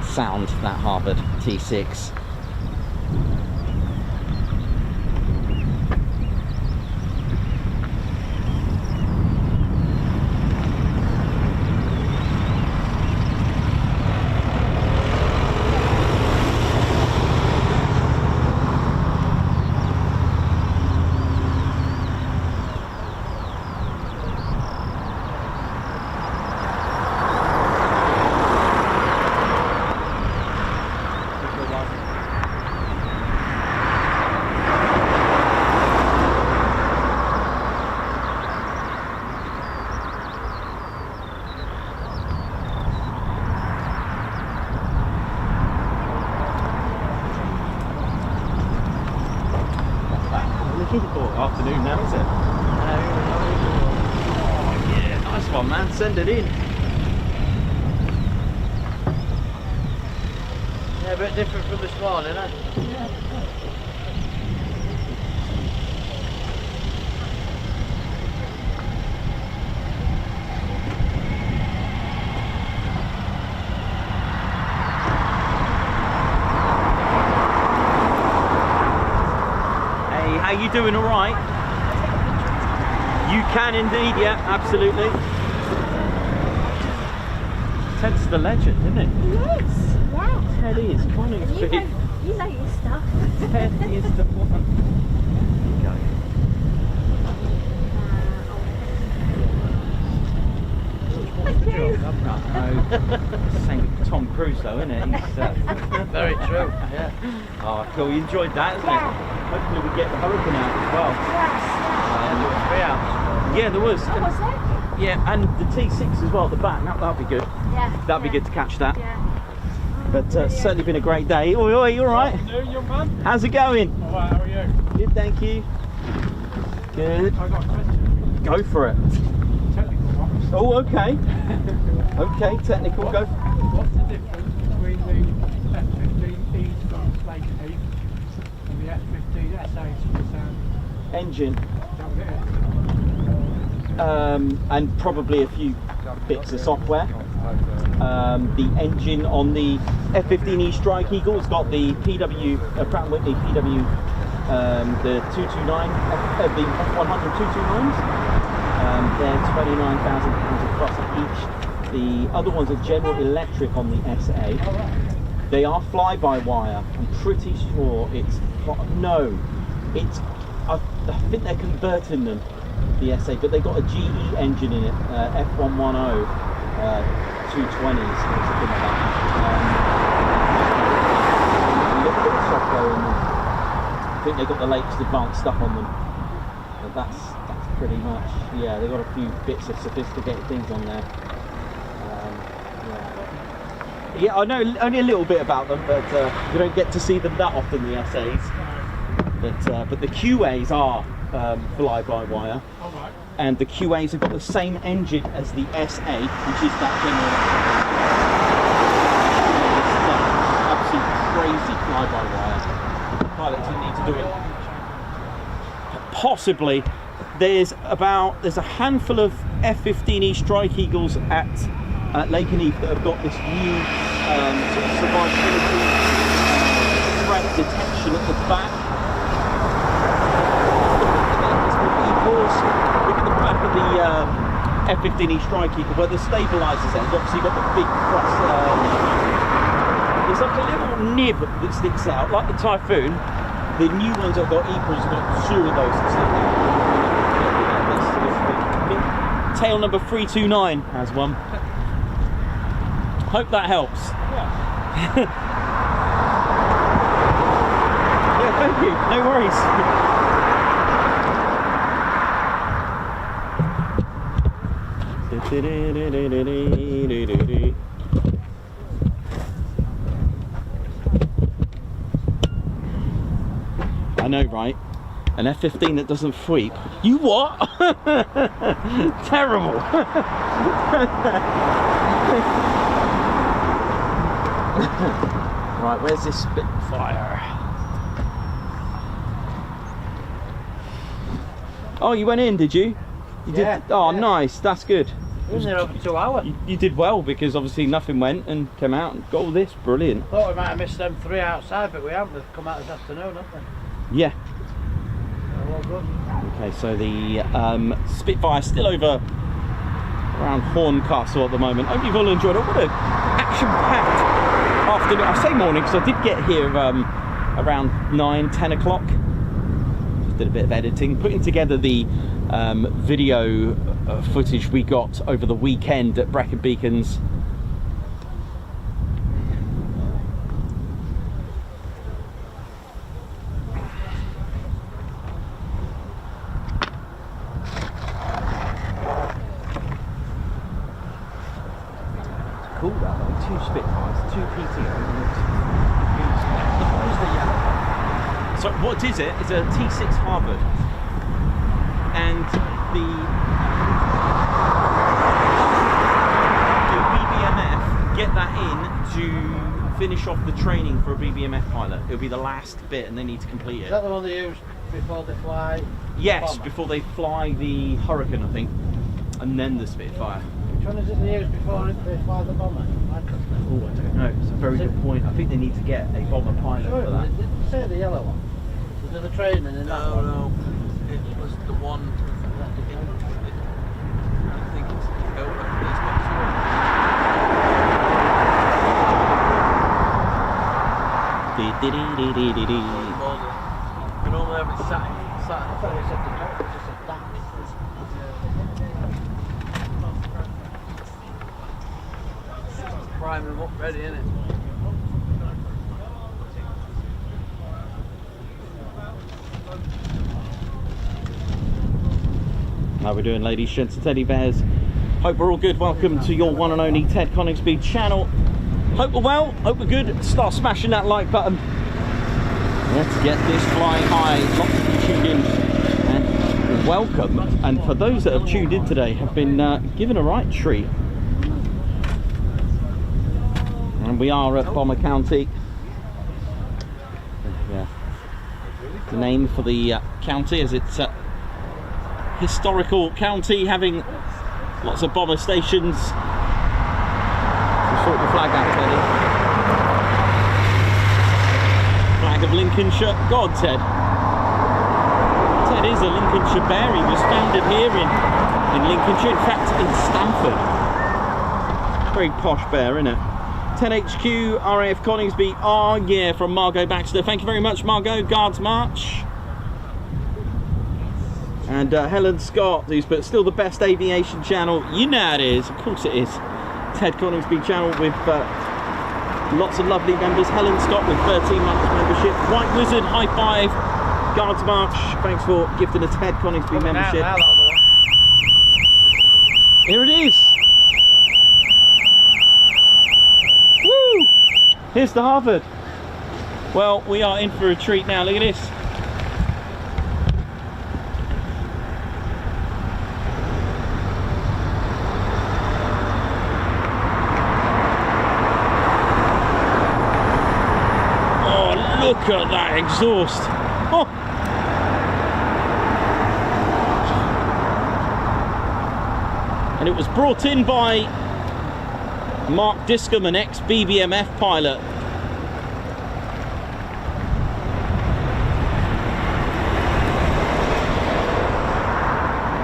sound, that Harvard T6. Afternoon now, is it? Oh yeah, nice one, man. Send it in. Yeah, a bit different from this morning, eh? How you doing? All right? You can indeed, yeah, absolutely. Ted's the legend, isn't it? Yes, yeah. Ted is Coningsby. You know your stuff. Ted is the one. Same with Tom Cruise though, isn't it? He's, Very true, yeah. Oh, cool. You enjoyed that, isn't it? Hopefully we get the Hurricane out as well. There was 3 hours. Yeah, there was. Oh, was there? Yeah, and the T6 as well at the back. That'd be good. Yeah. That'd be good to catch that. Yeah. But certainly been a great day. Oi, oi, you all right? Afternoon, young man. How's it going? All right, how are you? Good, thank you. Good. I got a question. Go for it. Technical one. Oh, okay. Okay, technical. Go. What's the difference between the F-15E Display Team and the F-15SA sound? Engine. Is that what it is? And probably a few bits of software. The engine on the F-15E Strike Eagle has got the PW, Pratt & Whitney PW, the 229, the F100 229s. They're £29,000 across each The other ones are General Electric on the SA. They are fly-by-wire. I'm pretty sure it's no. It's I think they're converting them, the SA, but they've got a GE engine in it, F110 220s or something like that. A little bit of software in them. I think they've got the latest advanced stuff on them. But that's pretty much, yeah, they've got a few bits of sophisticated things on there. Yeah, I know only a little bit about them, but you don't get to see them that often, the SAs. But the QAs are fly-by-wire, and the QAs have got the same engine as the SA, which is that General Electric. Absolutely crazy fly-by-wire. Pilots didn't need to do it. Possibly, there's a handful of F-15E Strike Eagles at Lake Heath that have got this new sort of survivability threat detection at the back. Look at the back of the F-15E Strike Eagle where the stabilisers end. Obviously you've got the big cross. There's like a little nib that sticks out, like the Typhoon. The new ones that have got equals have got two of those that stick out. Tail number 329 has one. Hope that helps. Yeah. Yeah, thank you. No worries. I know, right? An F-15 that doesn't sweep. You what? Terrible. Right, where's this Spitfire? Oh, you went in, did you? You did? Yeah, Oh, yeah. Nice. That's good. We was there over 2 hours. You did well because obviously nothing went and came out and got all this. Brilliant. Thought we might have missed them 3 outside, but we haven't. They've come out this afternoon, haven't they? Yeah. They're all good. Okay, so the Spitfire's still over around Horncastle at the moment. Hope you've all enjoyed it. What an action-packed afternoon. I say morning because I did get here around 9-10 o'clock. Just did a bit of editing, putting together the video footage we got over the weekend at Brecon Beacons. Cool that though, 2 Spitfires, 2 PTO. So what is it? It's a T6 Harvard, and the Bbmf get that in to finish off the training for a Bbmf pilot. It'll be the last bit, and they need to complete Is it. that the one they use before they fly? Yes, Bomber? before they fly the Hurricane, I think, and then the Spitfire. Which one is it they use before they fly the bomber? Lancaster. Oh, I don't know. It's a very good point. I think they need to get a bomber pilot Sure, for that. did you say the yellow one? Was there the training in that one? No, it was the one. I think it's you can only have it sat. I thought you said the top, it's just a dash. Prime them up ready, innit? How we doing, ladies, gents and teddy bears? Hope we're all good. Welcome to your one and only Ted Coningsby channel. Hope we're well, hope we're good. Start smashing that like button. Let's get this flying high. Lots of you tuned in and welcome. And for those that have tuned in today, have been given a right treat. And we are at Bomber County. Yeah. The name for the county, as it's historical county, having lots of bomber stations. We'll sort the flag out, Teddy. Flag of Lincolnshire. God, Ted. Ted is a Lincolnshire bear. He was founded here in Lincolnshire, in fact in Stamford. Very posh bear, isn't it? 10HQ, RAF Coningsby. Oh yeah, from Margot Baxter. Thank you very much, Margot. Guards March. And Helen Scott, who's but still the best aviation channel. You know it is. Of course it is. Ted Coningsby channel with lots of lovely members. Helen Scott with 13 months membership. White Wizard, high five. Guards March, thanks for gifting a Ted Coningsby membership. Here it is. Woo! Here's the Harvard. Well, we are in for a treat now. Look at this. Oh, look at that exhaust. Oh. And it was brought in by Mark Discombe, an ex-Bbmf pilot.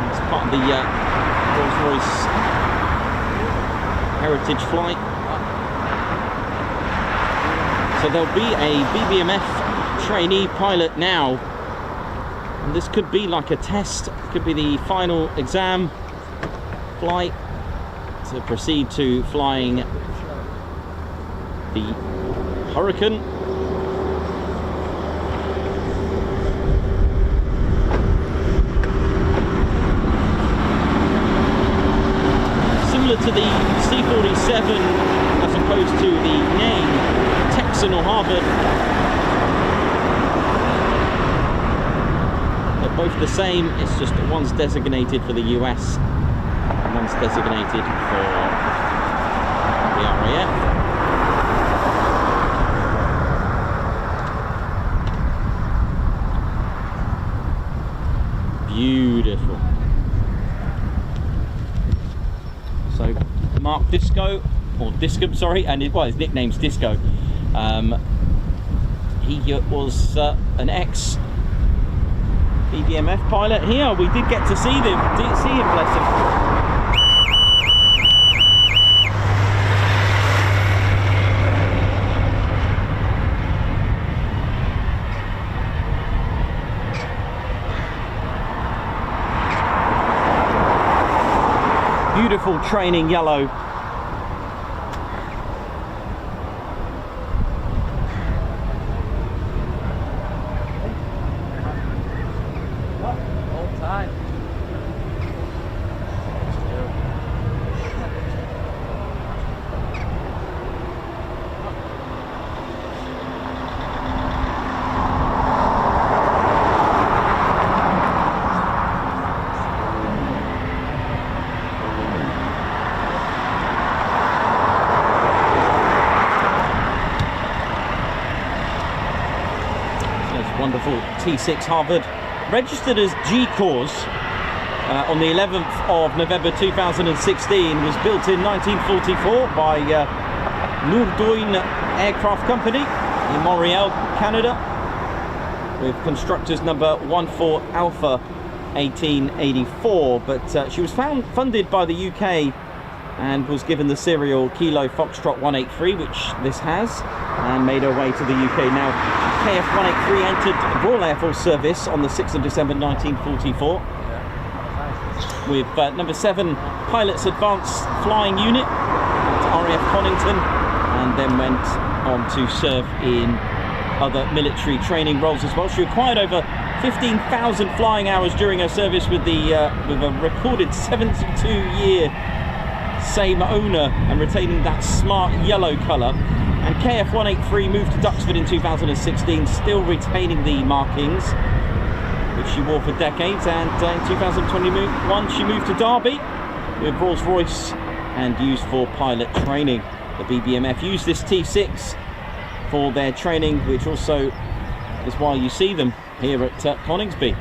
It's part of the Rolls-Royce Heritage flight. So there'll be a Bbmf trainee pilot now. And this could be like a test, could be the final exam flight to proceed to flying the Hurricane. Similar to the C-47 as opposed to the name Texan or Harvard. They're both the same, it's just that one's designated for the US. One's designated for the RAF. Beautiful. So Mark Disco, or Discombe, sorry, and his nickname's Disco. He was an ex Bbmf pilot here. We did get to see him, bless him. Beautiful training yellow. All time. Wonderful T6 Harvard, registered as G-Course on the 11th of November 2016, was built in 1944 by Noordoin Aircraft Company in Montreal, Canada, with constructors number 14 Alpha 1884, but she was funded by the UK and was given the serial Kilo Foxtrot 183, which this has, and made her way to the UK. Now, KF-183 entered Royal Air Force service on the 6th of December 1944 with number 7 Pilots Advanced Flying Unit at RAF Conington, and then went on to serve in other military training roles as well. She acquired over 15,000 flying hours during her service with a recorded 72-year same owner, and retaining that smart yellow colour. And KF-183 moved to Duxford in 2016, still retaining the markings which she wore for decades, and in 2021 she moved to Derby with Rolls-Royce and used for pilot training. The Bbmf used this T6 for their training, which also is why you see them here at Coningsby.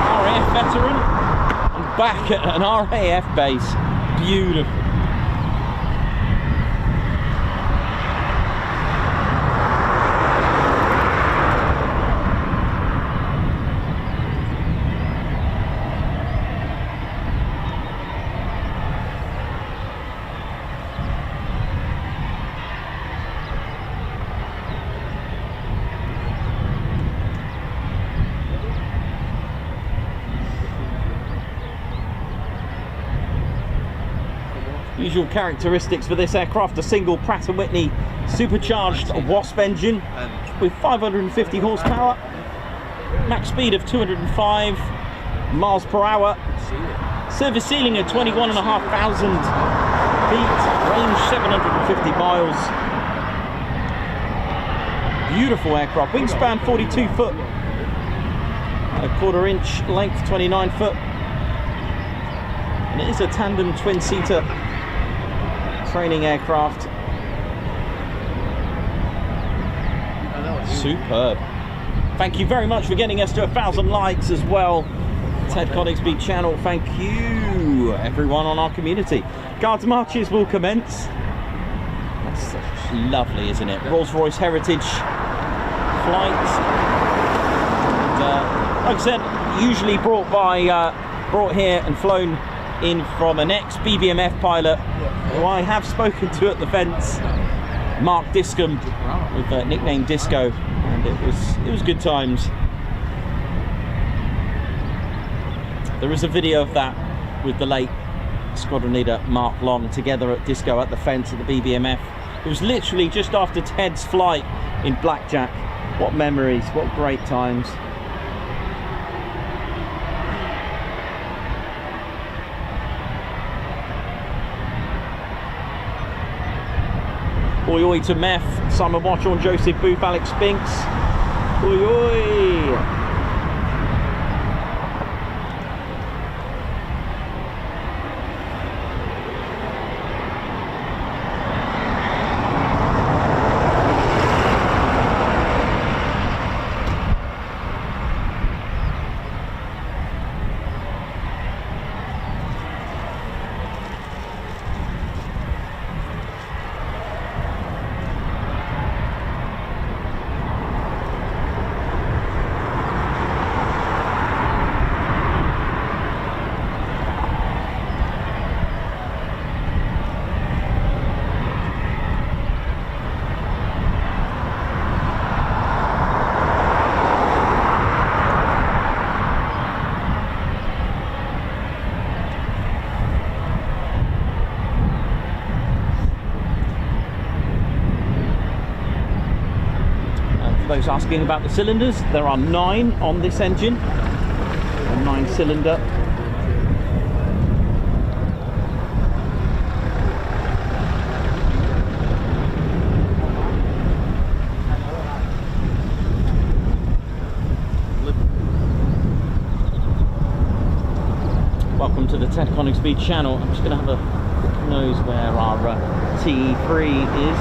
A RAF veteran and back at an RAF base. Beautiful. Usual characteristics for this aircraft: a single Pratt & Whitney supercharged Wasp engine with 550 horsepower, max speed of 205 miles per hour, service ceiling at 21,500 feet, range 750 miles. Beautiful aircraft. Wingspan 42 foot, a 1/4 inch length 29 foot, and it is a tandem twin-seater training aircraft. Superb. Thank you very much for getting us to 1,000 likes as well. Ted Coningsby channel. Thank you everyone on our community. Guards marches will commence. That's lovely, isn't it? Rolls-Royce Heritage flight. And, like I said, usually brought here and flown in from an ex-Bbmf pilot who I have spoken to at the fence, Mark Discom, with nickname Disco, and it was good times. There is a video of that with the late squadron leader Mark Long together at Disco at the fence at the Bbmf. It was literally just after Ted's flight in Blackjack. What memories, what great times. Oi oi to Meth, Simon Watchorn, Joseph Booth, Alex Spinks. Oi oi! Those asking about the cylinders, there are 9 on this engine, a 9-cylinder. Welcome to the Ted Coningsby channel. I'm just going to have a quick nose where our TE3 is.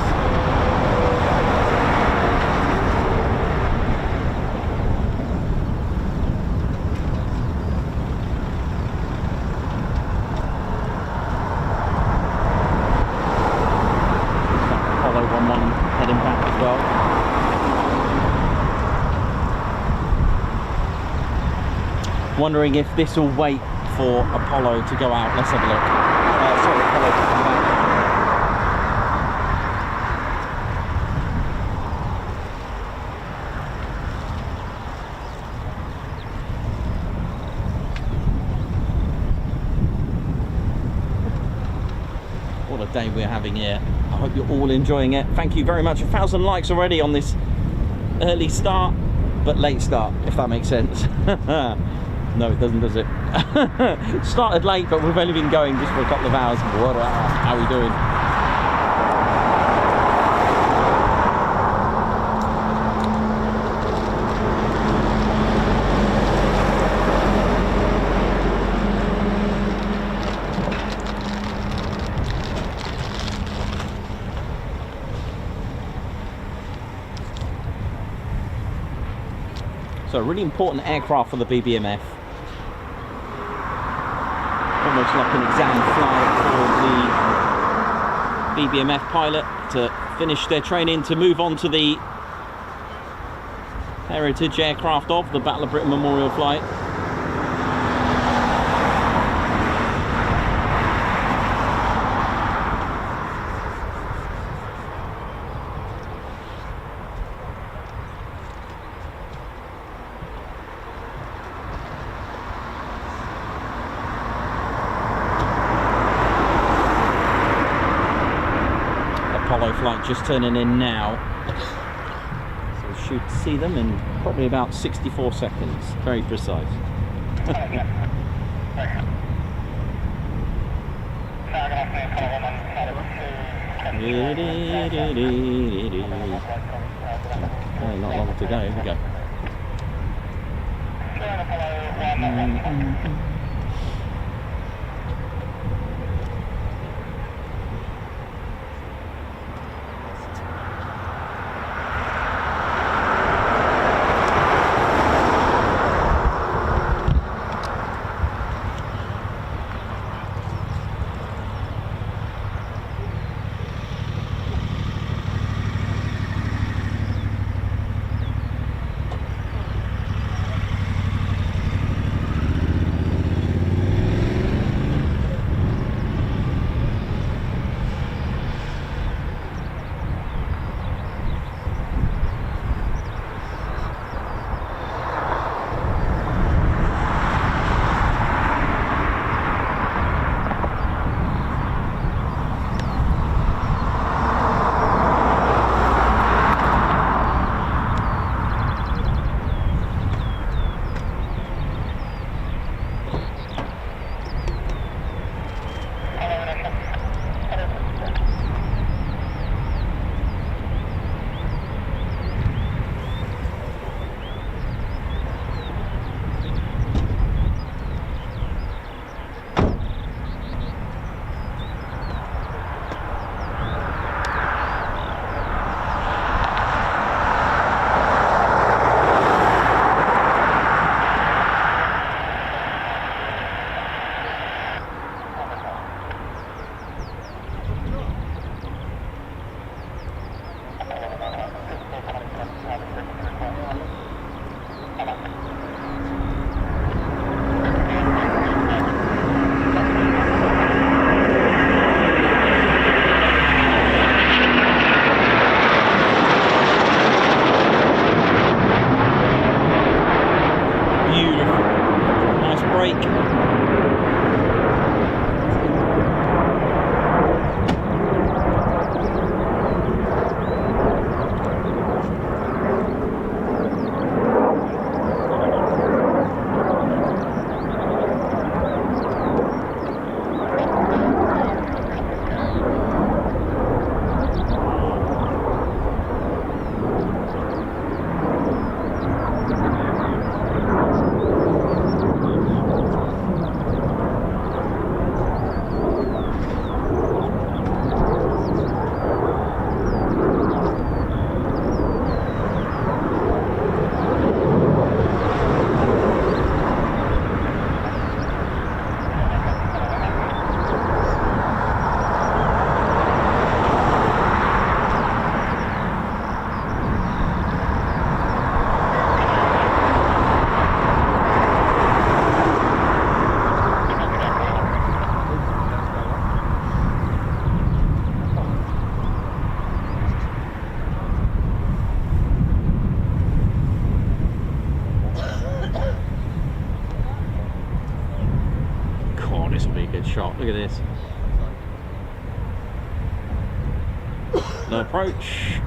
Wondering if this will wait for Apollo to go out. Let's have a look. Sorry, Apollo to come back. What a day we're having here. I hope you're all enjoying it. Thank you very much. 1,000 likes already on this early start, but late start, if that makes sense. No, it doesn't, does it? Started late, but we've only been going just for a couple of hours. How are we doing? So, a really important aircraft for the Bbmf. Almost like an exam flight for the Bbmf pilot to finish their training to move on to the heritage aircraft of the Battle of Britain Memorial Flight. follow flight just turning in now. So we should see them in probably about 64 seconds, very precise. Okay, not long to go, here we go. Shot. Look at this. No approach.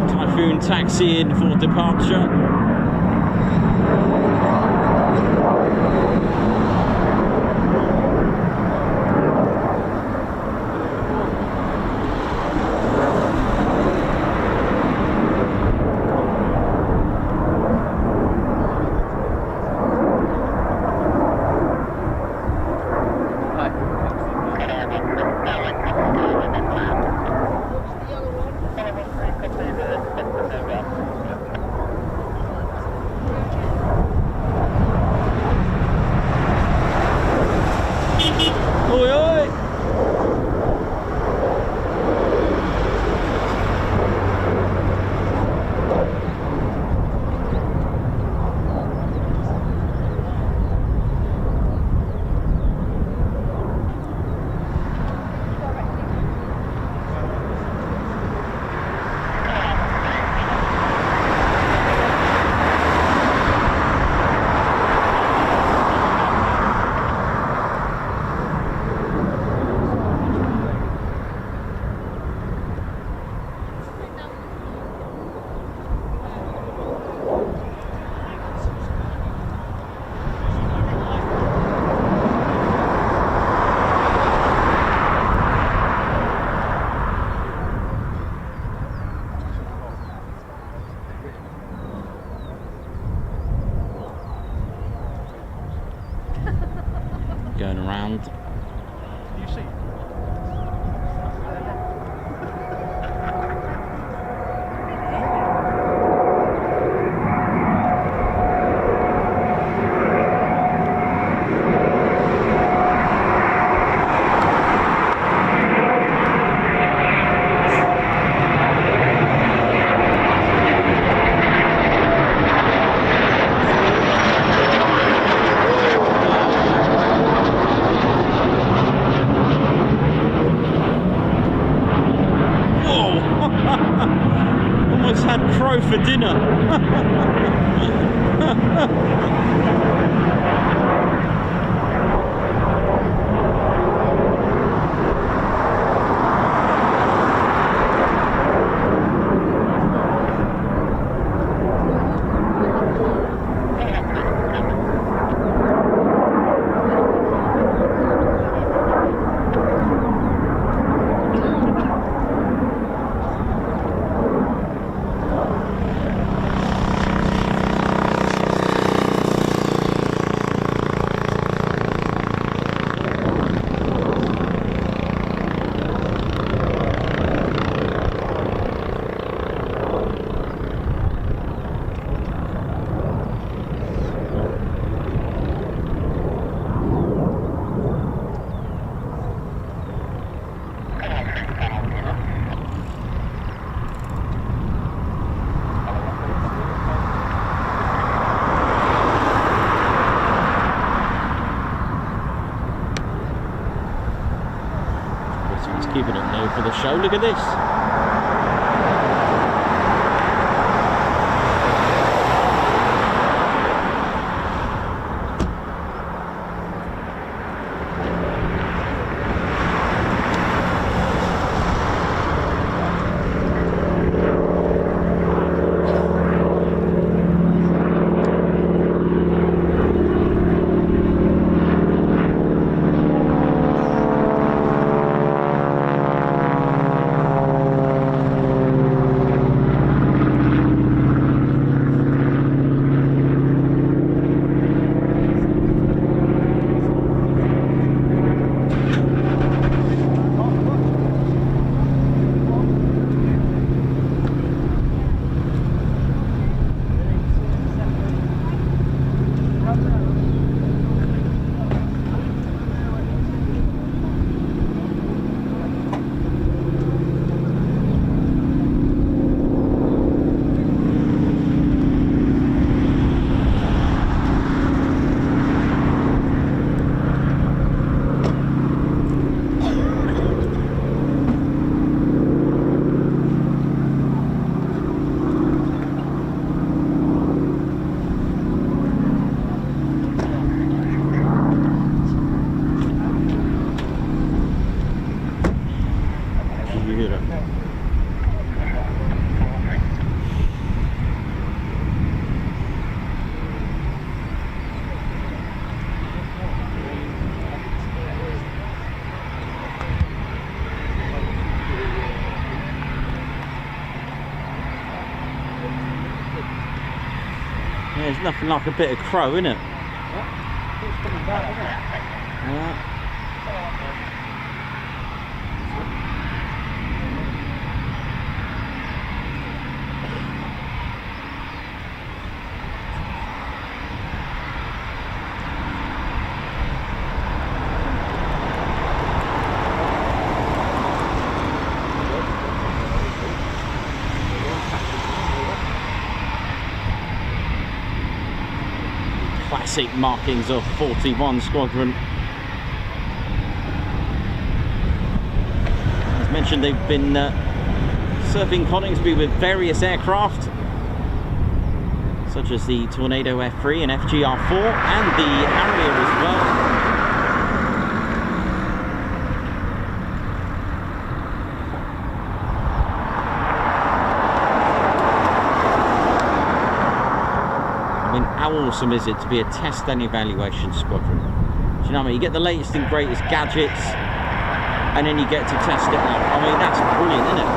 Typhoon taxiing for departure. round. You see? Almost had crow for dinner. Keeping it new for the show. Look at this. Yeah, there's nothing like a bit of crow, innit? Yeah. Classic markings of 41 Squadron. As mentioned, they've been serving Coningsby with various aircraft, such as the Tornado F3 and FGR4 and the Harrier as well. How awesome is it to be a test and evaluation squadron? Do you know what I mean? You get the latest and greatest gadgets and then you get to test it out. I mean, that's brilliant, isn't it?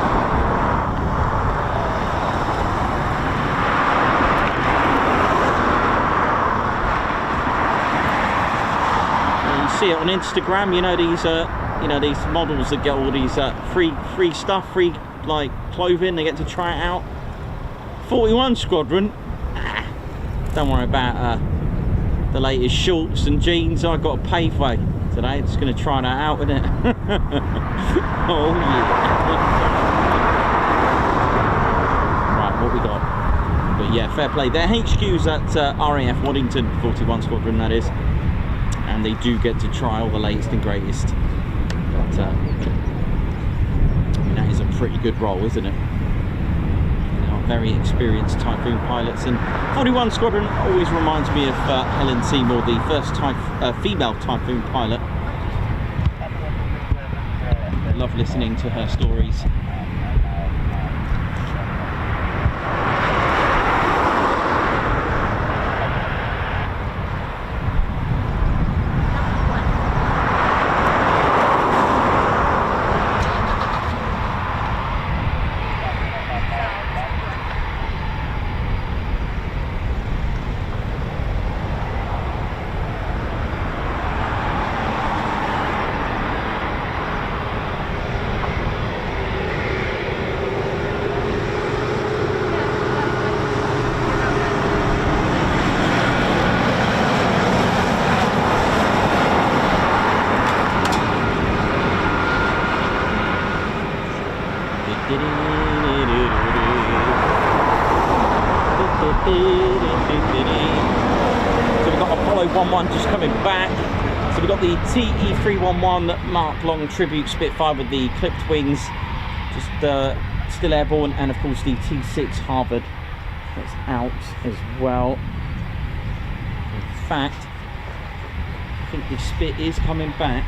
And you see it on Instagram. You know these models that get all these free stuff, free like clothing. They get to try it out. 41 Squadron. Don't worry about the latest shorts and jeans I got to pay for today. Just going to try that out, isn't it? Oh yeah. Right, what we got? But yeah, fair play. Their HQ's at RAF Waddington 41 Squadron, that is. And they do get to try all the latest and greatest. But I mean, that is a pretty good role, isn't it? They are very experienced Typhoon pilots, and 41 Squadron always reminds me of Helen Seymour, the first female Typhoon pilot. I love listening to her stories. So we've got Apollo 11 just coming back. So we've got the TE311 Mark Long Tribute Spitfire with the clipped wings, just still airborne, and of course the T6 Harvard that's out as well. In fact, I think the Spit is coming back.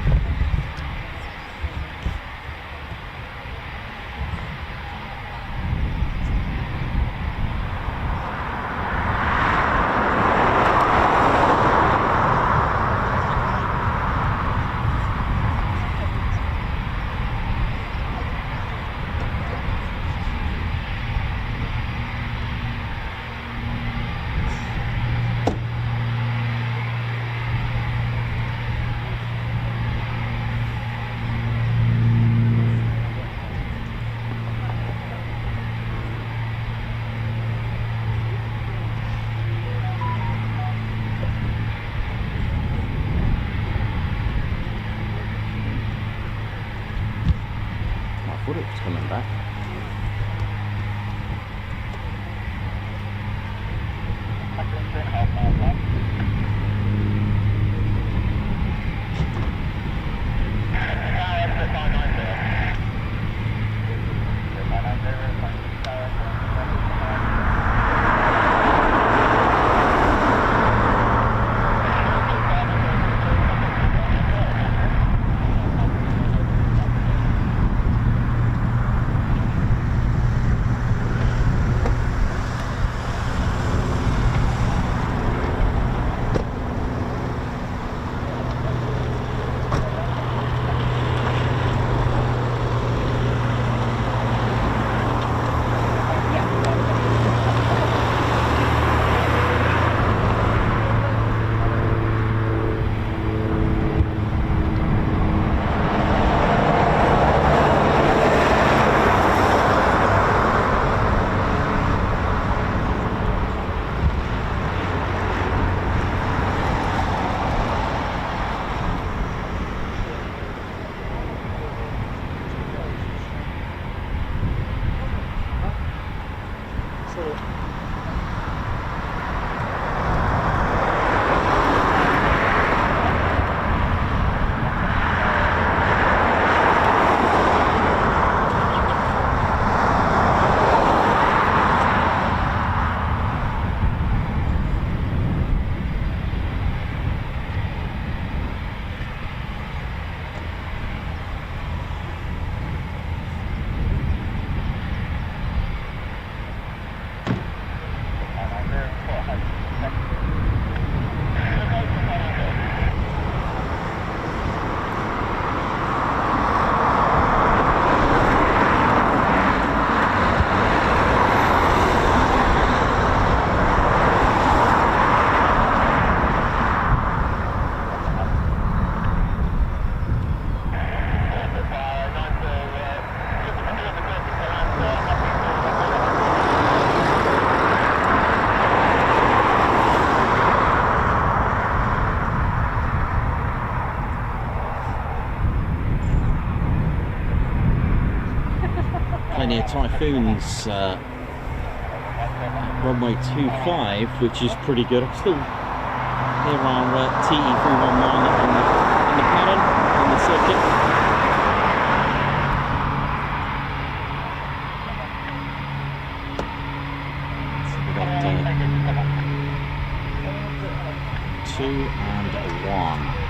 Typhoon's runway 25, which is pretty good. I'm still here our TE311 in the pattern on the circuit. So we've got 2 and 1.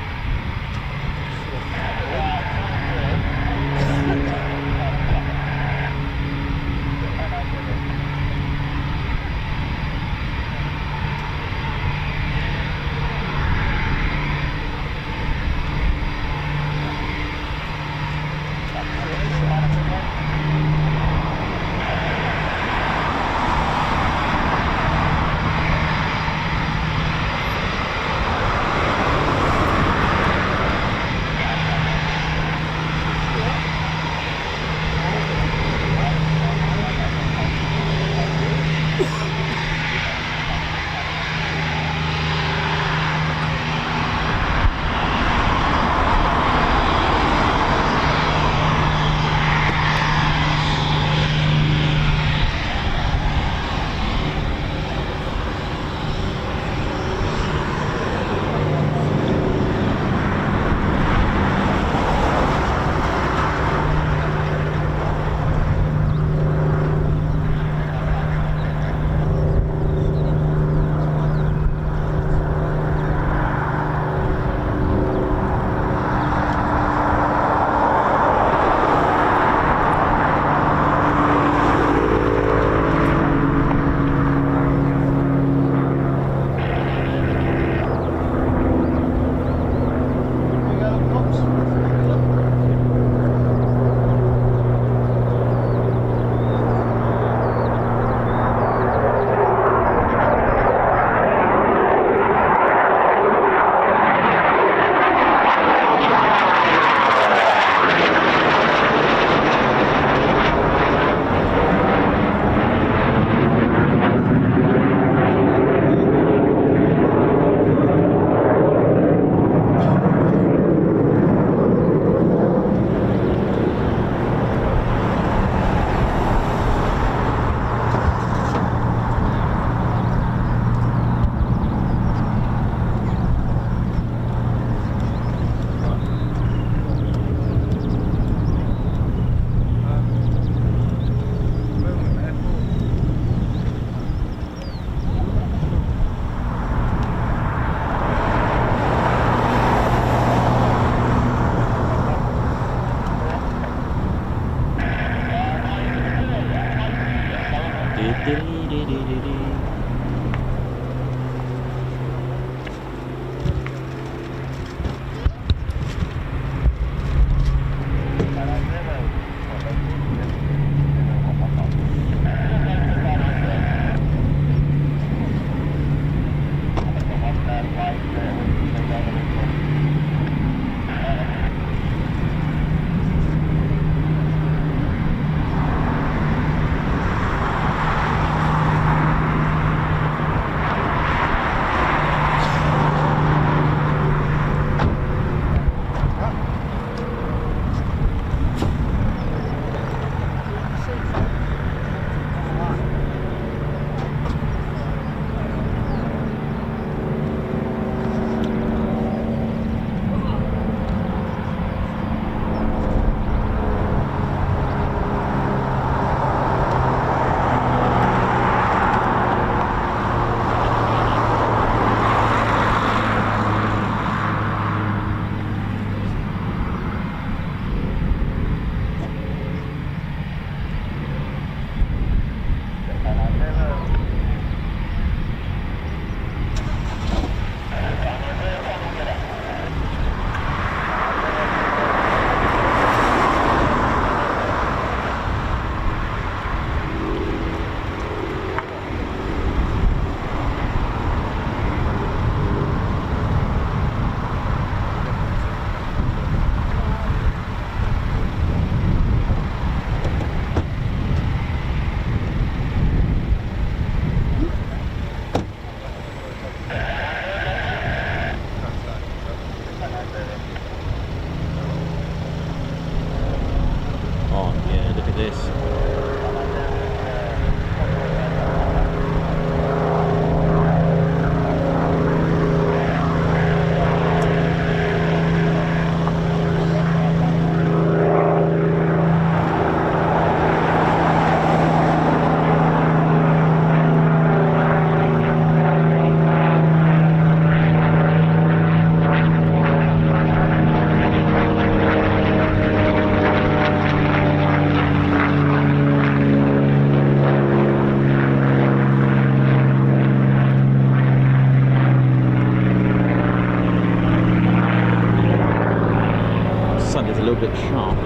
bit sharp.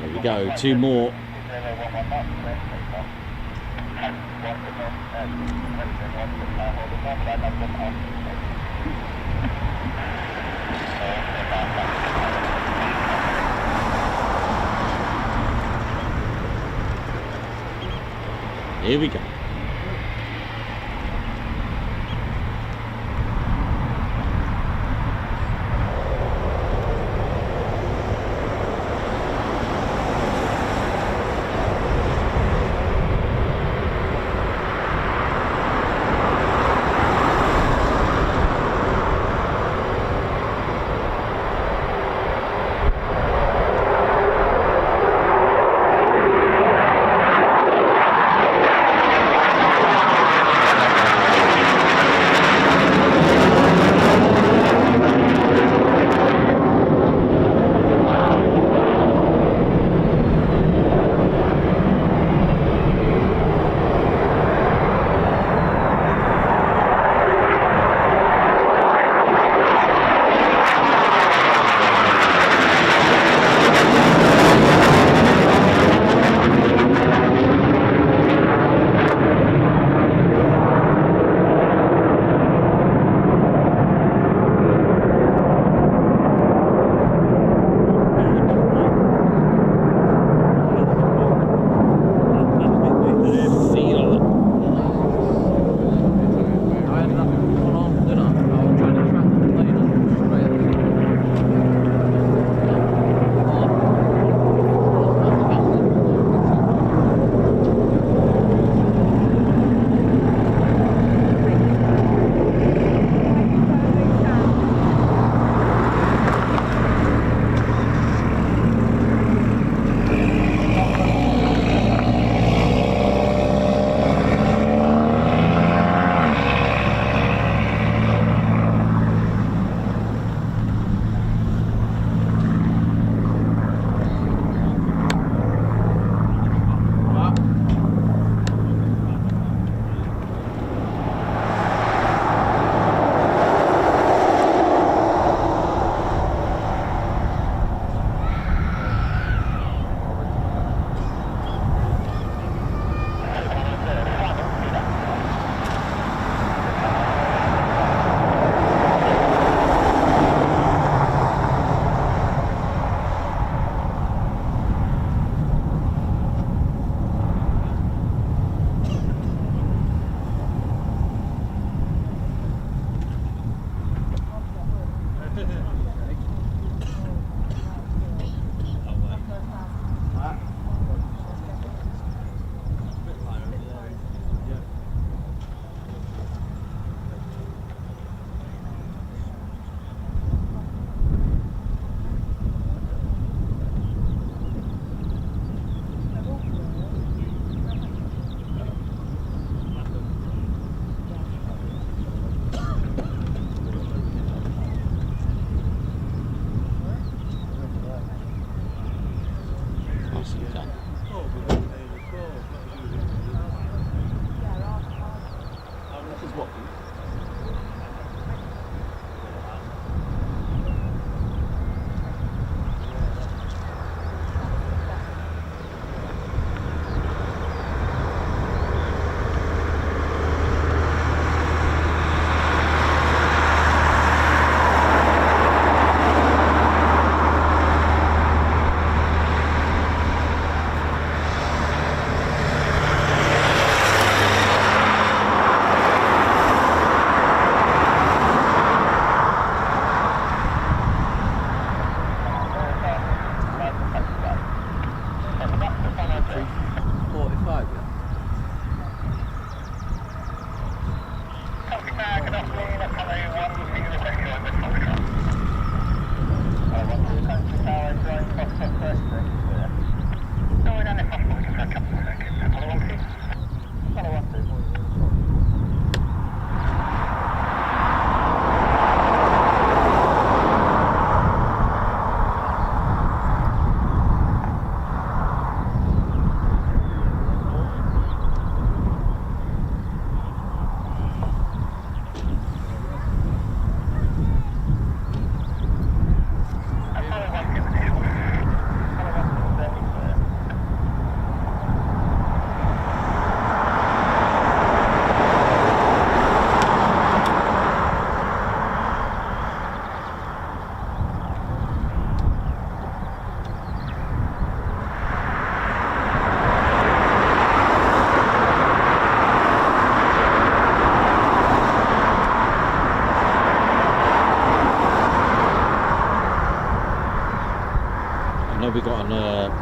There we go, two more. Here we go.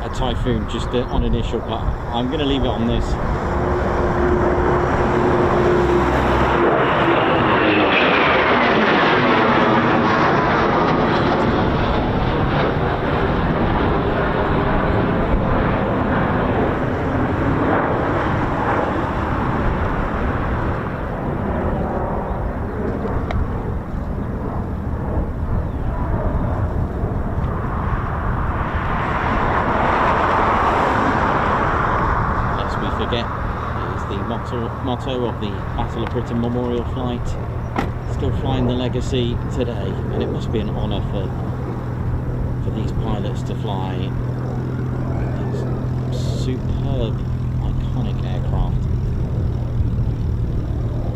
a Typhoon just on initial, but I'm going to leave it on this. Motto of the Battle of Britain Memorial Flight. Still flying the Legacy today, and it must be an honour for these pilots to fly these superb, iconic aircraft.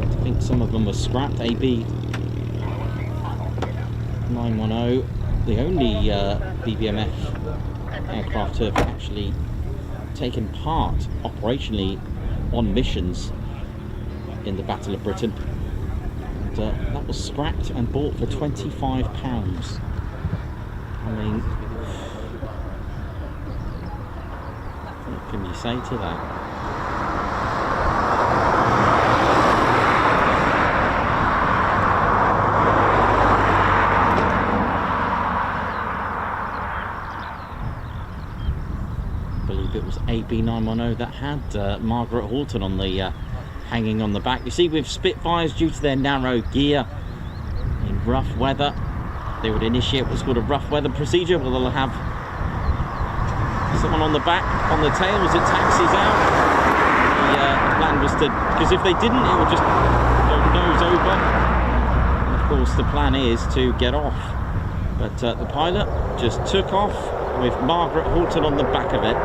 I think some of them were scrapped. AB 910, the only Bbmf aircraft to have actually taken part operationally on missions in the Battle of Britain, and that was scrapped and bought for £25. I mean, what can you say to that? I believe it was AB 910 that had Margaret Horton on the hanging on the back. You see, with Spitfires, due to their narrow gear in rough weather, they would initiate what's called a rough weather procedure, where they'll have someone on the back, on the tail, as it taxis out. The plan was to, because if they didn't, it would just go nose over. And of course, the plan is to get off. But the pilot just took off with Margaret Horton on the back of it.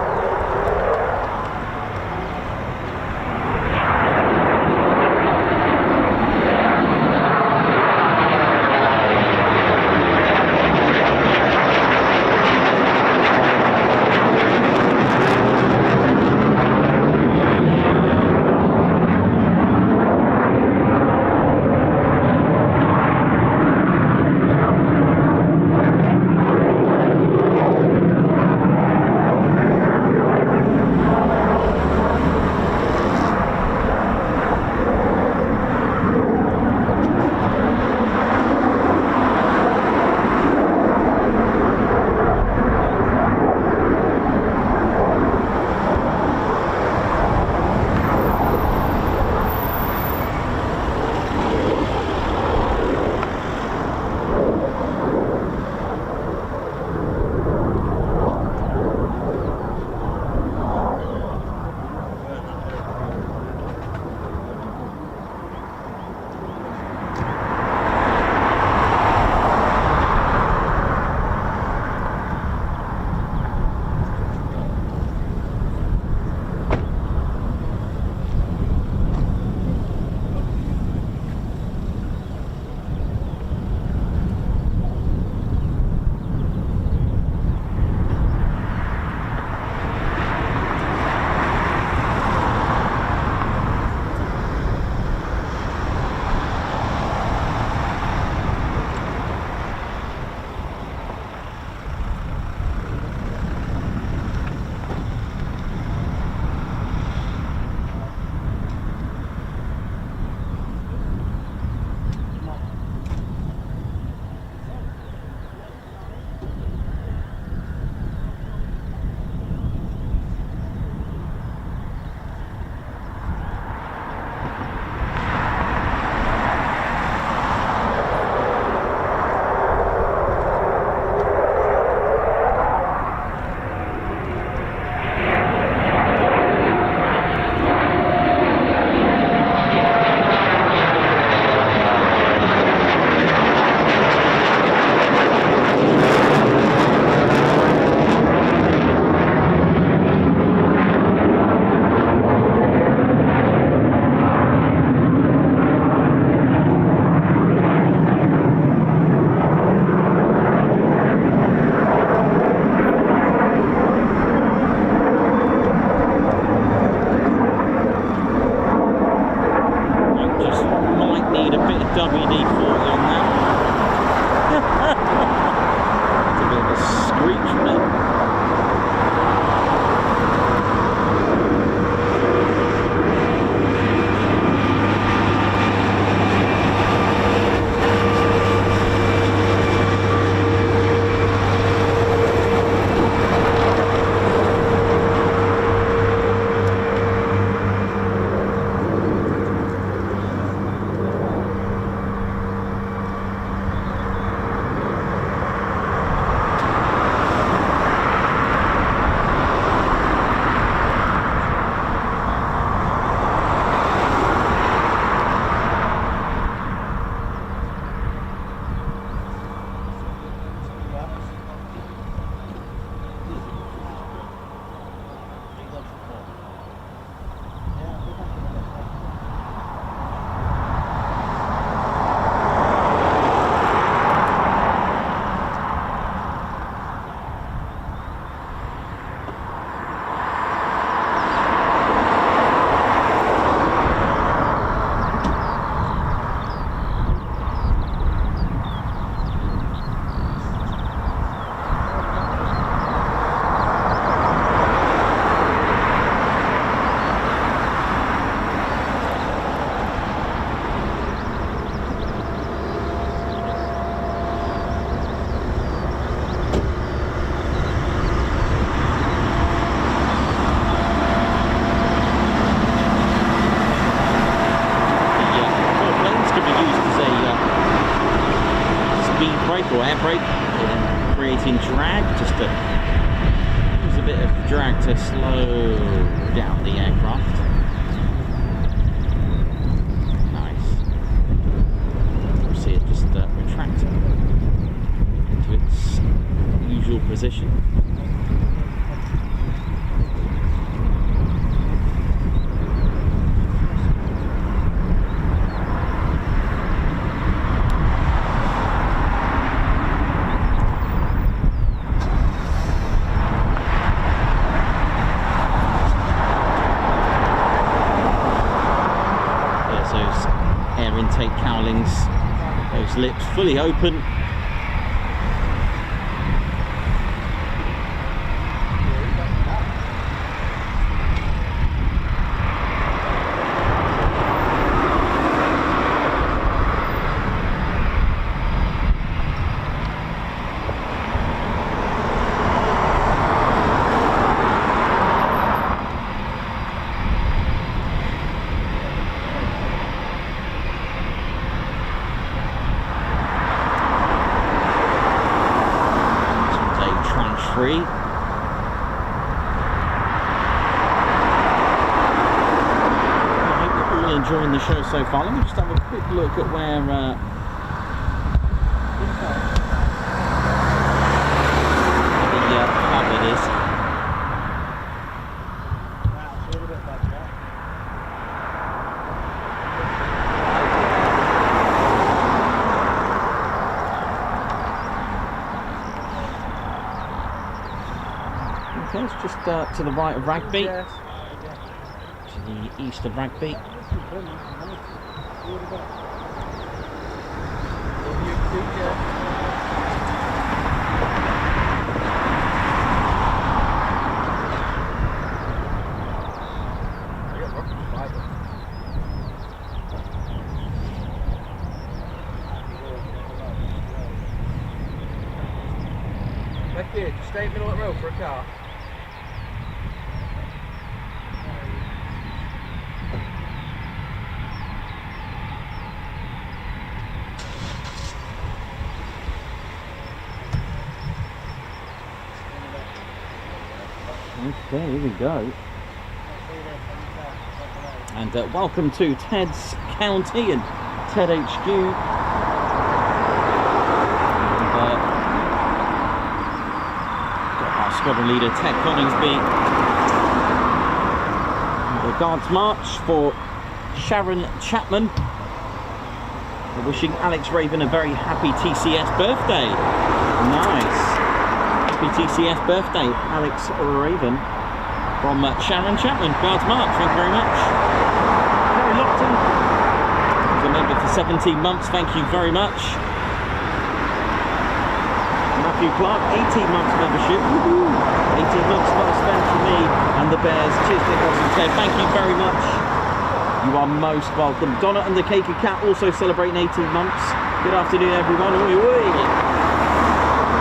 brake or air brake, creating drag, just to use a bit of drag to slow down the aircraft. Nice. You'll see it just retract into its usual position. Intake cowlings, those lips fully open. Free. I hope you're all enjoying the show so far. Let me just have a quick look at where the cupboard is. Okay, it's just to the right of Rugby, to the east of Rugby. Becky, just stay in the middle of the road for a car. Okay, here we go. And welcome to Ted's County and Ted HQ. And, got our squadron leader Ted Coningsby. And the Guards March for Sharon Chapman. We're wishing Alex Raven a very happy TCS birthday. Nice. Happy TCS birthday, Alex Raven, from Sharon Chapman, Guards March. Thank you very much. Mary Lockton, who's a member for 17 months. Thank you very much. Matthew Clark, 18 months membership. 18 months well spent for me and the Bears. Cheers, Nicholas and Ted. Thank you very much. You are most welcome. Donna and the Cake Cat also celebrating 18 months. Good afternoon, everyone. Oi, oi.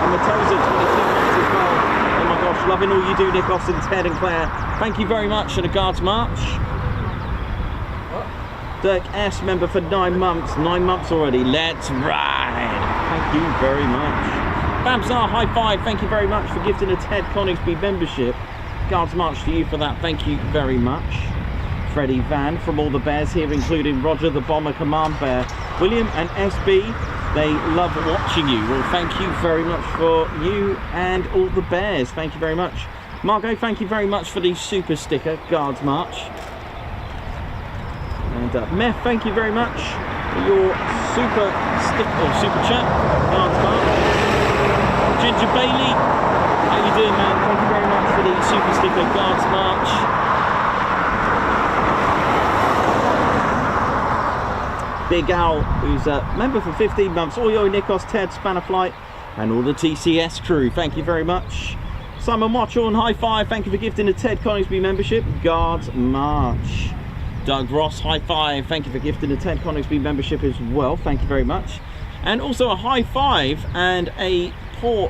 And Matosa, 22 months as well. Oh my gosh, loving all you do, Nikos and Ted and Claire. Thank you very much for the Guards March. Dirk S, member for 9 months. 9 months already. Let's ride. Thank you very much. Babsar, high five. Thank you very much for gifting a Ted Coningsby membership. Guards March to you for that. Thank you very much. Freddie Van from all the Bears here, including Roger the Bomber Command Bear, William and SB. They love watching you. Well, thank you very much for you and all the Bears. Thank you very much. Margot, thank you very much for the super sticker, Guards March. And Meth, thank you very much for your super super chat, Guards March. Ginger Bailey, how you doing, man? Thank you very much for the super sticker, Guards March. Big Al, who's a member for 15 months. Oyo, Nikos, Ted, Spannerflight, and all the TCS crew. Thank you very much. Simon Watchorn, high five. Thank you for gifting the Ted Coningsby membership. Guards March. Doug Ross, high five. Thank you for gifting the Ted Coningsby membership as well. Thank you very much. And also a high five and a paw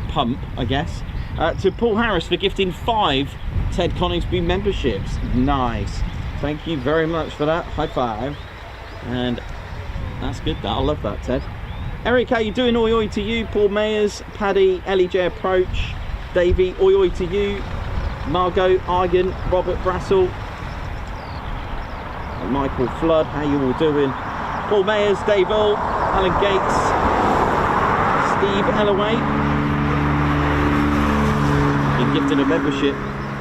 pump, I guess, to Paul Harris for gifting 5 Ted Coningsby memberships. Nice. Thank you very much for that. High five. And that's good, that. I love that, Ted. Eric, how you doing? Oi oi to you. Paul Mayers, Paddy, LEJ Approach, Davey, oi oi to you. Margot, Argan, Robert Brassel, Michael Flood, how you all doing? Paul Mayers, Dave Earl, Alan Gates, Steve Ellaway, been gifted a membership.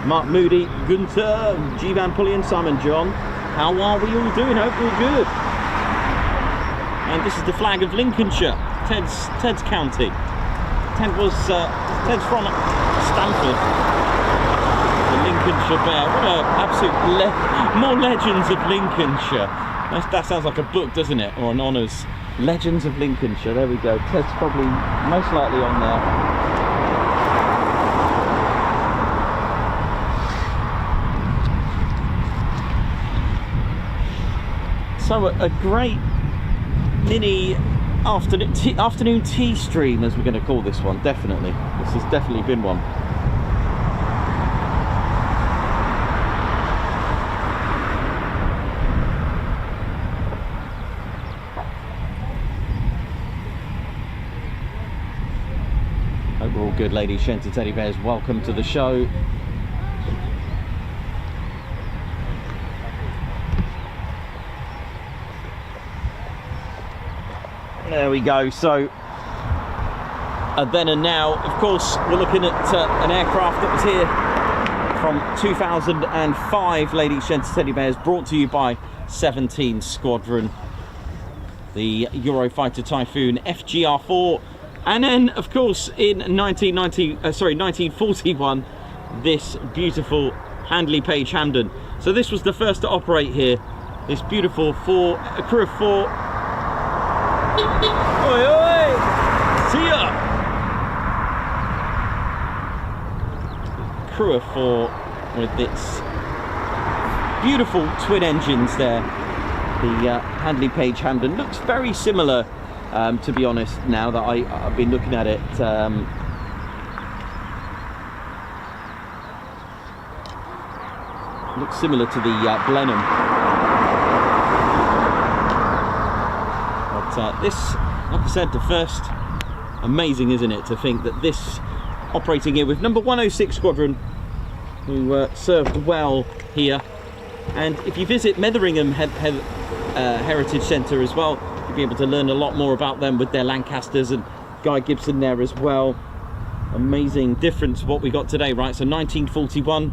Mark Moody, Gunter, G Van Pullian, Simon John. How are we all doing? Hope we're good. And this is the flag of Lincolnshire, Ted's county. Ted's from Stamford. The Lincolnshire Bear. What a absolute more legends of Lincolnshire. That sounds like a book, doesn't it? Or an honours. Legends of Lincolnshire. There we go. Ted's probably most likely on there. So a great mini afternoon tea stream, as we're going to call this one. Definitely, this has definitely been one. Hope we're all good, ladies, gents, and teddy bears. Welcome to the show. There we go. So then and now, of course, we're looking at an aircraft that was here from 2005, ladies, gents, teddy bears, brought to you by 17 Squadron, the Eurofighter Typhoon FGR4, and then, of course, in 1941, this beautiful Handley Page Hampden. So this was the first to operate here. This beautiful a crew of 4. Oi, oi! See ya! Crew of 4 with its beautiful twin engines there. The Handley Page Hampden looks very similar, to be honest, now that I've been looking at it. Looks similar to the Blenheim. This, like I said, the first, amazing, isn't it, to think that this operating here with number 106 Squadron, who served well here. And if you visit Metheringham Heritage Centre as well, you'll be able to learn a lot more about them with their Lancasters, and Guy Gibson there as well. Amazing difference what we got today, right? So 1941,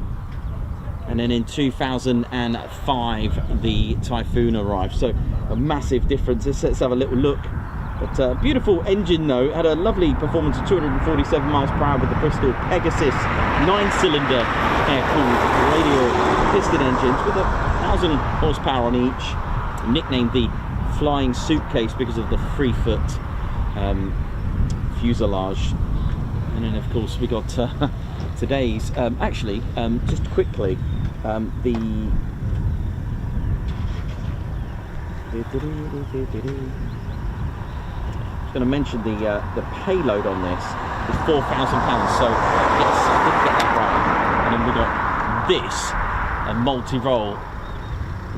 and then in 2005 the Typhoon arrived. So a massive difference. Let's have a little look. But beautiful engine though, had a lovely performance of 247 miles per hour with the Bristol Pegasus 9-cylinder air-cooled radial piston engines with 1,000 horsepower on each, nicknamed the Flying Suitcase because of the 3-foot fuselage. And then of course we got today's, actually, just quickly, just going to mention the payload on this is £4,000. So yes, I did get that right. And then we got this, a multi-role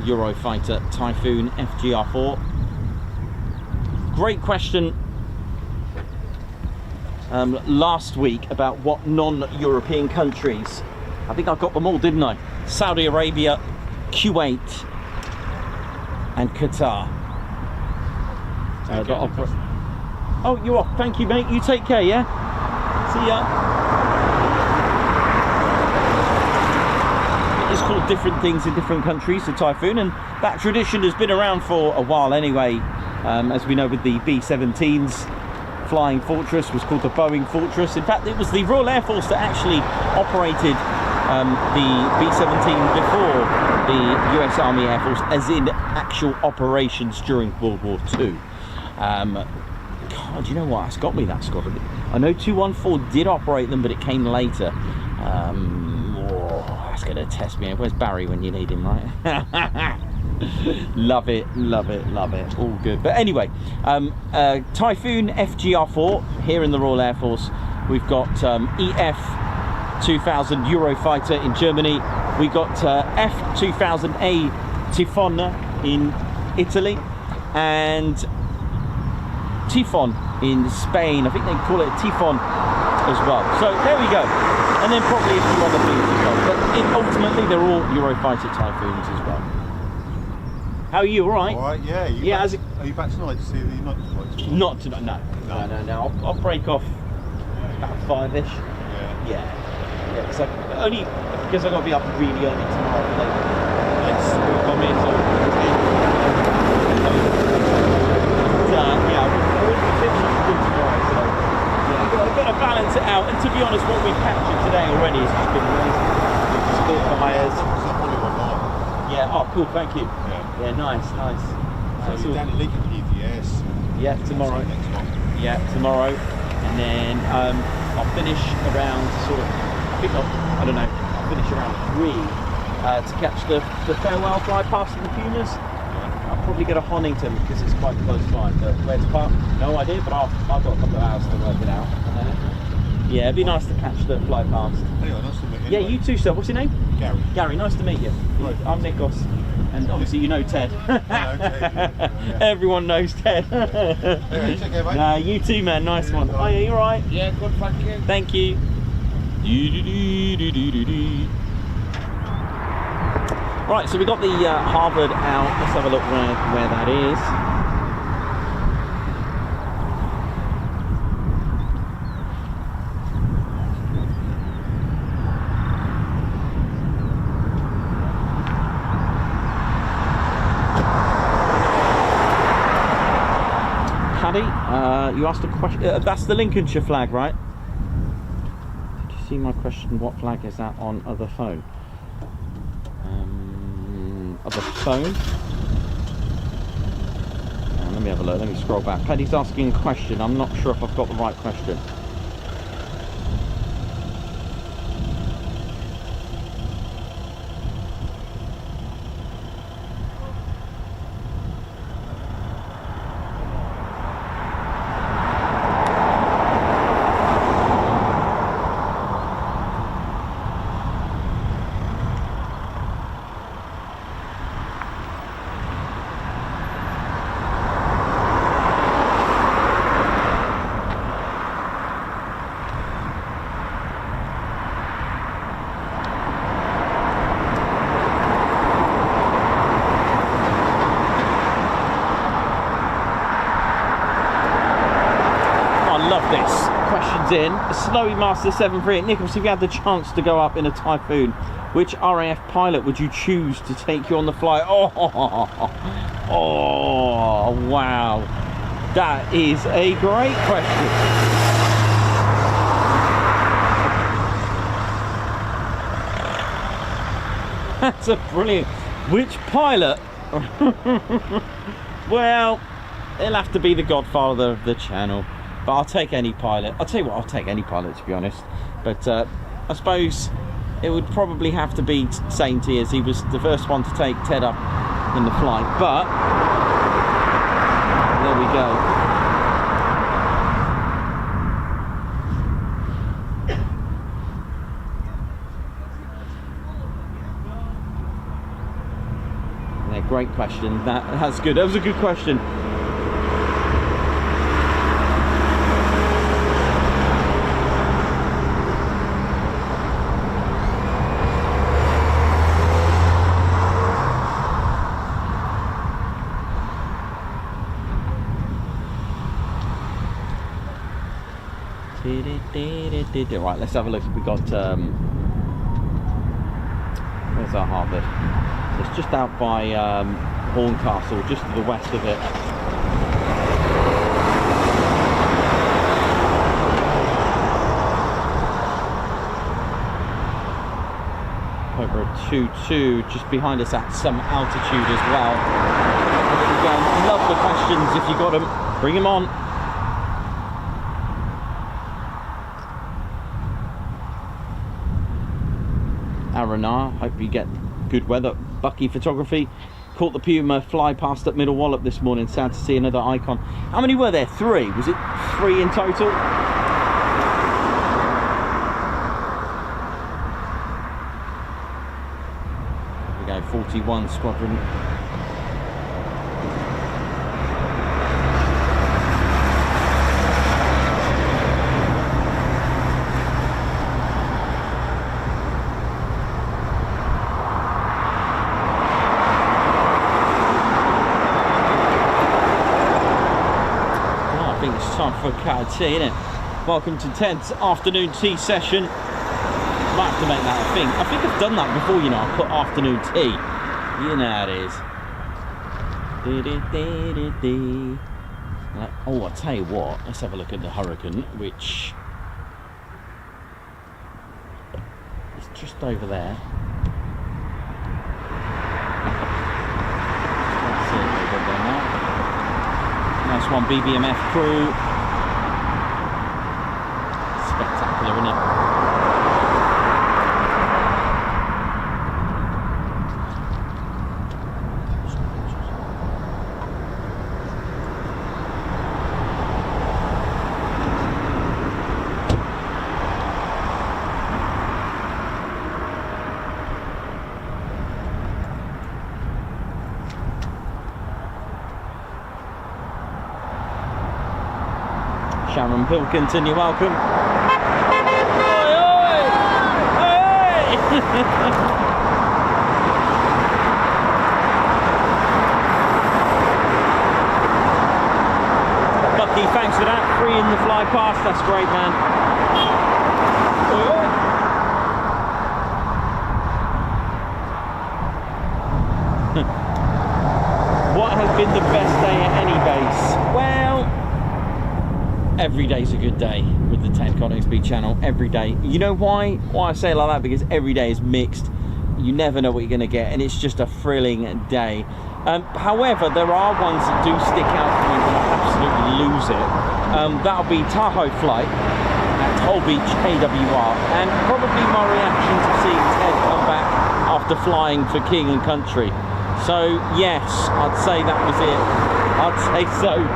Eurofighter Typhoon FGR4. Great question last week about what non-European countries. I think I got them all, didn't I? Saudi Arabia, Kuwait, and Qatar. Oh, you're off. Thank you, mate. You take care, yeah? See ya. It is called different things in different countries, the Typhoon, and that tradition has been around for a while anyway. As we know, with the B-17's Flying Fortress was called the Boeing Fortress. In fact, it was the Royal Air Force that actually operated the B-17 before the US Army Air Force, as in actual operations during World War II. God, you know what? It's got me, that squadron. I know 214 did operate them, but it came later. That's going to test me. Where's Barry when you need him, right? Love it, love it, love it. All good. But anyway, Typhoon FGR4 here in the Royal Air Force. We've got EF2000 Eurofighter in Germany. We got F2000A Typhon in Italy, and Typhoon in Spain. I think they call it a Typhoon as well. So there we go. And then probably a few other things as well. But ultimately, they're all Eurofighter Typhoons as well. How are you? All right? All right, yeah. Yeah. Are you back tonight to see the night flights? Not tonight. No. I'll break off about 5ish. Yeah. Because only because I got to be up really early tomorrow. Let's come in. So yeah, I wouldn't be too much good tomorrow. So yeah, I've got to balance it out. And to be honest, what we've captured today already has just been amazing. Spitfires. Yeah. Oh, cool. Thank you. Yeah. Nice. So you're down in Lincoln PTS. Yeah, tomorrow. Next one. Yeah, tomorrow, and then I'll finish around sort of. I don't know. I'll finish around 3 to catch the farewell fly past the Pumas. I'll probably go to Honington because it's quite close by. But where to park? No idea. But I've got a couple of hours to work it out. Yeah, it'd be nice to catch the fly past. Anyway, nice to meet you. Yeah, you too, sir. What's your name? Gary. Gary, nice to meet you. Right. I'm Nikos. And obviously you know Ted. Ted. Everyone knows Ted. Anyway, take care, mate. Nah, you too, man. Nice one. Oh, yeah, you alright? Yeah, good, thank you. Thank you. Right, so we got the Harvard out. Let's have a look where that is. Paddy, you asked a question. That's the Lincolnshire flag, right? Did you see my question? What flag is that on other phone? Other phone. Let me have a look. Let me scroll back. Paddy's asking a question. I'm not sure if I've got the right question. In Snowy Master 738 Nicholas, if you had the chance to go up in a Typhoon, which RAF pilot would you choose to take you on the flight? Oh wow, that is a great question. That's a brilliant. Which pilot? Well, it'll have to be the godfather of the channel. But I'll take any pilot. I'll tell you what, I'll take any pilot, to be honest. But I suppose it would probably have to be Sainty, as he was the first one to take Ted up in the flight. But there we go. Yeah, great question. That's good. That was a good question. Right, let's have a look. We got where's our harbour? So it's just out by Horncastle, just to the west of it. Over a 2-2, just behind us at some altitude as well. There we go. Love the questions. If you got them, bring them on. Arana, hope you get good weather. Bucky Photography caught the Puma fly past at Middle Wallop this morning. Sad to see another icon. How many were there? 3? Was it 3 in total? There we go, 41 Squadron. It's time for a cup of tea, isn't it? Welcome to Ted's afternoon tea session. Might have to make that a thing. I think I've done that before, you know. I put afternoon tea. You know how it is. Oh, I'll tell you what. Let's have a look at the Hurricane, which is just over there. That's it. Over there now. Nice one, Bbmf crew. Spectacular, isn't it? Sharon Pilkington, you're welcome. Oi, oi! Oi! Bucky, thanks for that. Free in the fly past, that's great, man. What has been the best day at any base? Well, every day's a good day with the Ted Coningsby channel. Every day. You know why? Why I say it like that? Because every day is mixed. You never know what you're going to get, and it's just a thrilling day. However, there are ones that do stick out for you and absolutely lose it. That'll be Tahoe flight at Hull Beach AWR, and probably my reaction to seeing Ted come back after flying for King and Country. So yes, I'd say that was it. I'd say so.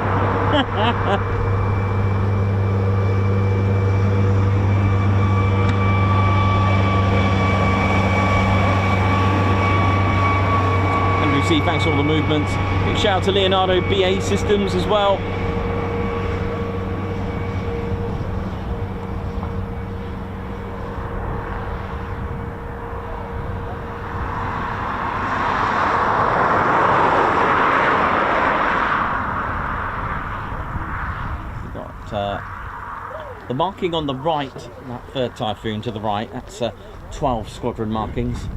Thanks for all the movements. Big shout out to Leonardo BA Systems as well. We've got the marking on the right, that third Typhoon to the right, that's 12 squadron markings.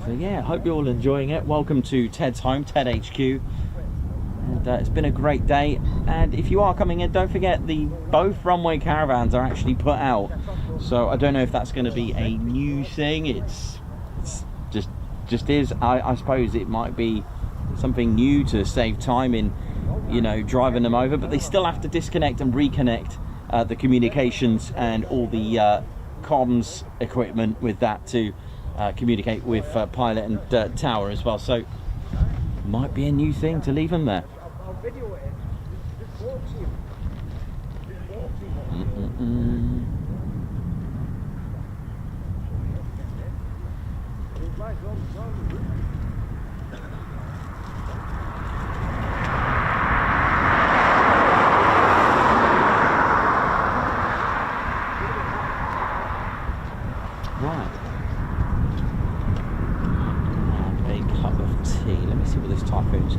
So yeah, hope you're all enjoying it. Welcome to Ted's home, Ted HQ. And it's been a great day. And if you are coming in, don't forget both runway caravans are actually put out. So I don't know if that's going to be a new thing. It's just is. I suppose it might be something new to save time in, you know, driving them over. But they still have to disconnect and reconnect the communications and all the comms equipment with that to communicate with pilot and tower as well, so might be a new thing to leave them there.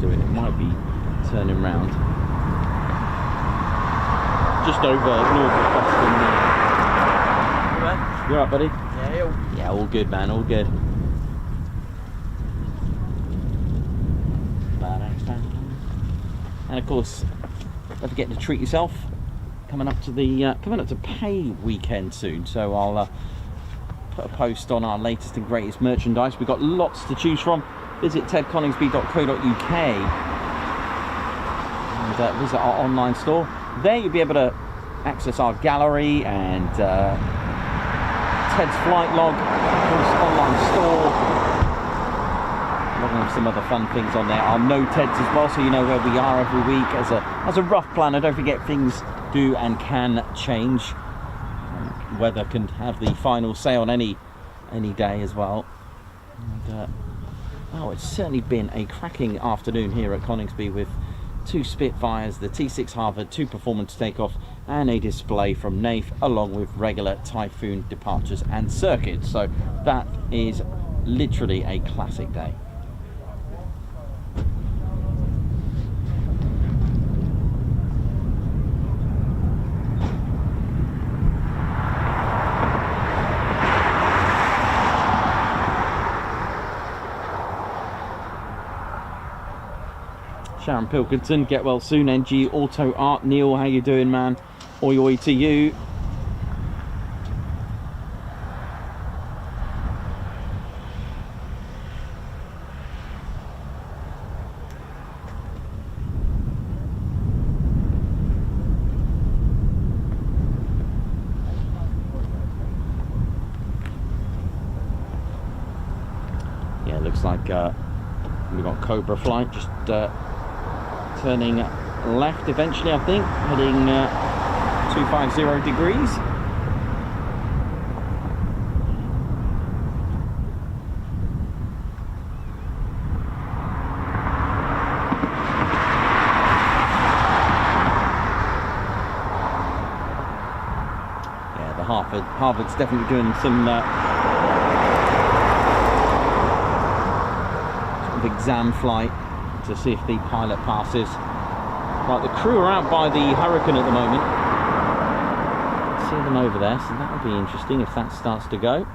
Doing it might be turning round just over north of Boston there. You alright, buddy? Yeah, all good, man, all good. And of course, don't forget to treat yourself. Coming up to pay weekend soon, so I'll put a post on our latest and greatest merchandise. We've got lots to choose from. Visit tedconingsby.co.uk and visit our online store. There you'll be able to access our gallery and Ted's flight log, of course, online store. Logging with some other fun things on there. Our no Teds as well, so you know where we are every week as a rough planner. Don't forget, things do and can change. Weather can have the final say on any day as well. And, oh, it's certainly been a cracking afternoon here at Coningsby with 2 Spitfires, the T6 Harvard, 2 performance takeoff and a display from NAF, along with regular Typhoon departures and circuits. So that is literally a classic day. Sharon Pilkington, get well soon. NG Auto Art, Neil, how you doing, man? Oi oi to you. Yeah, looks like we've got Cobra flight just turning left eventually, I think, heading 250 degrees. Yeah, the Harvard's definitely doing some sort of exam flight to see if the pilot passes. Right, the crew are out by the Hurricane at the moment. See them over there, so that'll be interesting if that starts to go.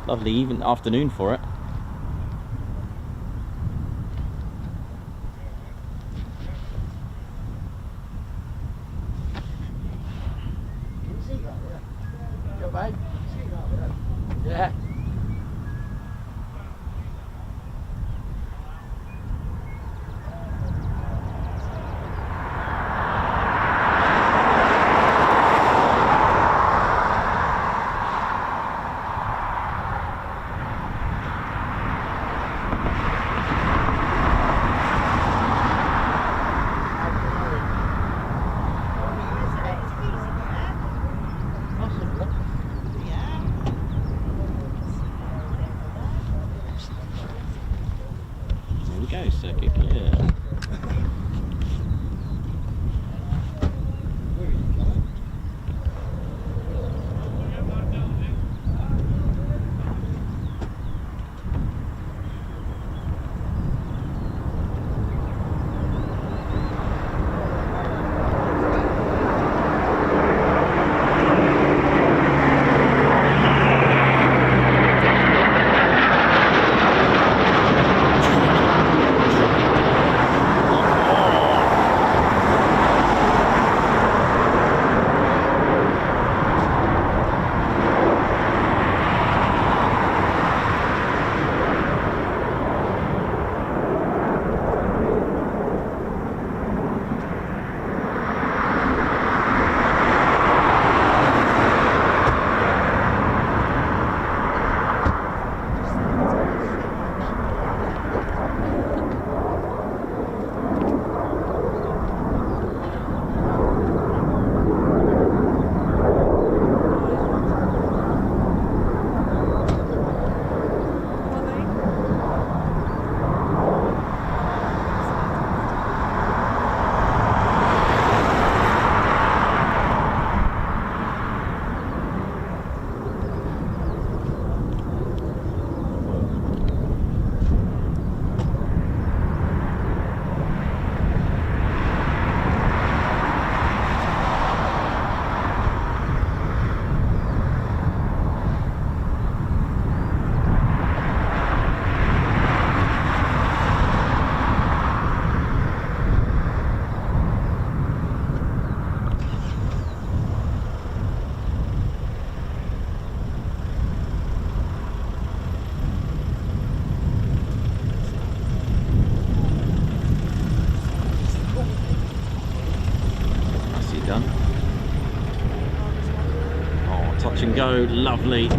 Lovely even afternoon for it. Yeah. There we go, circuit clear. Touch and go, lovely.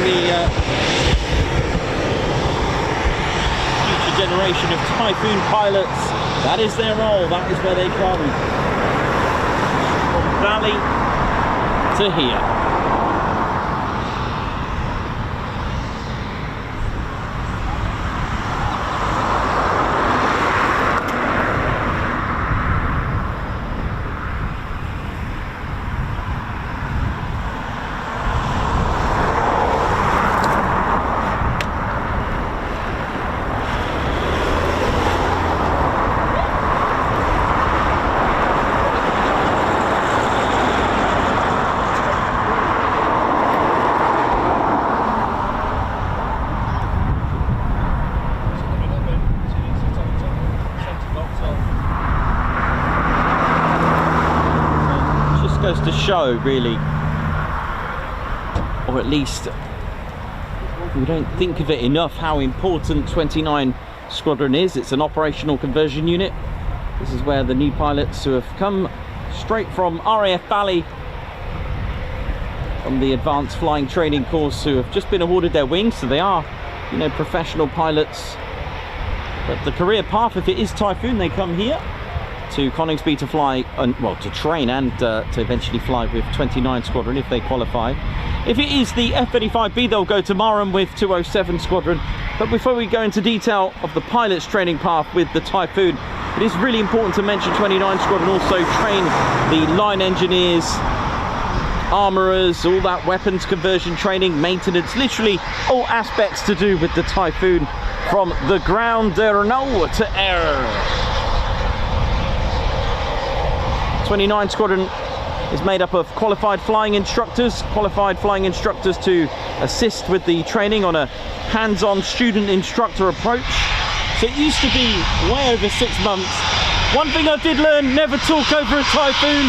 the future generation of Typhoon pilots. That is their role, that is where they come. From valley to here. To show really, or at least we don't think of it enough, how important 29 Squadron is. It's an operational conversion unit. This is where the new pilots who have come straight from RAF Valley from the advanced flying training course, who have just been awarded their wings, so they are, you know, professional pilots. But the career path, if it is Typhoon, they come here to Coningsby to fly, well, to train and to eventually fly with 29 Squadron if they qualify. If it is the F-35B, they'll go to Marham with 207 Squadron. But before we go into detail of the pilot's training path with the Typhoon, it is really important to mention 29 Squadron also train the line engineers, armourers, all that weapons conversion training, maintenance, literally all aspects to do with the Typhoon, from the ground to air. 29 Squadron is made up of qualified flying instructors to assist with the training on a hands-on student instructor approach. So it used to be way over 6 months. One thing I did learn, never talk over a Typhoon.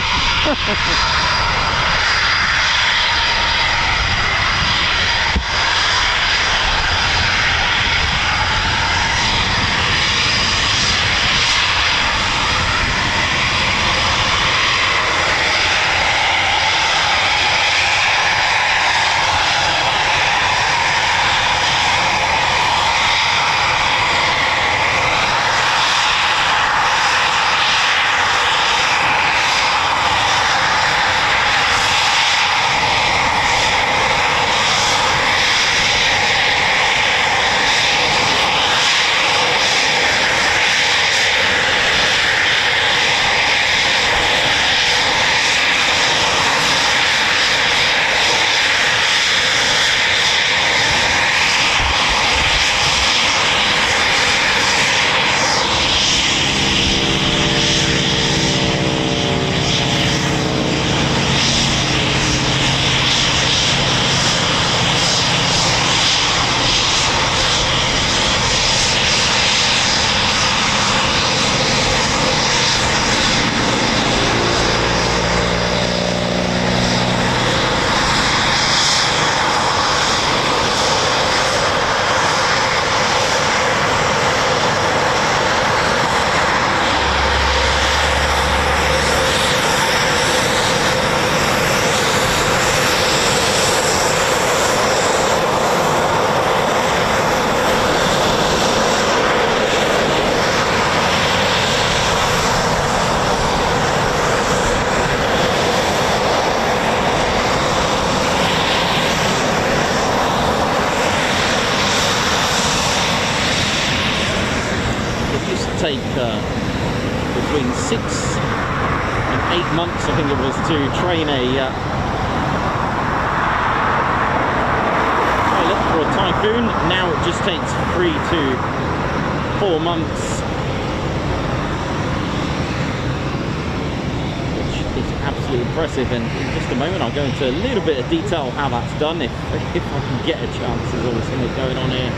Take between 6 and 8 months, I think it was, to train a pilot for a Typhoon. Now it just takes 3 to 4 months, which is absolutely impressive. And in just a moment I'll go into a little bit of detail how that's done, if I can get a chance. There's always something going on here.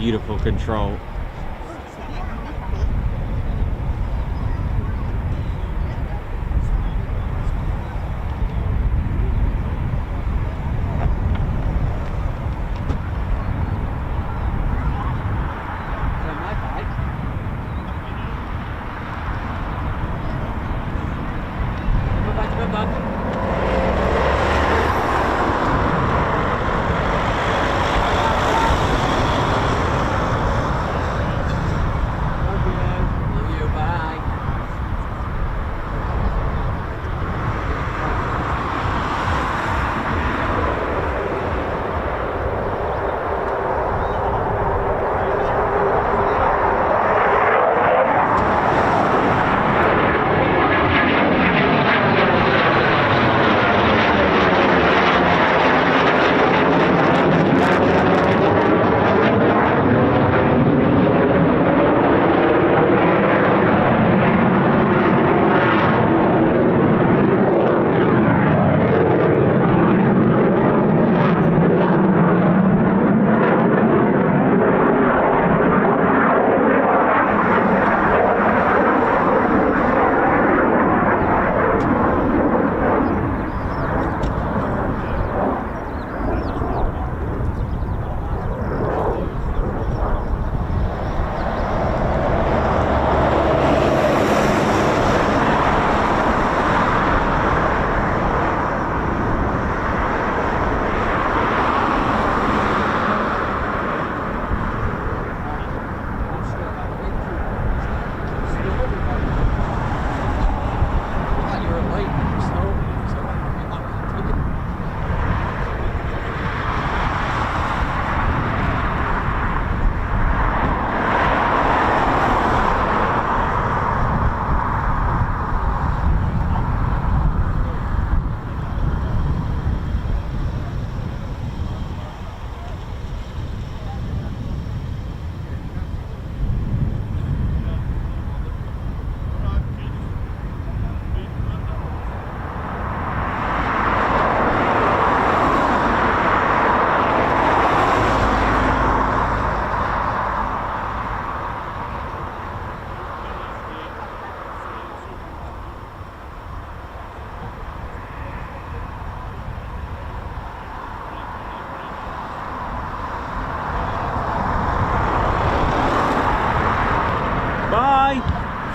beautiful control.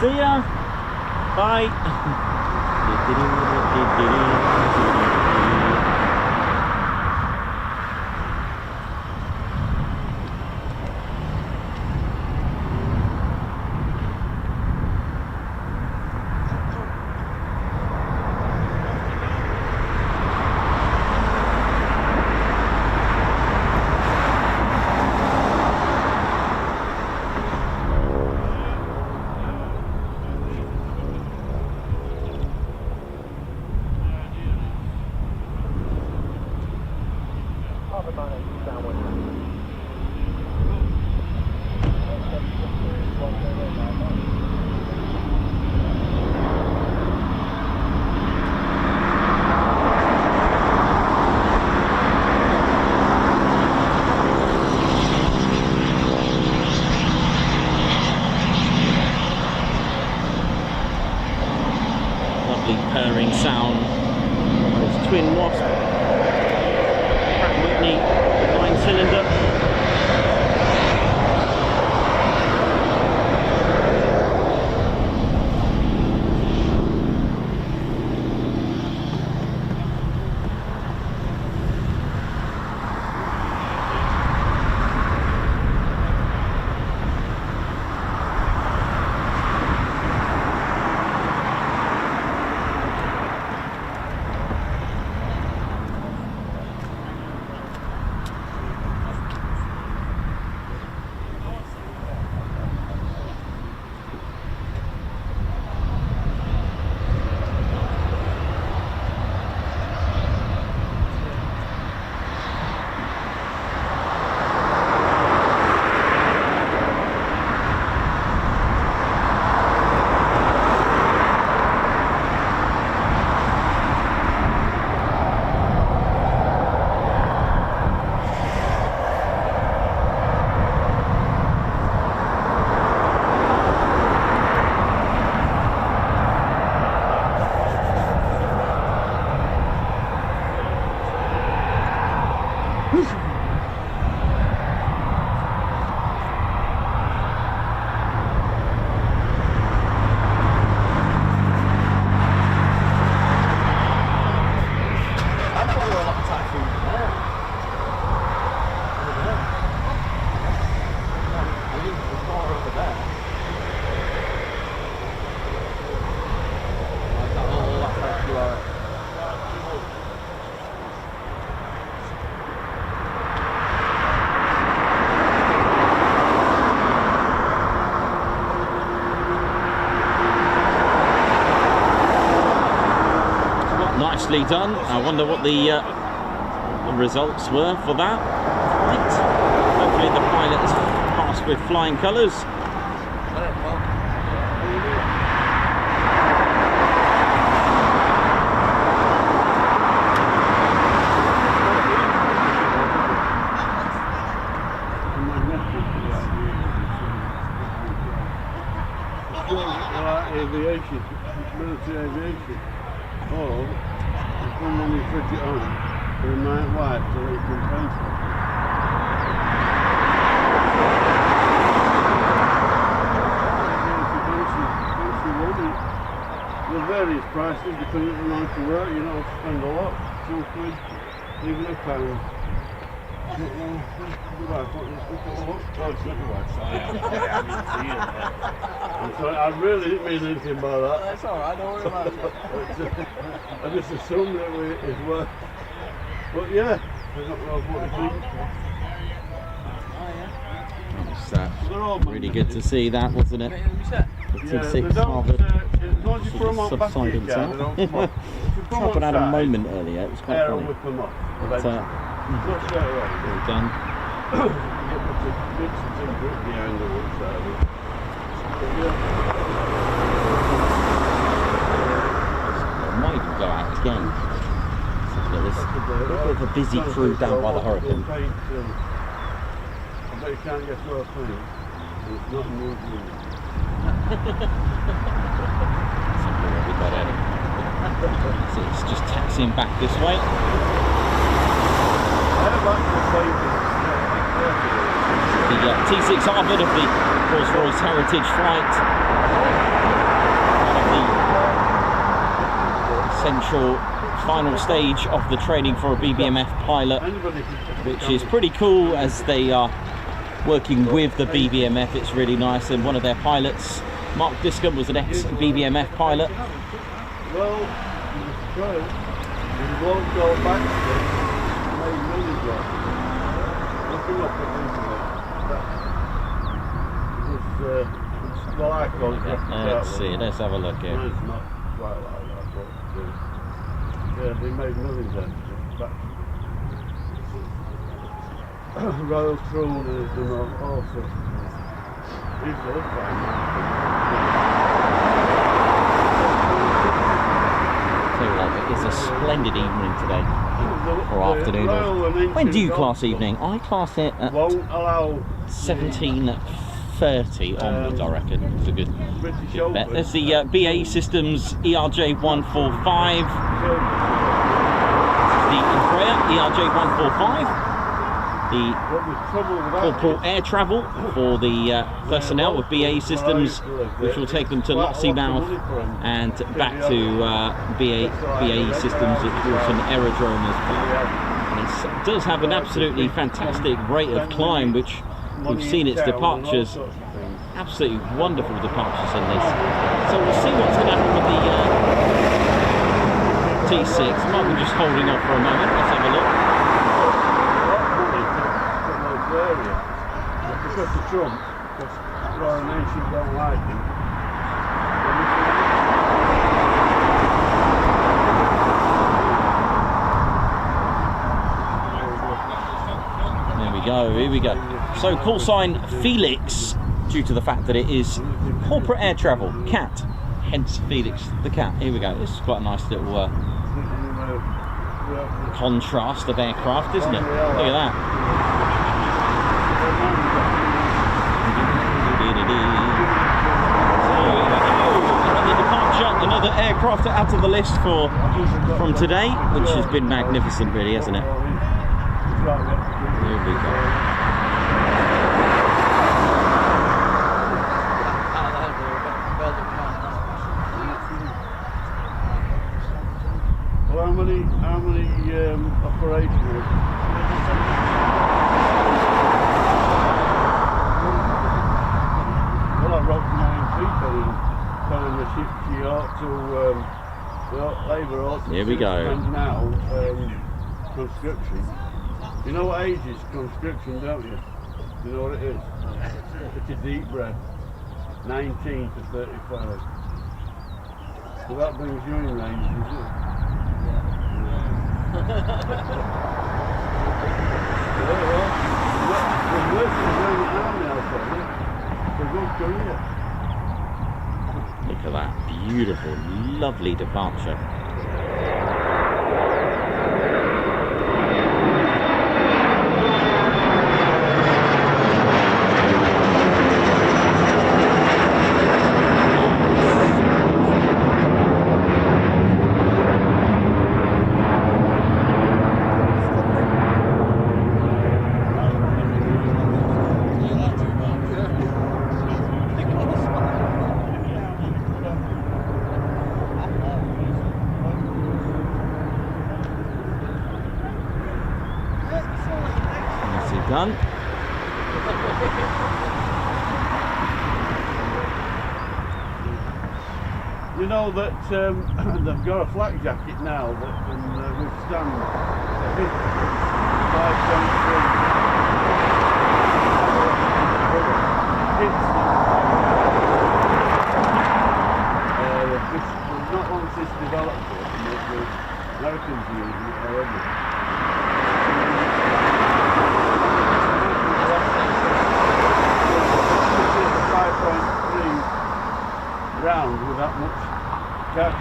See ya. Bye. Purring sound. It's twin wasp. Pratt & Whitney 9-cylinder. nicely done. I wonder what the results were for that. Right. Hopefully the pilot has passed with flying colours. Aviation, military aviation. Or when you put it on, it might wipe so you can paint it. The various prices depending on the amount of work, you don't spend a lot, £2, even £1. I really didn't mean anything by that. That's alright, don't worry about it. I just assumed that it was. But yeah, I don't know what you think. They're all Really good to see that, wasn't it? The T6 Harvard subsidence out. Trump had a moment earlier, it was quite funny. But, well done. Might even go out again. Look at this. Look at the busy crew down by the Hurricane. I bet you can't get to a plane. It's not moving. So it's just taxiing back this way. The T6 Harvard of the Rolls-Royce Heritage flight. One of the essential final stage of the training for a Bbmf pilot, which is pretty cool as they are working with the Bbmf. It's really nice, and one of their pilots, Mark Discombe, was an ex-Bbmf pilot. Well, you won't go back to it. Looking up at this, well, I call it. Let's see, let's have a look here. It's not quite like that, but yeah, they made millions out of it. Royal Throne and all sorts of things. These are fine. It is a splendid evening today, or afternoon. When do you class evening? I class it at 17:30 onwards, I reckon. It's a good bet. There's the BAE Systems ERJ145. The Embraer ERJ145. The corporal air travel for the personnel of BAE Systems, which will take them to Lossiemouth and back to BAE Systems at Walton Aerodrome as well. And it does have an absolutely fantastic rate of climb, which we've seen its departures, absolutely wonderful departures in this. So we'll see what's going to happen with the T6. Might be just holding off for a moment. Let's have a look. Because of Trump, because Royal Nation don't like him. Here we go. So call sign Felix, due to the fact that it is corporate air travel, cat, hence Felix the cat. Here we go. This is quite a nice little contrast of aircraft, isn't it? Look at that. Another aircraft out of the list from today, which has been magnificent, really, hasn't it? Here we go. Well, how many operational? Well, I wrote to my MP telling the shift she ought to, Labour ought to. Here we go. Now, conscription. You know what age is conscription, don't you? You know what it is? It's a deep breath. 19 to 35. So that brings you in range, does it? Look at that beautiful, lovely departure. Done. You know that they've got a flak jacket now that can withstand hit 5.3 hits. There's not long since developed it, and the Americans are using it already. Round with that much charge.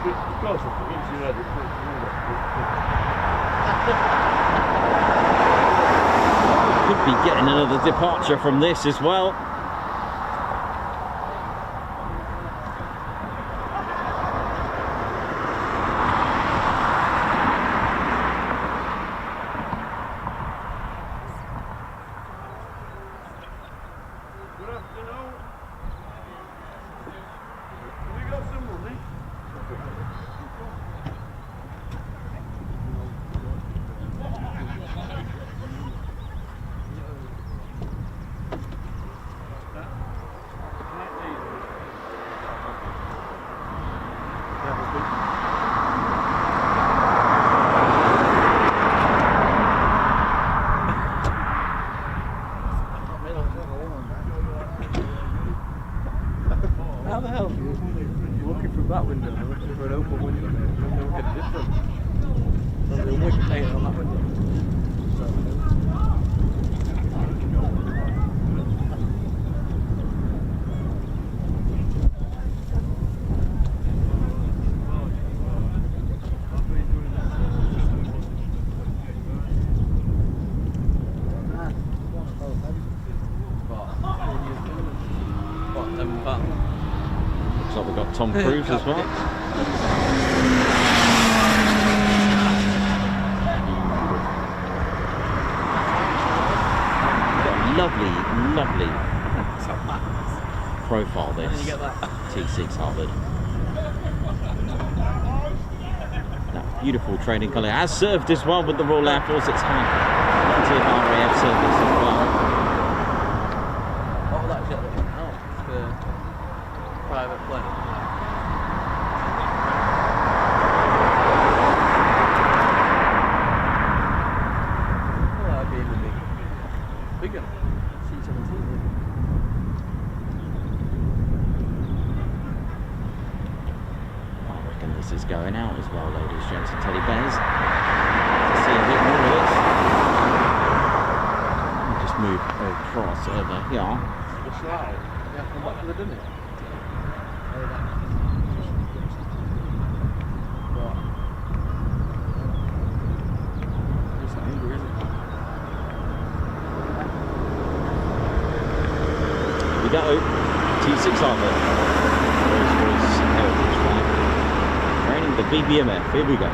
Of course, if it hits your head, Could be getting another departure from this as well. How the hell? Looking through that window, looking for an open window, don't get a difference. There's a wick paint on that window. Looks like we've got Tom Cruise as well. Lovely, lovely profile this T6 Harvard. That beautiful training colour. Has served as well with the Royal Air Force. It's had plenty of RAF service as well. What was that jet looking at? It's a private plane. Oh, that'd be even bigger. C-17. I reckon this is going out as well, ladies, gents and teddy bears. To see a bit more of this. We'll just move across over here. The slide. Yeah, come back to the dinner. It's not angry, is it? Here we go. T6 Harvard. Rolls-Royce Heritage flag. Training the Bbmf. Here we go.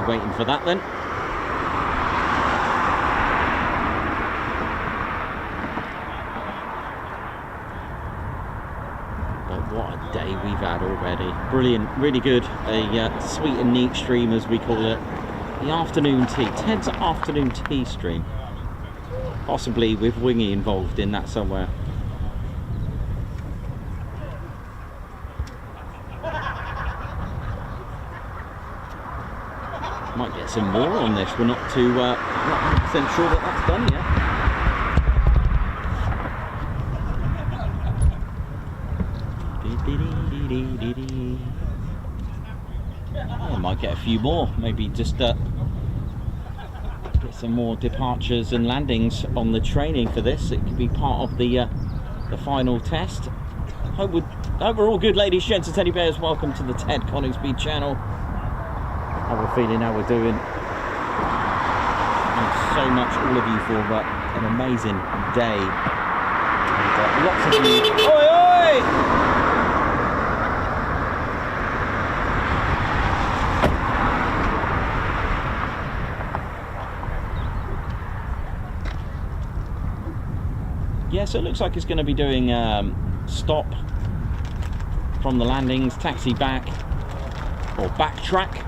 waiting for that then. But what a day we've had already. Brilliant, really good. A sweet and neat stream, as we call it. The afternoon tea, Ted's afternoon tea stream. Possibly with Wingy involved in that somewhere. Might get some more on this. We're not too not 100% sure that that's done yet. Oh, I might get a few more. Maybe just get some more departures and landings on the training for this. It could be part of the final test. Hope we're all good, ladies, gents, and teddy bears. Welcome to the Ted Coningsby channel. How we're feeling, how we're doing. Thanks so much, all of you, for an amazing day. And, lots of you. Oi, oi! Yeah, so it looks like it's going to be doing stop from the landings, taxi back, or backtrack.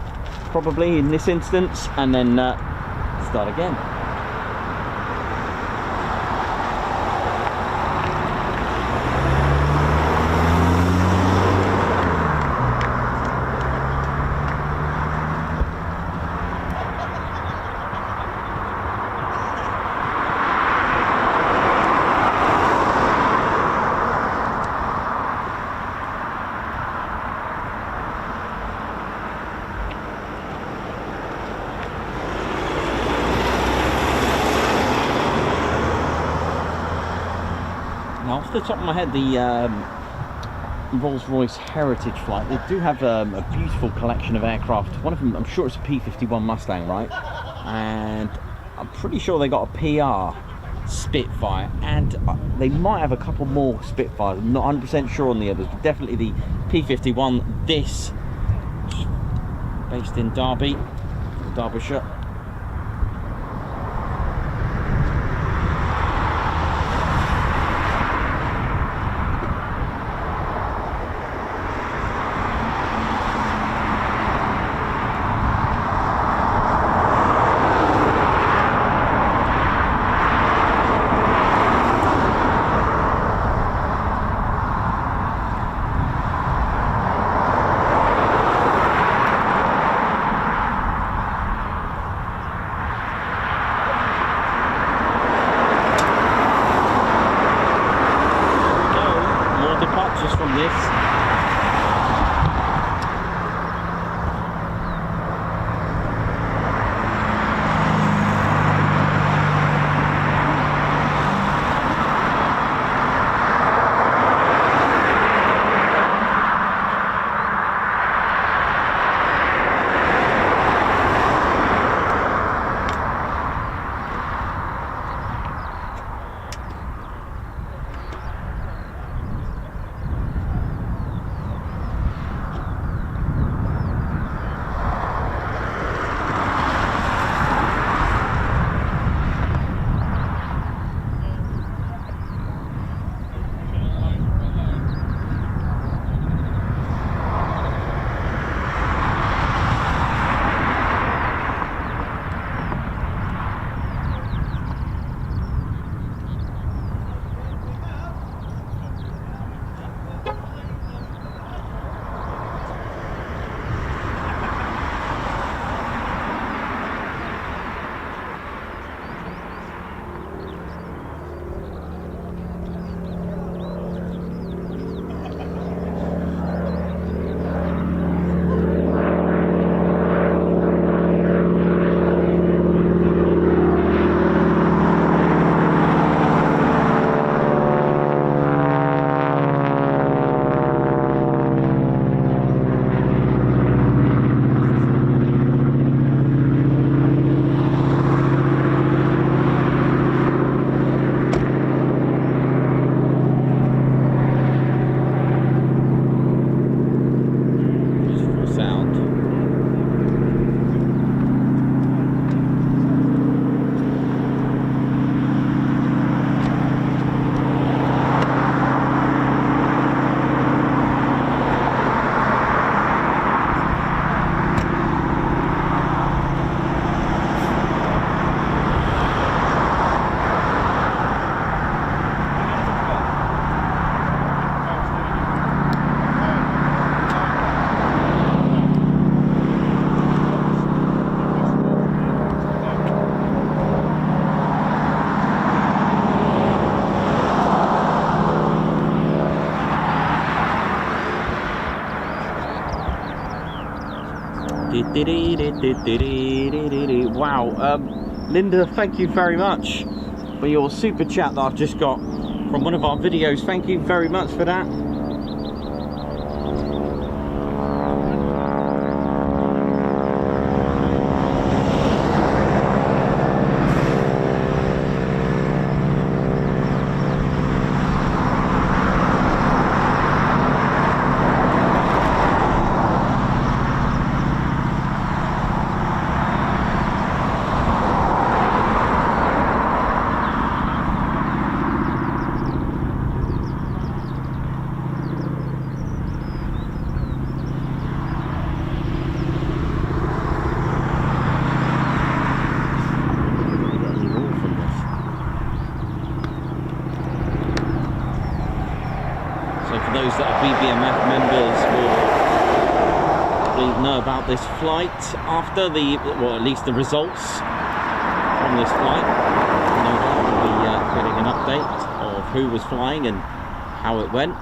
Probably in this instance, and then start again. Off the top of my head, the Rolls-Royce Heritage flight, they do have a beautiful collection of aircraft. One of them, I'm sure it's a P-51 Mustang, right? And I'm pretty sure they got a PR Spitfire, and they might have a couple more Spitfires. I'm not 100% sure on the others, but definitely the P-51, this, based in Derby, Derbyshire. Wow, Linda, thank you very much for your super chat that I've just got from one of our videos. Thank you very much for that. Those that are Bbmf members will know about this flight after the, well, at least the results from this flight. No doubt we'll be getting an update of who was flying and how it went.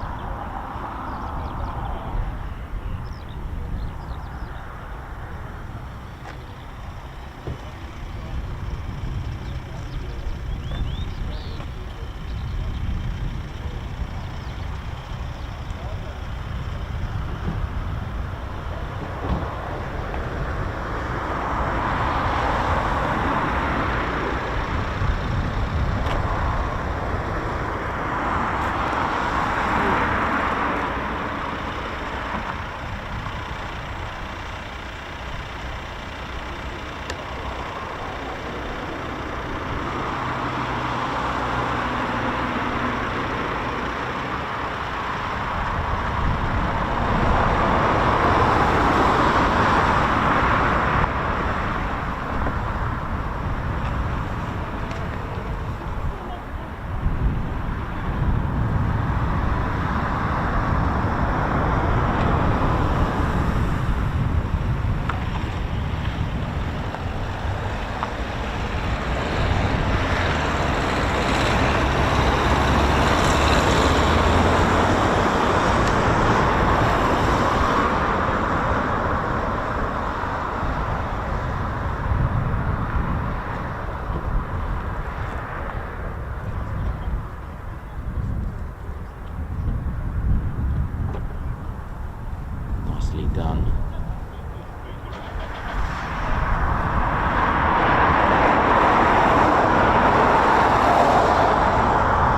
Done.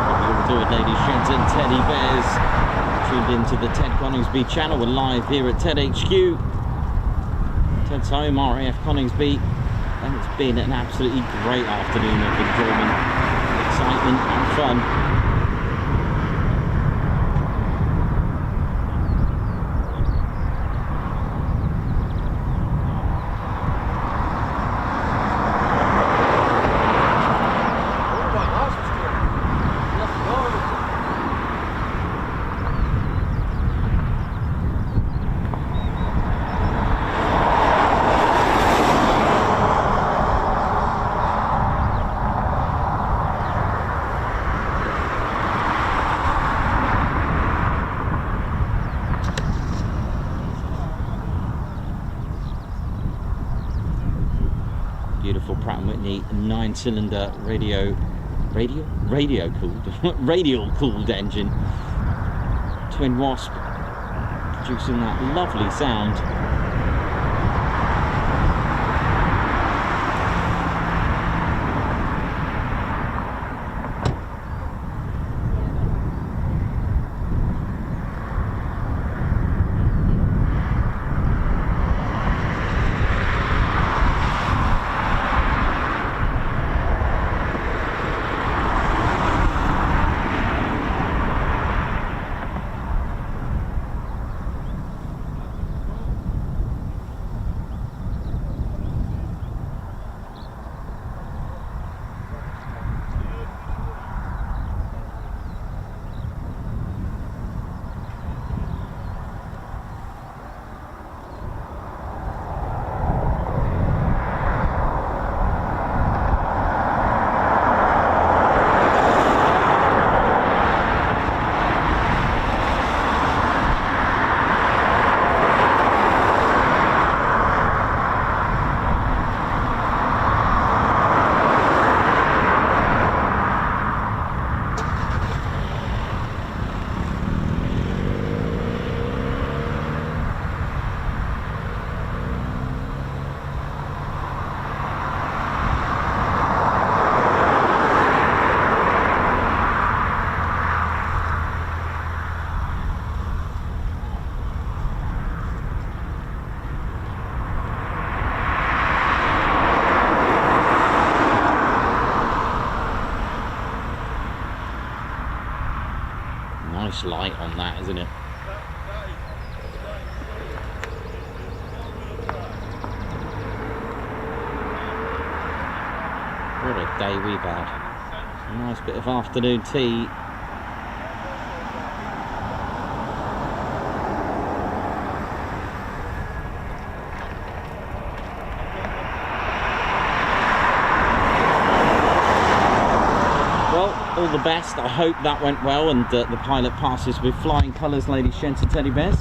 Hope you all do it, ladies, gents and teddy bears. Tuned into the Ted Coningsby channel. We're live here at Ted HQ. Ted's home, RAF Coningsby, and it's been an absolutely great afternoon of enjoyment, excitement and fun. Beautiful Pratt & Whitney 9-cylinder radial cooled engine, twin wasp, producing that lovely sound. Nice light on that, isn't it? What a day we've had. A nice bit of afternoon tea. All the best. I hope that went well and the pilot passes with flying colours, ladies, gents and teddy bears.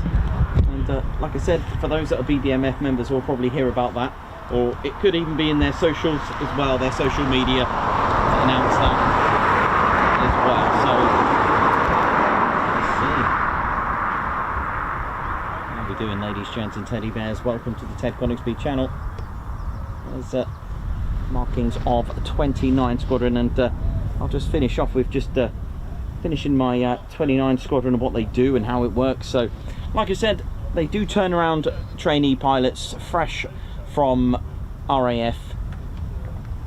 And like I said, for those that are Bbmf members will probably hear about that, or it could even be in their socials as well, their social media to announce that as well. So let's see how we doing, ladies, gents and teddy bears. Welcome to the Ted Coningsby channel. There's markings of 29 Squadron, and I'll just finish off with just finishing my 29 Squadron and what they do and how it works. So, like I said, they do turn around trainee pilots fresh from RAF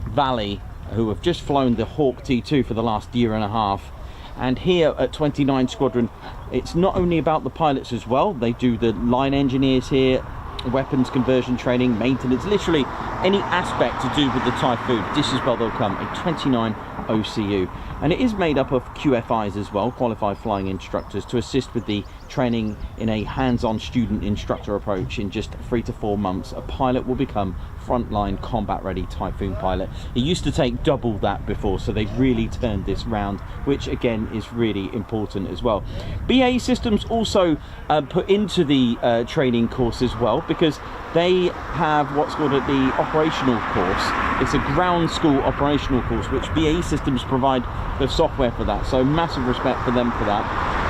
Valley who have just flown the Hawk T2 for the last year and a half. And here at 29 Squadron, it's not only about the pilots as well. They do the line engineers here, weapons conversion training, maintenance, literally any aspect to do with the Typhoon. This is where they'll come, a 29 OCU, and it is made up of QFIs as well, qualified flying instructors, to assist with the training in a hands-on student instructor approach. In just 3 to 4 months, a pilot will become frontline combat ready Typhoon pilot. It used to take double that before, so they've really turned this round, which again is really important as well. BAE Systems also put into the training course as well, because they have what's called the operational course. It's a ground school operational course which BAE Systems provide the software for that, so massive respect for them for that.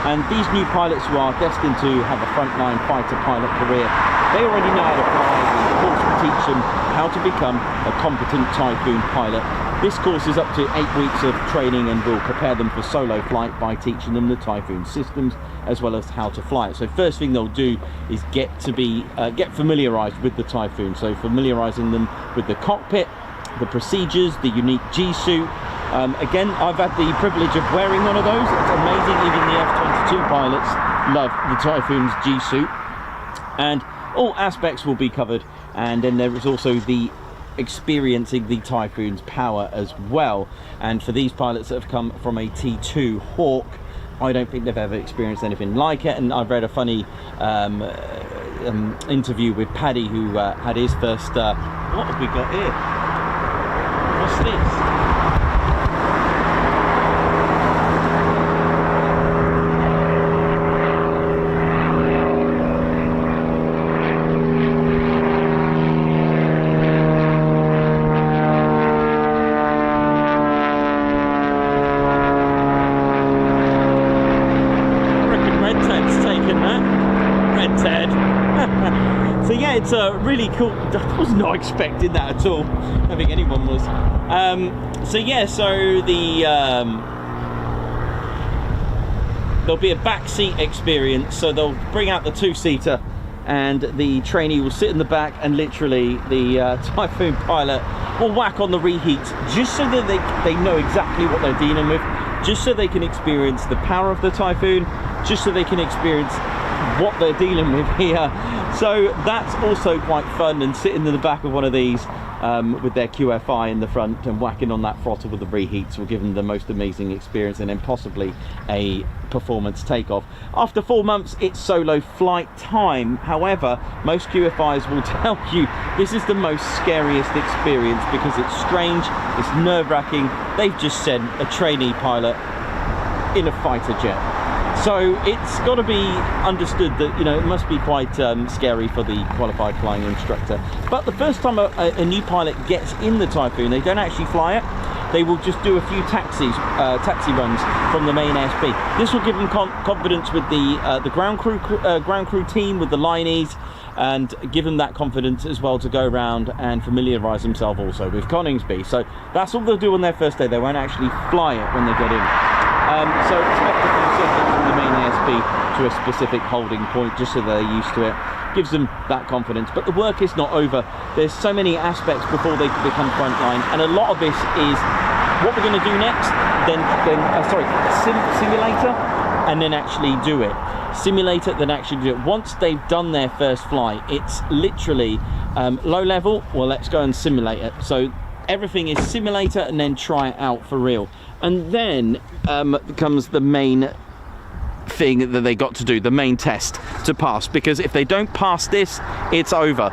And these new pilots who are destined to have a frontline fighter pilot career, they already know how to fly. The course will teach them how to become a competent Typhoon pilot. This course is up to 8 weeks of training and will prepare them for solo flight by teaching them the Typhoon systems as well as how to fly it. So first thing they'll do is get familiarized with the Typhoon, so familiarizing them with the cockpit, the procedures, the unique G-suit. Again, I've had the privilege of wearing one of those. It's amazing. Even the F-22 pilots love the Typhoon's G-suit, and all aspects will be covered. And then there is also the experiencing the Typhoon's power as well. And for these pilots that have come from a T2 Hawk, I don't think they've ever experienced anything like it. And I've read a funny interview with Paddy, who had his first what have we got here? What's this? It's really cool. I was not expecting that at all. I don't think anyone was. So yeah, so there'll be a backseat experience. So they'll bring out the 2-seater, and the trainee will sit in the back, and literally the Typhoon pilot will whack on the reheat, just so that they know exactly what they're dealing with, just so they can experience the power of the Typhoon, just so they can experience what they're dealing with here. So that's also quite fun, and sitting in the back of one of these with their QFI in the front and whacking on that throttle with the reheats will give them the most amazing experience, and then possibly a performance takeoff. After 4 months, it's solo flight time. However, most QFIs will tell you this is the most scariest experience because it's strange, it's nerve-wracking. They've just sent a trainee pilot in a fighter jet. So it's got to be understood that, you know, it must be quite scary for the qualified flying instructor. But the first time a new pilot gets in the Typhoon, they don't actually fly it. They will just do a few taxi runs from the main airspeed. This will give them confidence with the ground crew team, with the lineys, and give them that confidence as well to go around and familiarise themselves also with Coningsby. So that's all they'll do on their first day. They won't actually fly it when they get in. So expect a few seconds from the main airspeed to a specific holding point, just so they're used to it. Gives them that confidence. But the work is not over. There's so many aspects before they become frontline, and a lot of this is what we're going to do next. Simulator. and then actually do it. Simulate it, then actually do it. Once they've done their first flight, it's literally low level. Well, let's go and simulate it. So everything is simulator and then try it out for real. And then comes the main thing that they got to do, the main test to pass, because if they don't pass this, it's over.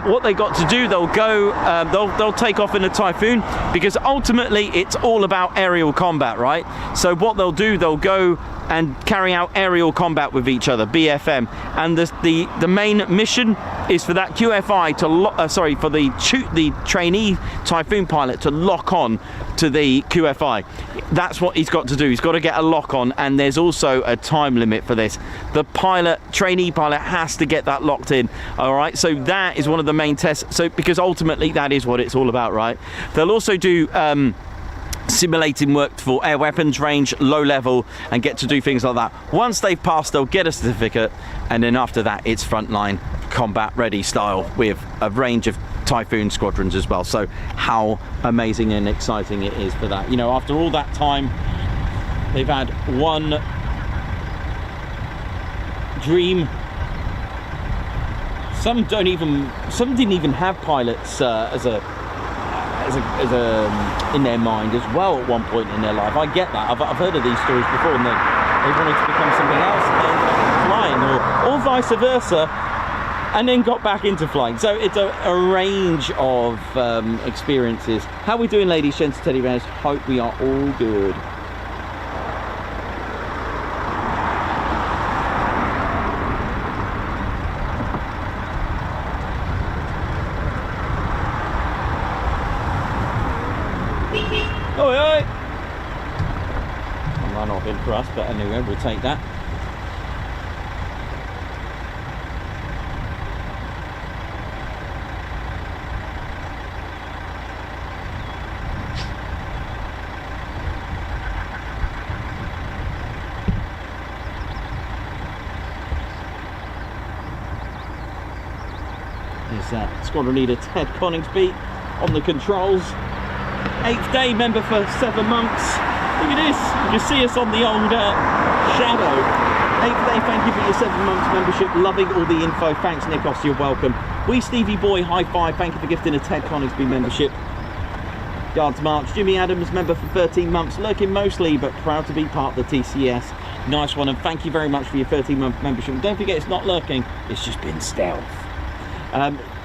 What they got to do, they'll go they'll take off in a Typhoon, because ultimately it's all about aerial combat, right? So what they'll do, they'll go and carry out aerial combat with each other, BFM, and the main mission is for that QFI to for the trainee Typhoon pilot to lock on to the QFI. That's what he's got to do. He's got to get a lock on, and there's also a time limit for this. The trainee pilot has to get that locked in. All right, so that is one of the main tests. So because ultimately that is what it's all about, right? They'll also do simulating work for air weapons range, low level, and get to do things like that. Once they've passed, they'll get a certificate, and then after that it's frontline combat ready style with a range of Typhoon squadrons as well. So how amazing and exciting it is for that. You know, after all that time, they've had one dream. Some didn't even have pilots as a in their mind as well at one point in their life. I get that. I've heard of these stories before, and they wanted to become something else and then flying, or vice versa, and then got back into flying. So it's a range of experiences. How are we doing, ladies, gents, teddy bears? Hope we are all good. Oi, oi! I'll run off in for us, but anyway, we'll take that. There's Squadron Leader Ted Coningsby on the controls. 8th day member for 7 months. Look at this, you can see us on the old shadow. 8th day, thank you for your 7 months membership. Loving all the info. Thanks, Nikos, you're welcome. Wee Stevie Boy, high five. Thank you for gifting a Ted Coningsby membership. Guards March. Jimmy Adams, member for 13 months. Lurking mostly, but proud to be part of the TCS. Nice one, and thank you very much for your 13-month membership. And don't forget, it's not lurking, it's just been stealth.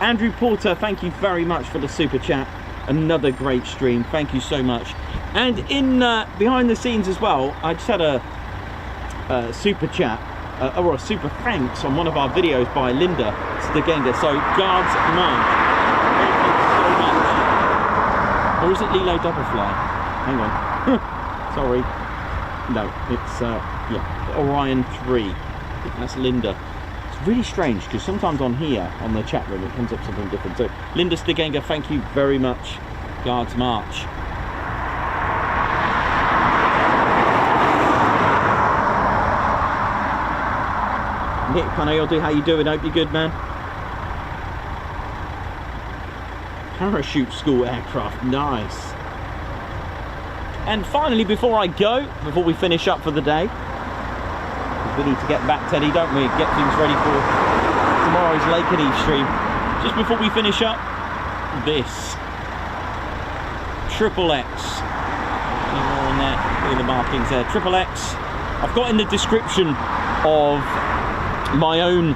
Andrew Porter, thank you very much for the super chat. Another great stream, thank you so much. And in behind the scenes as well, I just had a super chat or a super thanks on one of our videos by Linda Stegenga. So Guards March, thank you so much. Or is it Lilo Doublefly? Hang on. Sorry. No, it's yeah, Orion 3. That's Linda. It's really strange because sometimes on here, on the chat room, it comes up something different. So Linda Stegenga, thank you very much. Guards March. Nick Panayoti, how you doing? Hope you're good, man. Parachute school aircraft, nice. And finally, before I go, before we finish up for the day, we need to get back, Teddy, don't we? Get things ready for tomorrow's Lake and Eve stream. Just before we finish up, this Triple X. Any more on there? Look at the markings there. Triple X. I've got in the description of my own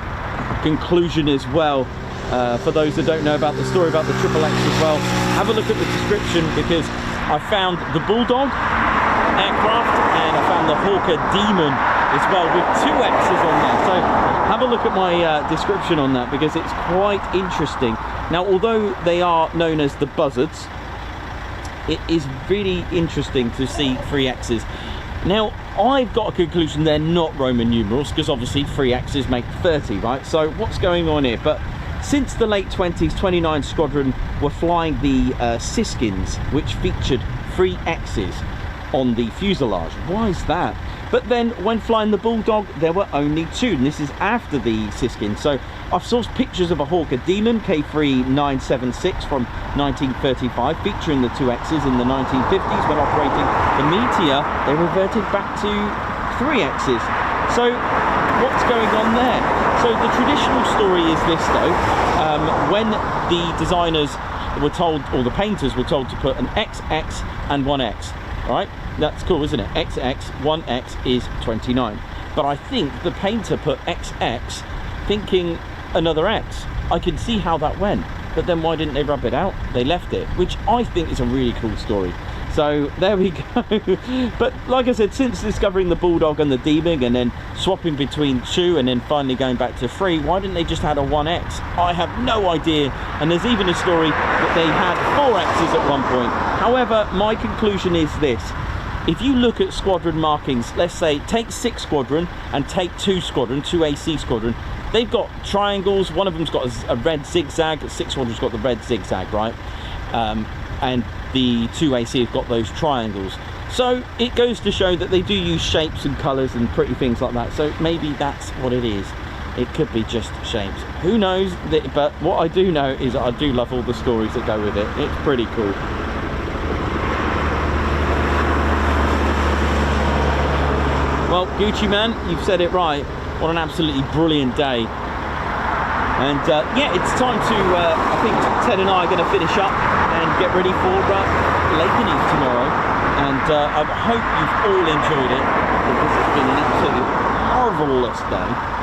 conclusion as well. For those that don't know about the story about the Triple X as well, have a look at the description, because I found the Bulldog aircraft and I found the Hawker Demon as well, with 2 X's on there. So have a look at my description on that, because it's quite interesting. Now, although they are known as the Buzzards, it is really interesting to see 3 X's. Now, I've got a conclusion they're not Roman numerals, because obviously 3 X's make 30, right? So what's going on here? But since the late 20s, 29 Squadron were flying the Siskins, which featured 3 X's on the fuselage. Why is that? But then when flying the Bulldog, there were only 2, and this is after the Siskin. So I've sourced pictures of a Hawker Demon K3976 from 1935, featuring the 2 X's in the 1950s. When operating the Meteor, they reverted back to 3 X's. So what's going on there? So the traditional story is this though, when the designers were told, or the painters were told to put an XX and 1X, right? That's cool, isn't it? XX, 1X is 29. But I think the painter put XX thinking another X. I can see how that went, but then why didn't they rub it out? They left it, which I think is a really cool story. So there we go. But like I said, since discovering the Bulldog and the D-Big and then swapping between 2 and then finally going back to 3, why didn't they just add a 1X? I have no idea. And there's even a story that they had 4 X's at one point. However, my conclusion is this. If you look at squadron markings, let's say take 6 Squadron and take 2 Squadron, 2 AC Squadron, they've got triangles. One of them's got a red zigzag. 6 Squadron's got the red zigzag, right? And the 2 AC have got those triangles. So it goes to show that they do use shapes and colours and pretty things like that. So maybe that's what it is. It could be just shapes. Who knows? But what I do know is that I do love all the stories that go with it. It's pretty cool. Well, Gucci man, you've said it right. What an absolutely brilliant day. And yeah, it's time to, I think Ted and I are going to finish up and get ready for Lakenheath tomorrow. And I hope you've all enjoyed it, because it's been an absolutely marvellous day.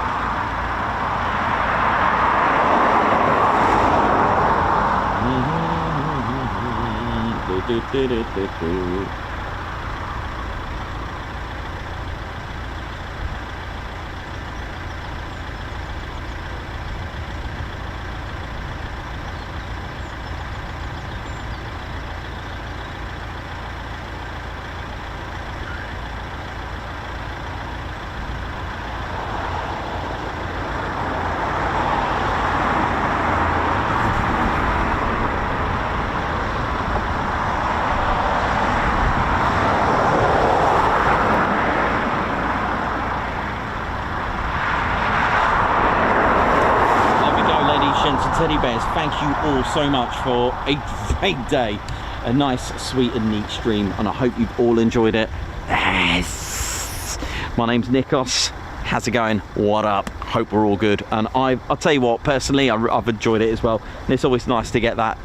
Teddy bears, thank you all so much for a great day, a nice, sweet and neat stream, and I hope you've all enjoyed it. Yes. My name's Nikos. How's it going? What up? Hope we're all good. And I'll tell you what, personally, I've enjoyed it as well. And it's always nice to get that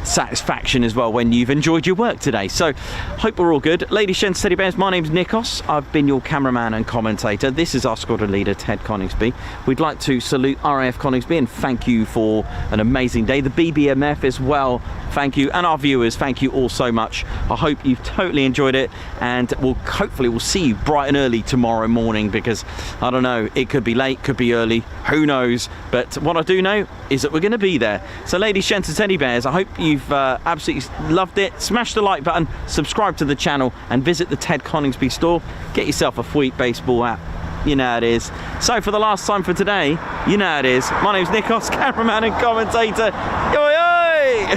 satisfaction as well when you've enjoyed your work today. So hope we're all good. Ladies, gents, teddy bears, my name's Nikos. I've been your cameraman and commentator. This is our squadron leader, Ted Coningsby. We'd like to salute RAF Coningsby and thank you for an amazing day. The Bbmf as well, thank you. And our viewers, thank you all so much. I hope you've totally enjoyed it, and hopefully we'll see you bright and early tomorrow morning, because I don't know, it could be late, could be early, who knows. But what I do know is that we're going to be there. So ladies, gents and teddy bears, I hope you've absolutely loved it. Smash the like button, subscribe to the channel, and visit the Ted Coningsby store. Get yourself a sweet baseball app. You know how it is. So for the last time for today, you know how it is. My name's Nikos, cameraman and commentator. Yo, yo!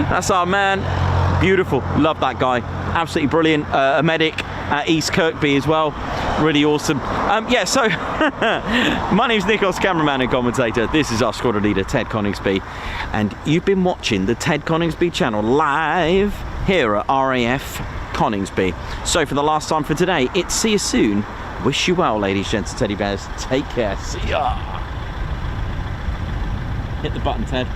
That's our man. Beautiful. Love that guy. Absolutely brilliant. A medic at East Kirkby as well. Really awesome. Yeah, so my name's Nikos, cameraman and commentator. This is our squadron leader, Ted Coningsby, and you've been watching the Ted Coningsby channel live here at RAF Coningsby. So for the last time for today, it's see you soon. Wish you well, ladies, gents and teddy bears. Take care. See ya. Hit the button, Ted.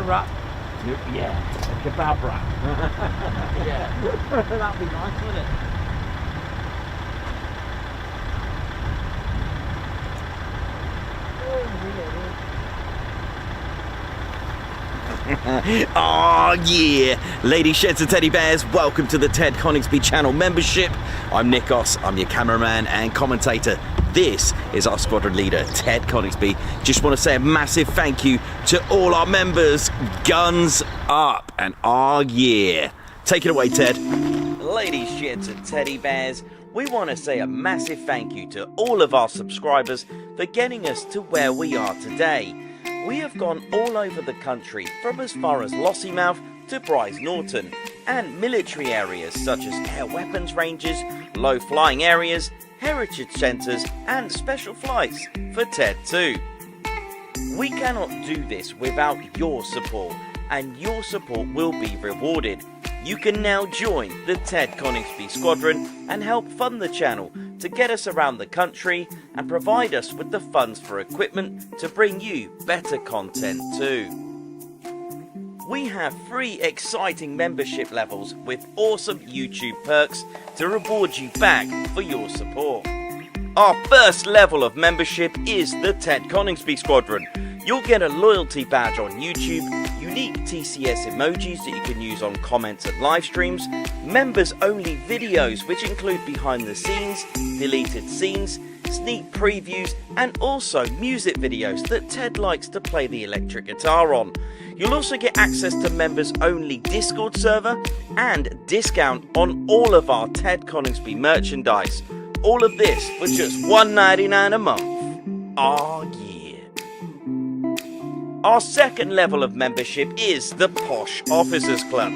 Wrap. Yeah, a kebab wrap. Yeah. That'd be nice, wouldn't it? Oh yeah, ladies, sheds and teddy bears, welcome to the Ted Coningsby channel membership. I'm Nikos, I'm your cameraman and commentator. This is our squadron leader, Ted Coningsby. Just want to say a massive thank you to all our members. Guns up, and oh yeah. Take it away, Ted. Ladies, sheds and teddy bears, we want to say a massive thank you to all of our subscribers for getting us to where we are today. We have gone all over the country, from as far as Lossiemouth to Bryce Norton. and military areas such as air weapons ranges, low flying areas, heritage centres and special flights for TED2. We cannot do this without your support, and your support will be rewarded. You can now join the Ted Coningsby Squadron and help fund the channel to get us around the country and provide us with the funds for equipment to bring you better content too. We have 3 exciting membership levels with awesome YouTube perks to reward you back for your support. Our first level of membership is the Ted Coningsby Squadron. You'll get a loyalty badge on YouTube, unique TCS emojis that you can use on comments and live streams, members only videos which include behind the scenes, deleted scenes, sneak previews and also music videos that Ted likes to play the electric guitar on. You'll also get access to members only Discord server and discount on all of our Ted Coningsby merchandise. All of this for just $1.99 a month. Oh yeah. Our second level of membership is the Posh Officers Club.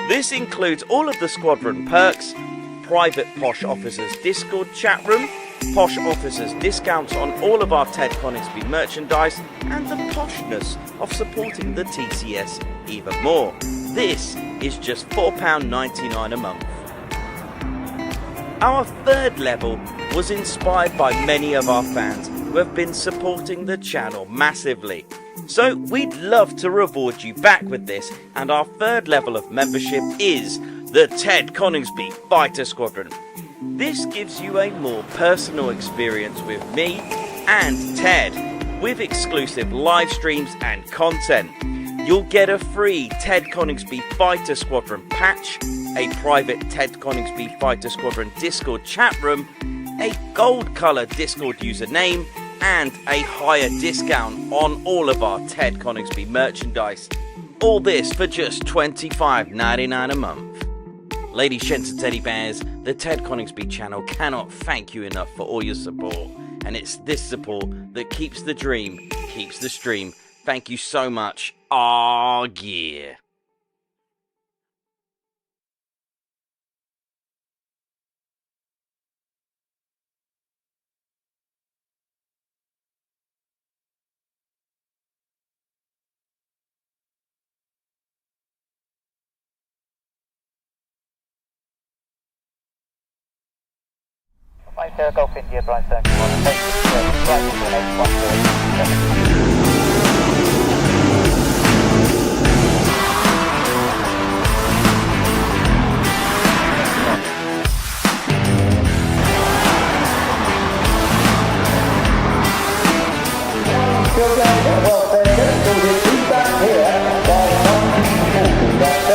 This includes all of the squadron perks, private Posh Officers Discord chat room, Posh Officers discounts on all of our Ted Coningsby merchandise, and the poshness of supporting the TCS even more. This is just £4.99 a month. Our third level was inspired by many of our fans who have been supporting the channel massively. So we'd love to reward you back with this, and our third level of membership is the Ted Coningsby Fighter Squadron. This gives you a more personal experience with me and Ted, with exclusive live streams and content. You'll get a free Ted Coningsby Fighter Squadron patch, a private Ted Coningsby Fighter Squadron Discord chat room, a gold colour Discord username, and a higher discount on all of our Ted Coningsby merchandise. All this for just $25.99 a month. Ladies, gents and teddy bears, the Ted Coningsby channel cannot thank you enough for all your support. And it's this support that keeps the dream, keeps the stream. Thank you so much. Aw, yeah. Golf India, Brian Circle 1, take this right into an 814. Still going well, so we'll get feedback here by 1940.